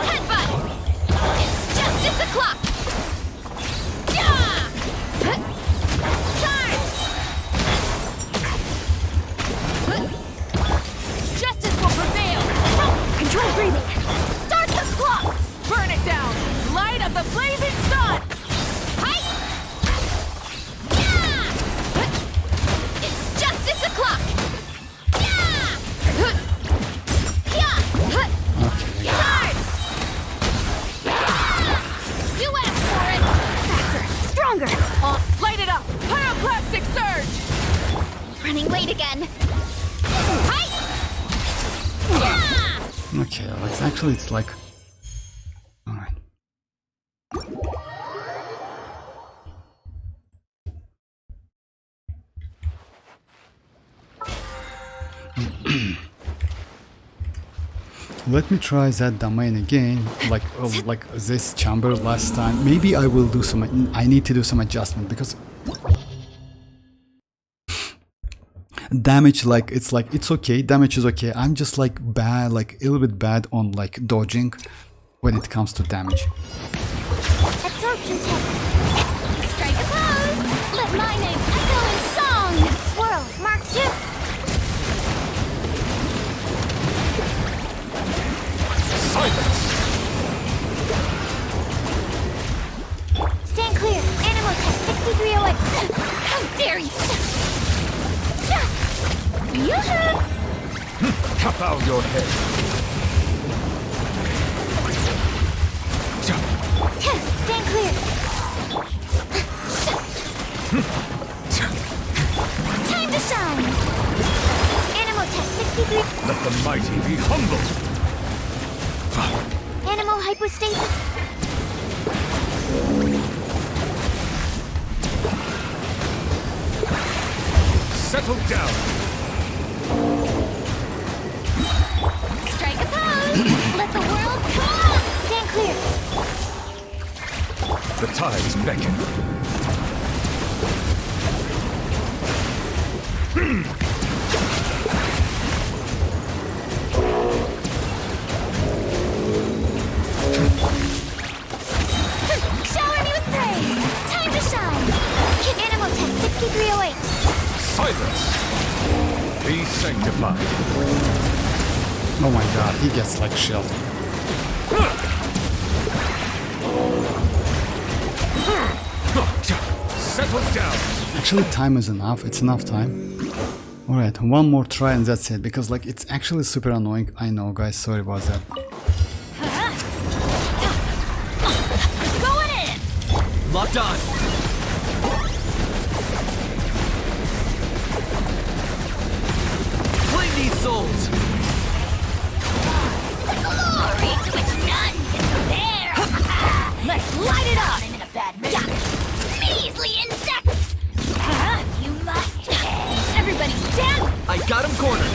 Headbutt! It's justice o'clock! Charge! Justice will prevail! Control breathing! Start the clock! Burn it down! Light of the blazing sun! Hi! It's justice o'clock! Charge! You asked for it! Faster! Stronger! Light it up! Pyroclastic surge! Running late again! Hi! Okay, like, actually it's like... Alright. Let me try that domain again, like this chamber last time. Maybe I will do some... I need to do some adjustment, because... Damage, like, it's okay, damage is okay. I'm just like bad, like a little bit bad on like dodging when it comes to damage. Absorption test. Strike a pose. Let my name echo in song. Swirl, Mark 2. Silence! Stand clear. Animal test 6308. How dare you! Yoo-hoo! Cut out your head! Stand clear. Time to shine. Animal test 63. Let the mighty be humbled! Animal hypostasis. Settle down. Strike a pose! Let the world come on! Stand clear! The tides beckon. Shower me with praise! Time to shine! Hit Animal Tech 6308! Silence. Be sanctified. Oh my god, he gets like shelled. Settle down. Actually, time is enough. It's enough time. Alright, one more try and that's it. Because like it's actually super annoying. I know, guys. Sorry about that. Going in! Locked on. Claim these souls. Glory to which none can compare! Let's light it up! I'm in a bad mood. Measly insects! You must pay! Everybody stand! I got him cornered.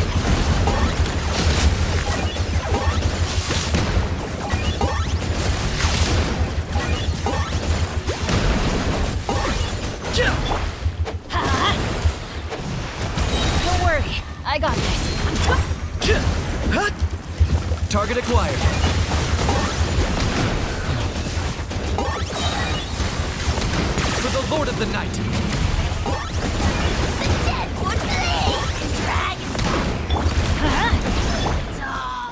Don't worry, I got this. Target acquired. For the Lord of the Night. The dead would bleed! Dragon! It's all!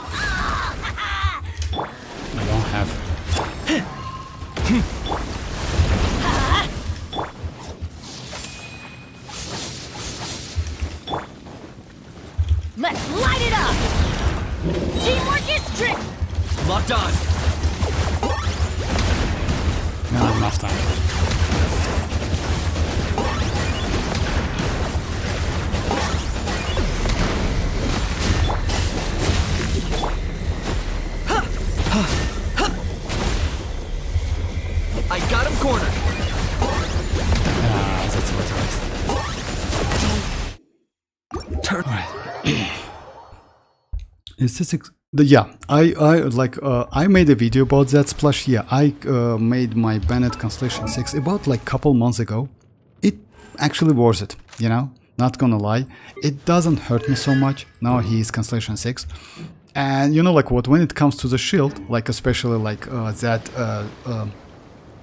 I don't have. Let's light it up! Teamwork is strict! Locked on. Not enough time. I got him cornered. That's what it is. Turn. Is this yeah, I made a video about that splash. Yeah, I made my Bennett Constellation 6 about like couple months ago. It actually worth it, you know, not gonna lie. It doesn't hurt me so much. Now he is Constellation 6. And you know, like what, when it comes to the shield, like especially like that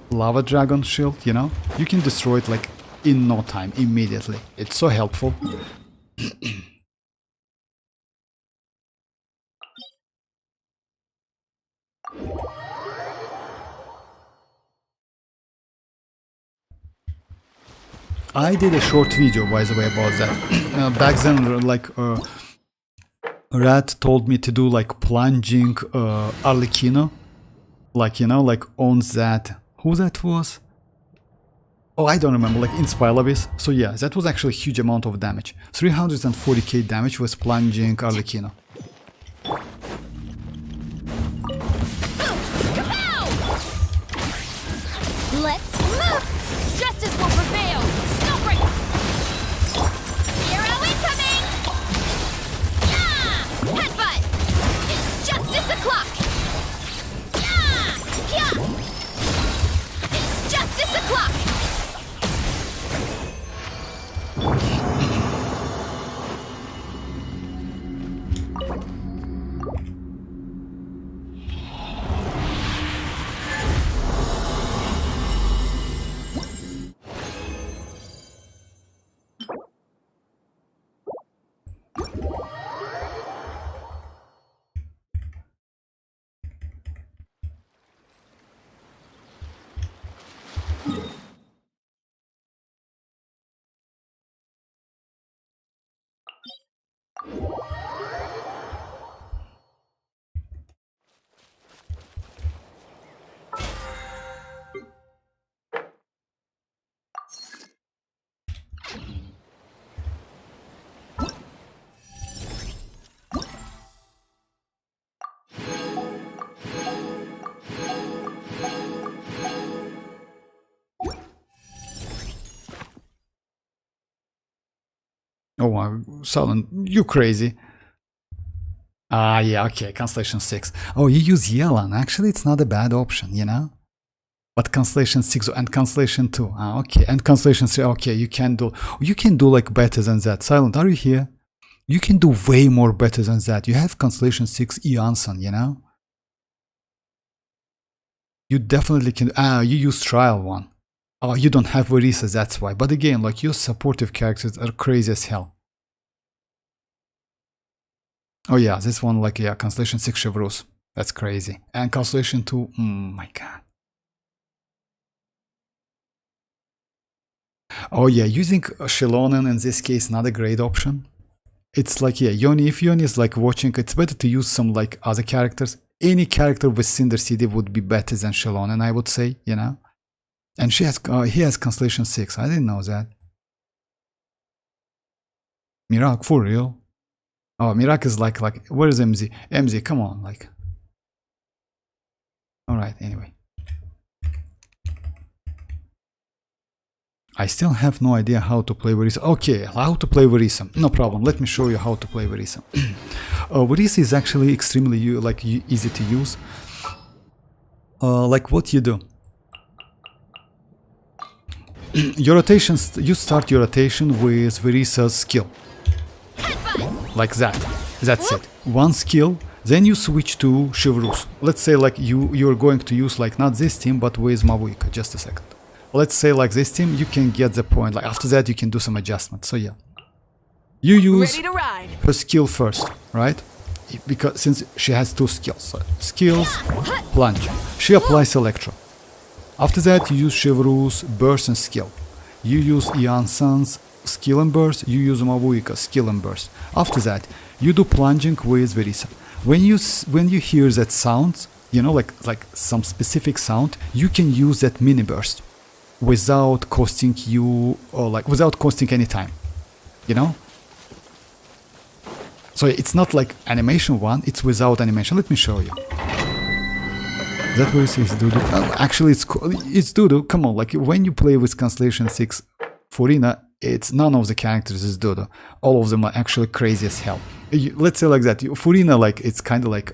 lava dragon shield, you know, you can destroy it like in no time, immediately. It's so helpful. I did a short video, by the way, about that. Back then, like, Rat told me to do like plunging Arlecchino. Like, you know, like on that. Who that was? Oh, I don't remember, like in Spilabis. So yeah, that was actually a huge amount of damage. 340k damage was plunging Arlecchino. Let's move! Justice will prevail! Snowbreak! Hero incoming! Yeah! Headbutt! It's justice o'clock! Yeah! Yeah! It's justice o'clock! my, Silent, you crazy. Ah, yeah, okay, Constellation 6. Oh, you use Yelan. Actually, it's not a bad option, you know? But Constellation 6 and Constellation 2. Ah, okay, and Constellation 3. Okay, you can do like better than that. Silent, are you here? You can do way more better than that. You have Constellation 6 iansan, you know? You definitely can. Ah, you use Trial 1. Oh, you don't have Varesa, that's why. But again, like, your supportive characters are crazy as hell. Oh yeah, this one, like, yeah, Constellation 6 Chevreuse. That's crazy. And Constellation 2, my god. Oh yeah, using xilonen in this case, not a great option. It's like, yeah, Yoni, if Yoni is like watching, it's better to use some like other characters. Any character with Cinder CD would be better than xilonen, I would say, you know? And he has Constellation 6, I didn't know that. Mirak, for real? Oh, Mirak is like, where is MZ? MZ, come on, like. Alright, anyway. I still have no idea how to play Varesa. Okay, how to play Varesa. No problem, let me show you how to play Varesa. Varesa is actually extremely easy to use. Like what you do. Your rotations, you start your rotation with Varesa's skill. Like that. That's it. One skill, then you switch to Chevreuse. Let's say like you're going to use like not this team but with mavuika. Just a second. Let's say like this team, you can get the point. Like after that you can do some adjustments. So yeah. You use her skill first, right? Because since she has two skills. So skills, plunge. She applies electro. After that you use Chevreuse, burst and skill. You use iansan's skill and burst, you use mavuika, skill and burst. After that, you do plunging with Varesa. When you hear that sound, you know, like some specific sound, you can use that mini burst without costing you, or like without costing any time, you know? So it's not like animation one, it's without animation. Let me show you. That Varesa is Doodoo. Actually, it's Doodoo. Come on, like when you play with Constellation 6 Furina, it's none of the characters is Doodoo. All of them are actually crazy as hell. Let's say like that. Furina, like, it's kind of like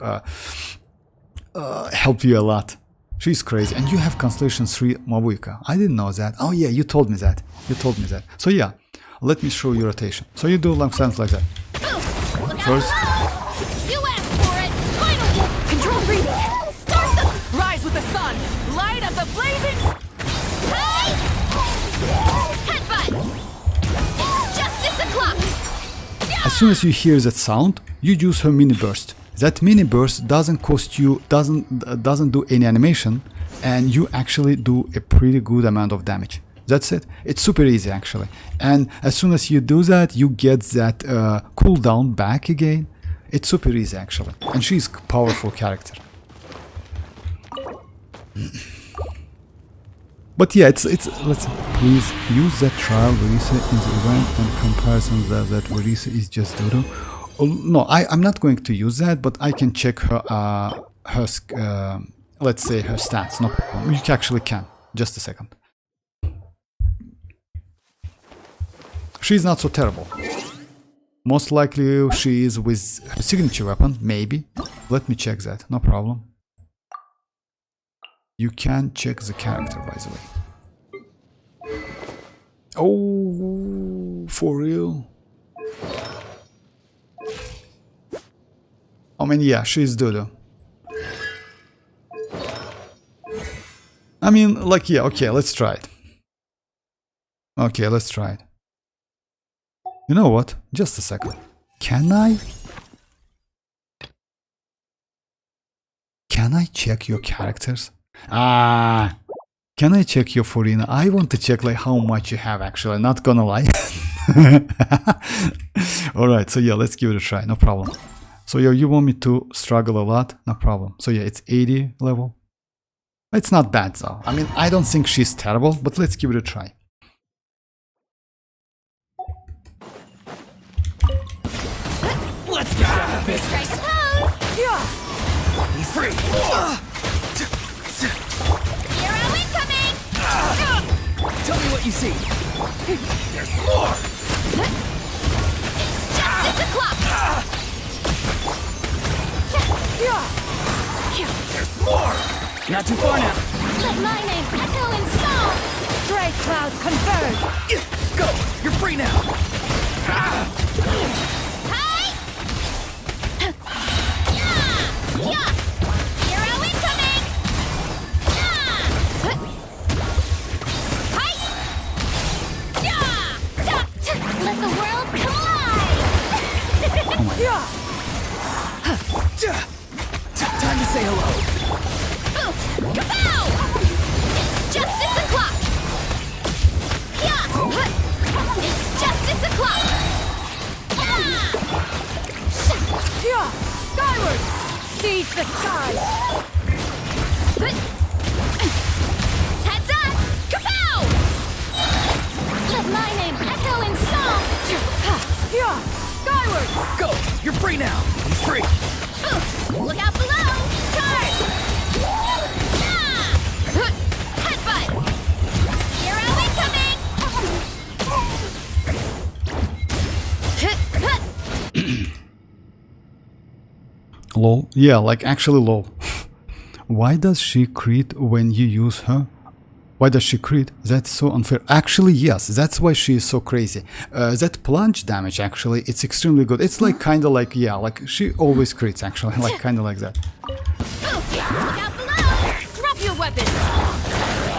help you a lot. She's crazy. And you have Constellation 3 mavuika. I didn't know that. Oh yeah, you told me that. You told me that. So yeah, let me show you rotation. So you do long sounds like that. First. You asked for it. Final control breathing. Start the rise with the sun. Light up the blazing. Hey! Headbutt. It's justice o'clock. As soon as you hear that sound, you use her mini burst. That mini burst doesn't cost you, doesn't do any animation, and you actually do a pretty good amount of damage. That's it. It's super easy actually. And as soon as you do that, you get that cooldown back again. It's super easy actually. And she's a powerful character. But yeah, let's please use that trial Varesa in the event and comparison that Varesa is just Doodoo. Oh, no, I'm not going to use that, but I can check her let's say her stats. No problem. You actually can. Just a second. She's not so terrible. Most likely she is with her signature weapon, maybe. Let me check that. No problem. You can check the character, by the way. Oh, for real? I mean, yeah, she's Doodoo. I mean, like, yeah, okay, let's try it. Okay, let's try it. You know what? Just a second. Can I check your characters? Ah, can I check your Furina? I want to check like how much you have actually, not gonna lie. Alright, so yeah, let's give it a try, no problem. So yeah, you want me to struggle a lot? No problem. So yeah, it's 80 level. It's not bad though. I mean, I don't think she's terrible, but let's give it a try. Let's get out of this. He's free. Here are we coming. Tell me what you see. There's more. Not too far now. Let my name echo in song! Stray clouds converge! Go! You're free now! Hi! Yeah! Yeah! Hero incoming! Yeah! Hi! Yeah! Let the world collide! Yeah! Time to say hello. Kapow! It's justice o'clock! Yeah! It's justice o'clock! Yeah! Yeah! Skyward! Seize the skies! Heads up! Kapow! Let my name echo in song! Yeah! Skyward! Go! You're free now. He's free. Look out below! Charge! Yeah! Headbutt! Hero incoming! Lol. Yeah, like actually lol. Why does she crit when you use her? Why does she crit? That's so unfair. Actually, yes, that's why she is so crazy. That plunge damage, actually, it's extremely good. It's like kind of like, yeah, like she always crits, actually, like kind of like that. Look out below! Drop your weapons!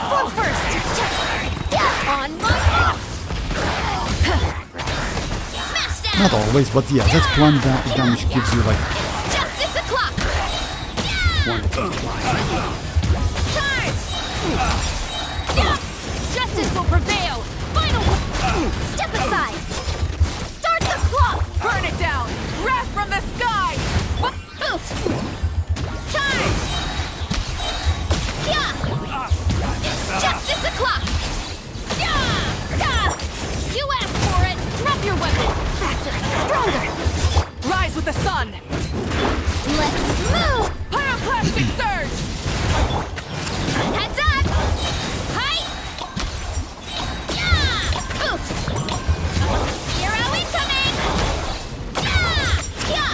Fall first! On my mark! Smash down! Not always, but yeah, that plunge damage gives you like... Justice o'clock! Charge! Justice will prevail! Final! Step aside! Start the clock! Burn it down! Wrath from the sky! Charge! Yeah! It's justice o'clock! Yeah! You asked for it! Drop your weapon! Faster! Stronger! Rise with the sun! Let's move! Pyroclastic surge! Heads up! Hi! Yeah! Oof! Hero incoming! Yeah! Yeah!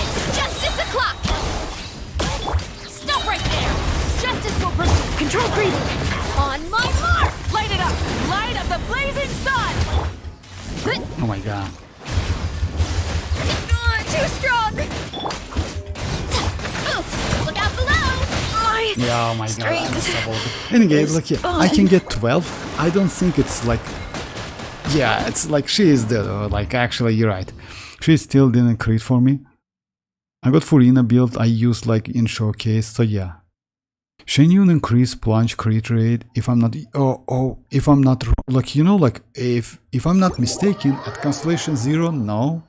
It's justice o'clock! Stop right there! Justice will pursue! Control breathing! On my mark! Light it up! Light of the blazing sun! Oh my god. Too strong! Oof! Look out below! Yeah, oh my god. Anyway, look here, I can get 12. I don't think it's like... Yeah, it's like she is dead. Like, actually, you're right. She still didn't crit for me. I got Furina build I used like in showcase, so yeah. Shenyun increase plunge crit rate if I'm not if I'm not like, you know, like if I'm not mistaken at Constellation 0, no.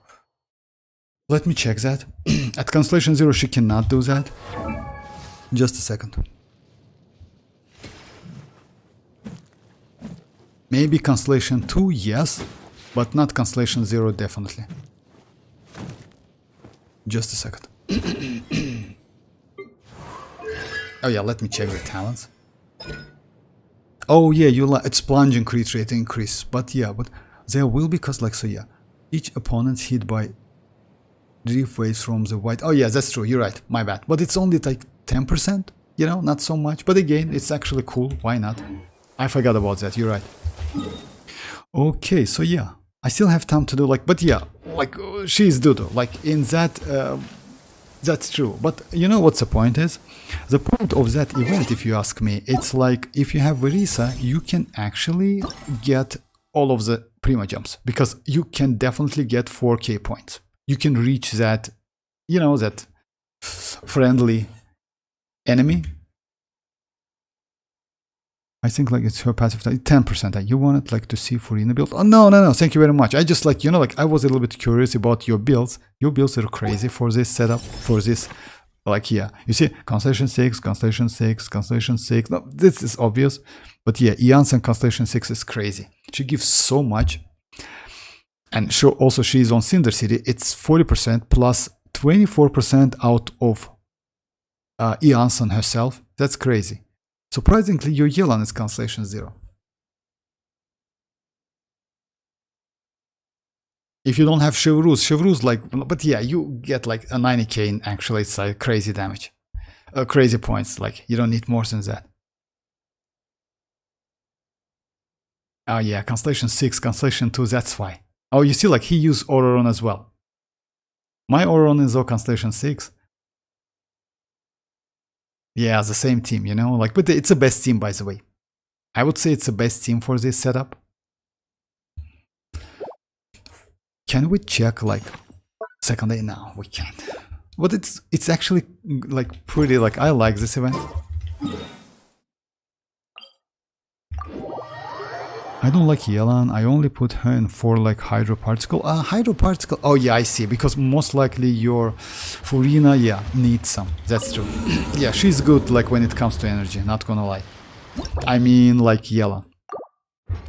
Let me check that. At Constellation 0 she cannot do that. Just a second. Maybe Constellation 2, yes, but not Constellation 0 definitely. Just a second. Oh yeah, let me check the talents. Oh yeah, it's plunging crit rate increase, but yeah, but there will be cause like so yeah. Each opponent's hit by 3 waves from the white. Oh yeah, that's true, you're right, my bad. But it's only like 10%, you know, not so much. But again, it's actually cool, why not? I forgot about that, you're right. Okay, so yeah, I still have time to do like, but yeah, like she's Dodo, like in that, that's true. But you know what's the point is? The point of that event, if you ask me, it's like if you have Varesa, you can actually get all of the primogems because you can definitely get 4k points. You can reach that, you know, that friendly enemy. I think like it's her passive 10%. You wanted like to see Furina build? Oh no, thank you very much. I just like, you know, like I was a little bit curious about your builds. Your builds are crazy for this setup, for this, like yeah. You see, Constellation 6, Constellation 6, Constellation 6. No, this is obvious. But yeah, iansan Constellation 6 is crazy. She gives so much. And also she is on Cinder City. It's 40% plus 24% out of iansan herself. That's crazy. Surprisingly, your Yelan is Constellation 0. If you don't have Chevreuse like, but yeah, you get like a 90k and actually it's like crazy damage. Crazy points, like you don't need more than that. Oh yeah, Constellation 6, Constellation 2, that's why. Oh, you see, like he used Ororon as well. My Ororon is all Constellation 6. Yeah, the same team, you know, like, but it's the best team, by the way. I would say it's the best team for this setup. Can we check like second day? No, we can't. But it's actually like pretty, like I like this event. I don't like Yelan. I only put her in for like Hydro Particle. Hydro Particle. Oh yeah, I see. Because most likely your Furina, yeah, needs some. That's true. Yeah, she's good like when it comes to energy. Not gonna lie. I mean like Yelan.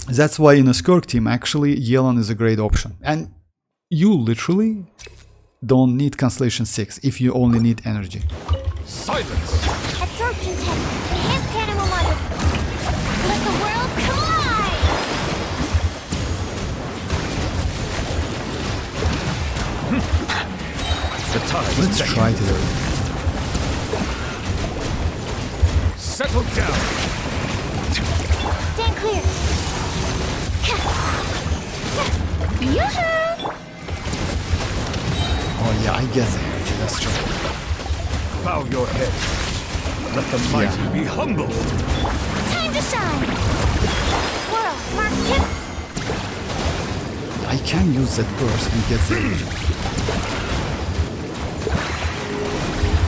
That's why in a Skirk team, actually, Yelan is a great option. And you literally don't need Constellation 6 if you only need energy. Silence! Absorption test. Enhanced animal model. Let the world collide! The time Let's is try to do it. Settle down! Stand clear. Yoo-hoo! Oh yeah, I get the energy, that's true. Bow your head. Let the mighty be humbled. Time to shine! Swirl, mark tip. I can use that burst and get the energy.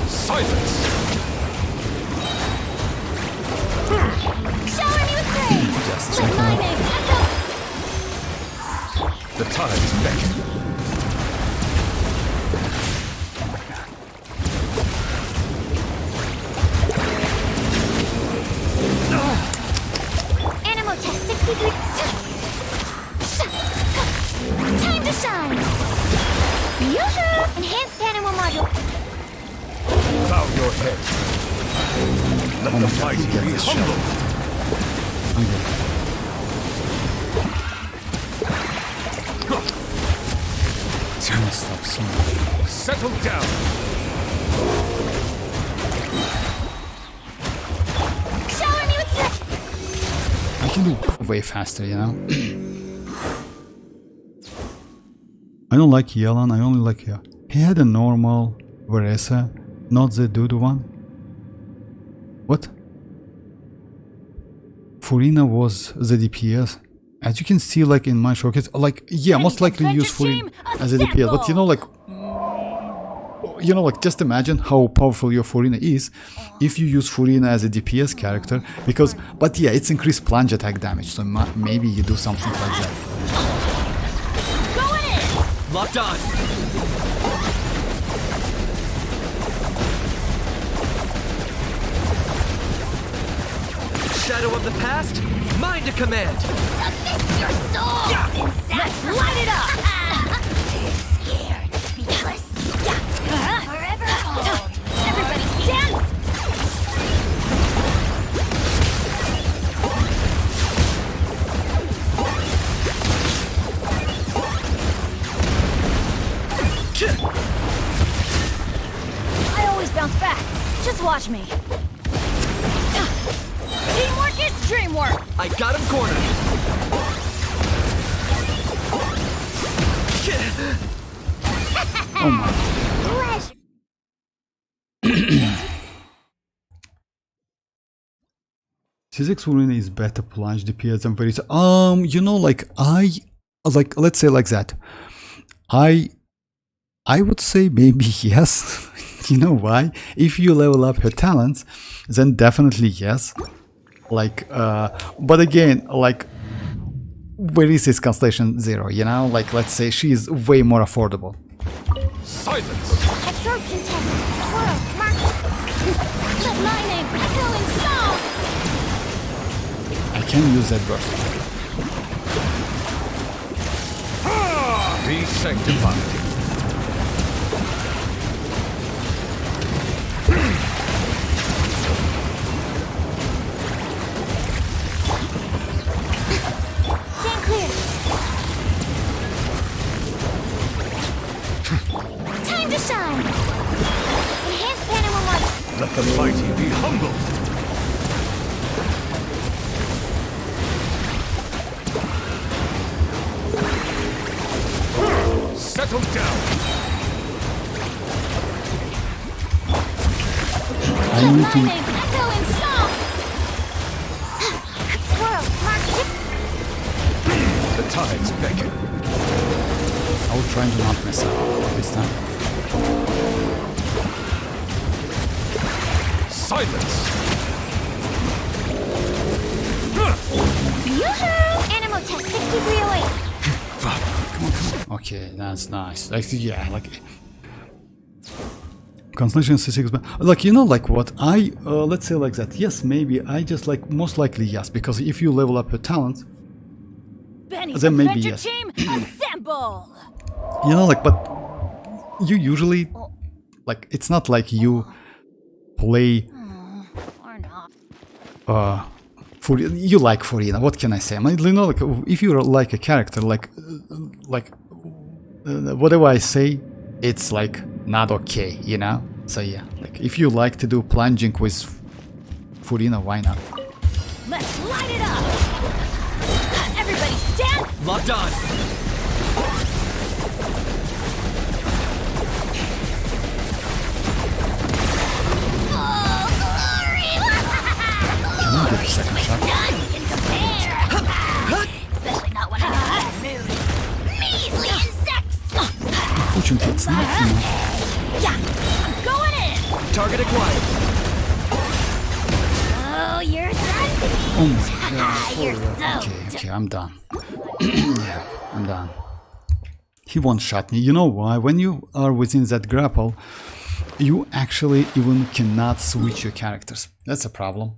Silence! Shower me with praise! Just Let check my out. name echo! The time is beckoning. Animal test 63. Time to shine! Yoo-hoo! Enhanced animal module. Bow your head. Let Oh the my God, mighty he gets be this humbled. Stop so much. Settle down. Shower me with I can do way faster, you know? I don't like Yelan, I only like her. He had a normal Varesa, not the dude one. What? Furina was the DPS. As you can see, like in my showcase, like, yeah, most likely use Furina as a DPS, but you know, like, just imagine how powerful your Furina is if you use Furina as a DPS character, because, but yeah, it's increased plunge attack damage, so maybe you do something like that. Go in! Locked on. Shadow of the past, mine to command. Submit your soul! Let's light it up! Scared, speechless. Forever hold. Everybody stand! I always bounce back. Just watch me. Teamwork is dreamwork! I got him cornered. Oh my. Pleasure. C6 Furina is better plunge DPS than Varesa. You know, like, let's say like that. I would say maybe yes. You know why? If you level up her talents, then definitely yes. Like, but again, like, Varesa is Constellation 0, you know? Like, let's say she's way more affordable. Silence! Absorption test. Swirl. Mark. Let my name echo in song. I can use that burst. Be sanctified. Stand clear. to... Lightning, echo, and song! Swirl, mark, tip. The tides beckon. I will try to not mess up this time. Silence! Yoo-hoo! Animal test 6308. Okay, that's nice. Like, yeah, like... Concentration 6, but like, you know, like what I let's say like that. Yes, maybe I just like most likely yes, because if you level up your talent, Benny's then maybe adventure yes. team, assemble! You know, like, but you usually like it's not like you play Or not. for you like Furina. What can I say? I mean, you know, like if you like a character, like whatever I say, it's like not okay, you know. So yeah, like if you like to do plunging with Furina, why not? Let's light it up! Everybody stand! Locked on. Oh, glory! Can I get a second shot? None can compare! Especially not when I'm in a bad mood. Measly insects! Fortunately, it's not, you know. Yeah, I'm going in! Target acquired. Oh, you're done! Oh my god. You're so Okay, I'm done. Yeah, I'm done. He won't shot me. You know why? When you are within that grapple, you actually even cannot switch your characters. That's a problem.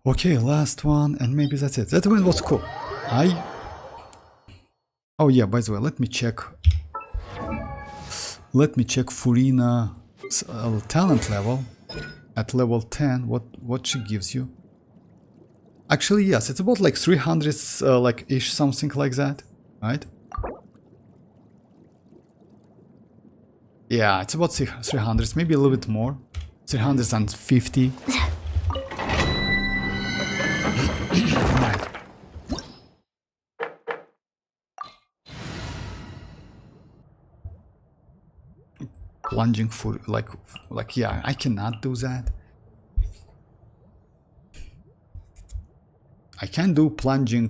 Okay, last one, and maybe that's it. That one was cool. Oh yeah, by the way, let me check. Let me check Furina's talent level. At level 10, what she gives you. Actually, yes, it's about like 300, like ish, something like that, right? Yeah, it's about 300, maybe a little bit more. 350. Right. Plunging for like yeah, I cannot do that. I can do plunging.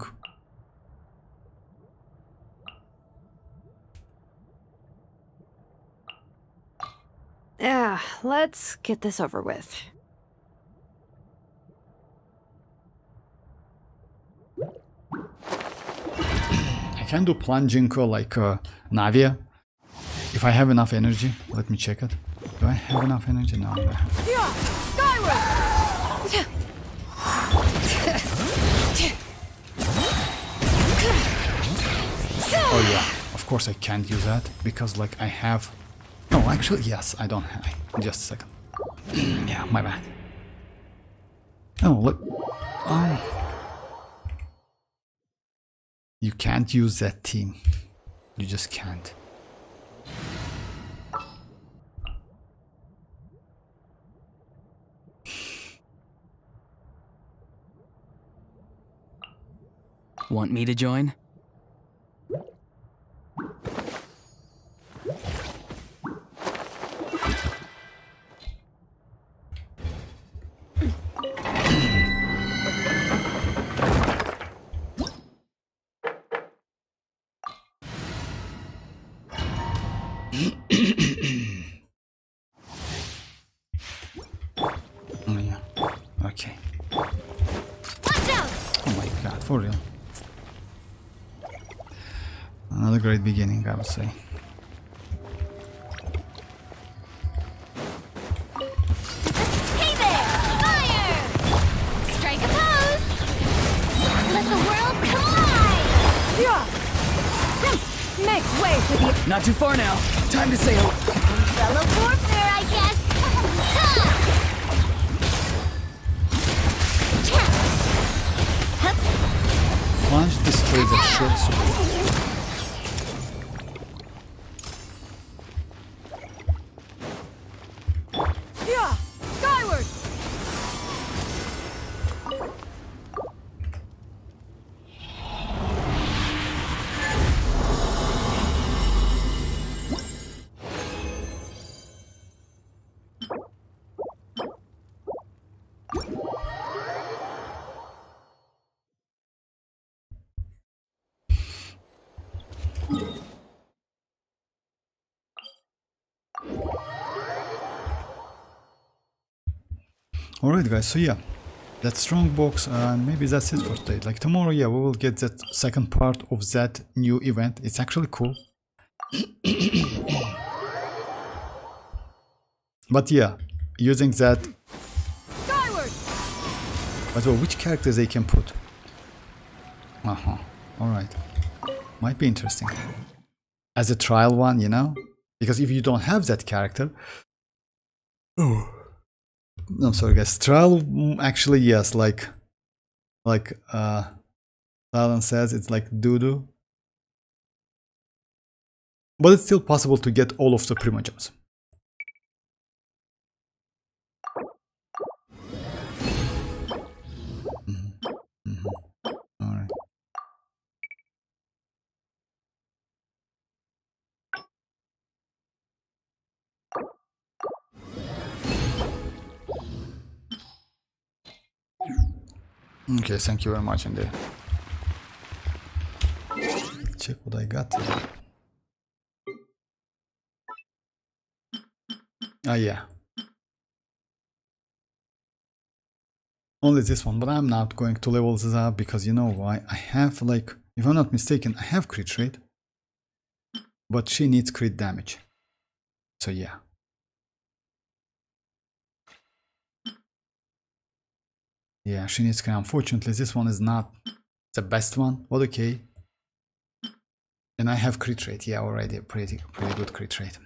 Yeah, let's get this over with. I can do plunging like Navia. If I have enough energy, let me check it. Do I have enough energy? No, I don't have. Yeah, skyward! Oh yeah, of course I can't use that because like I have. No, actually yes, I don't have. Just a second. Yeah, my bad. Oh look. Oh. You can't use that team. You just can't. Want me to join? Oh yeah. Okay. Watch out! Oh my god, for real. Another great beginning, I would say. Hey there! Fire! Strike a pose! Let the world collide! Yeah! Make way for the... Not too far now. Time to say hello. Fellow warfare, I guess! Plunge displays a short sword. Yeah! Skyward! Alright guys, so yeah, that strong box, and maybe that's it for today. Like tomorrow, yeah, we will get that second part of that new event. It's actually cool. But yeah, using that. Skyward! But well, which characters they can put? Alright. Might be interesting. As a trial one, you know? Because if you don't have that character. Oh. I'm sorry guys. Trial actually yes, like Silence says it's like doo-doo. But it's still possible to get all of the primogems. Alright. Okay, thank you very much indeed. Check what I got. Ah, yeah. Only this one, but I'm not going to level this up because you know why? I have, like, if I'm not mistaken, I have crit rate, but she needs crit damage. So yeah. Yeah, she needs crit. Unfortunately, this one is not the best one, but okay. And I have crit rate, yeah, already pretty good crit rate.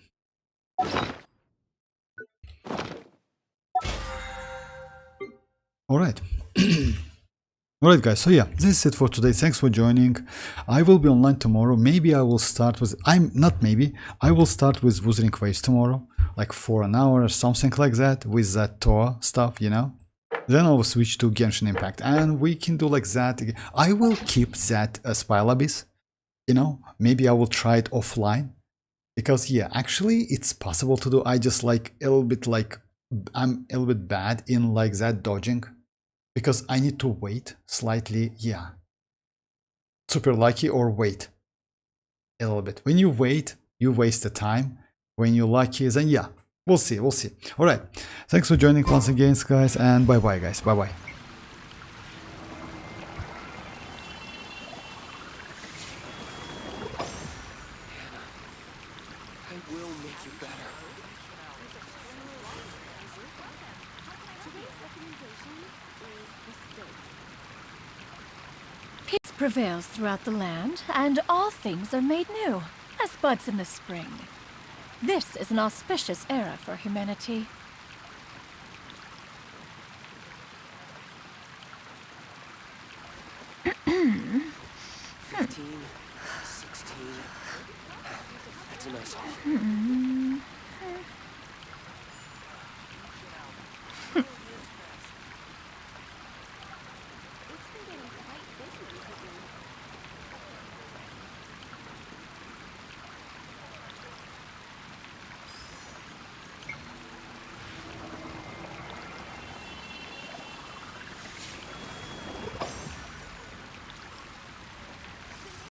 Alright. Alright guys, so yeah, this is it for today. Thanks for joining. I will be online tomorrow. Maybe I will start with, I will start with Wuthering Waves tomorrow, like for an hour or something like that, with that Toa stuff, you know. Then I will switch to Genshin Impact, and we can do like that again. I will keep that Spile Abyss, you know. Maybe I will try it offline, because yeah, actually it's possible to do. I just like a little bit like, I'm a little bit bad in like that dodging. Because I need to wait slightly, yeah. Super lucky or wait a little bit. When you wait, you waste the time. When you're lucky, then yeah, we'll see. Alright, thanks for joining once again, guys, and bye-bye, guys. Bye-bye. Peace prevails throughout the land, and all things are made new, as buds in the spring. This is an auspicious era for humanity. That's a nice haul.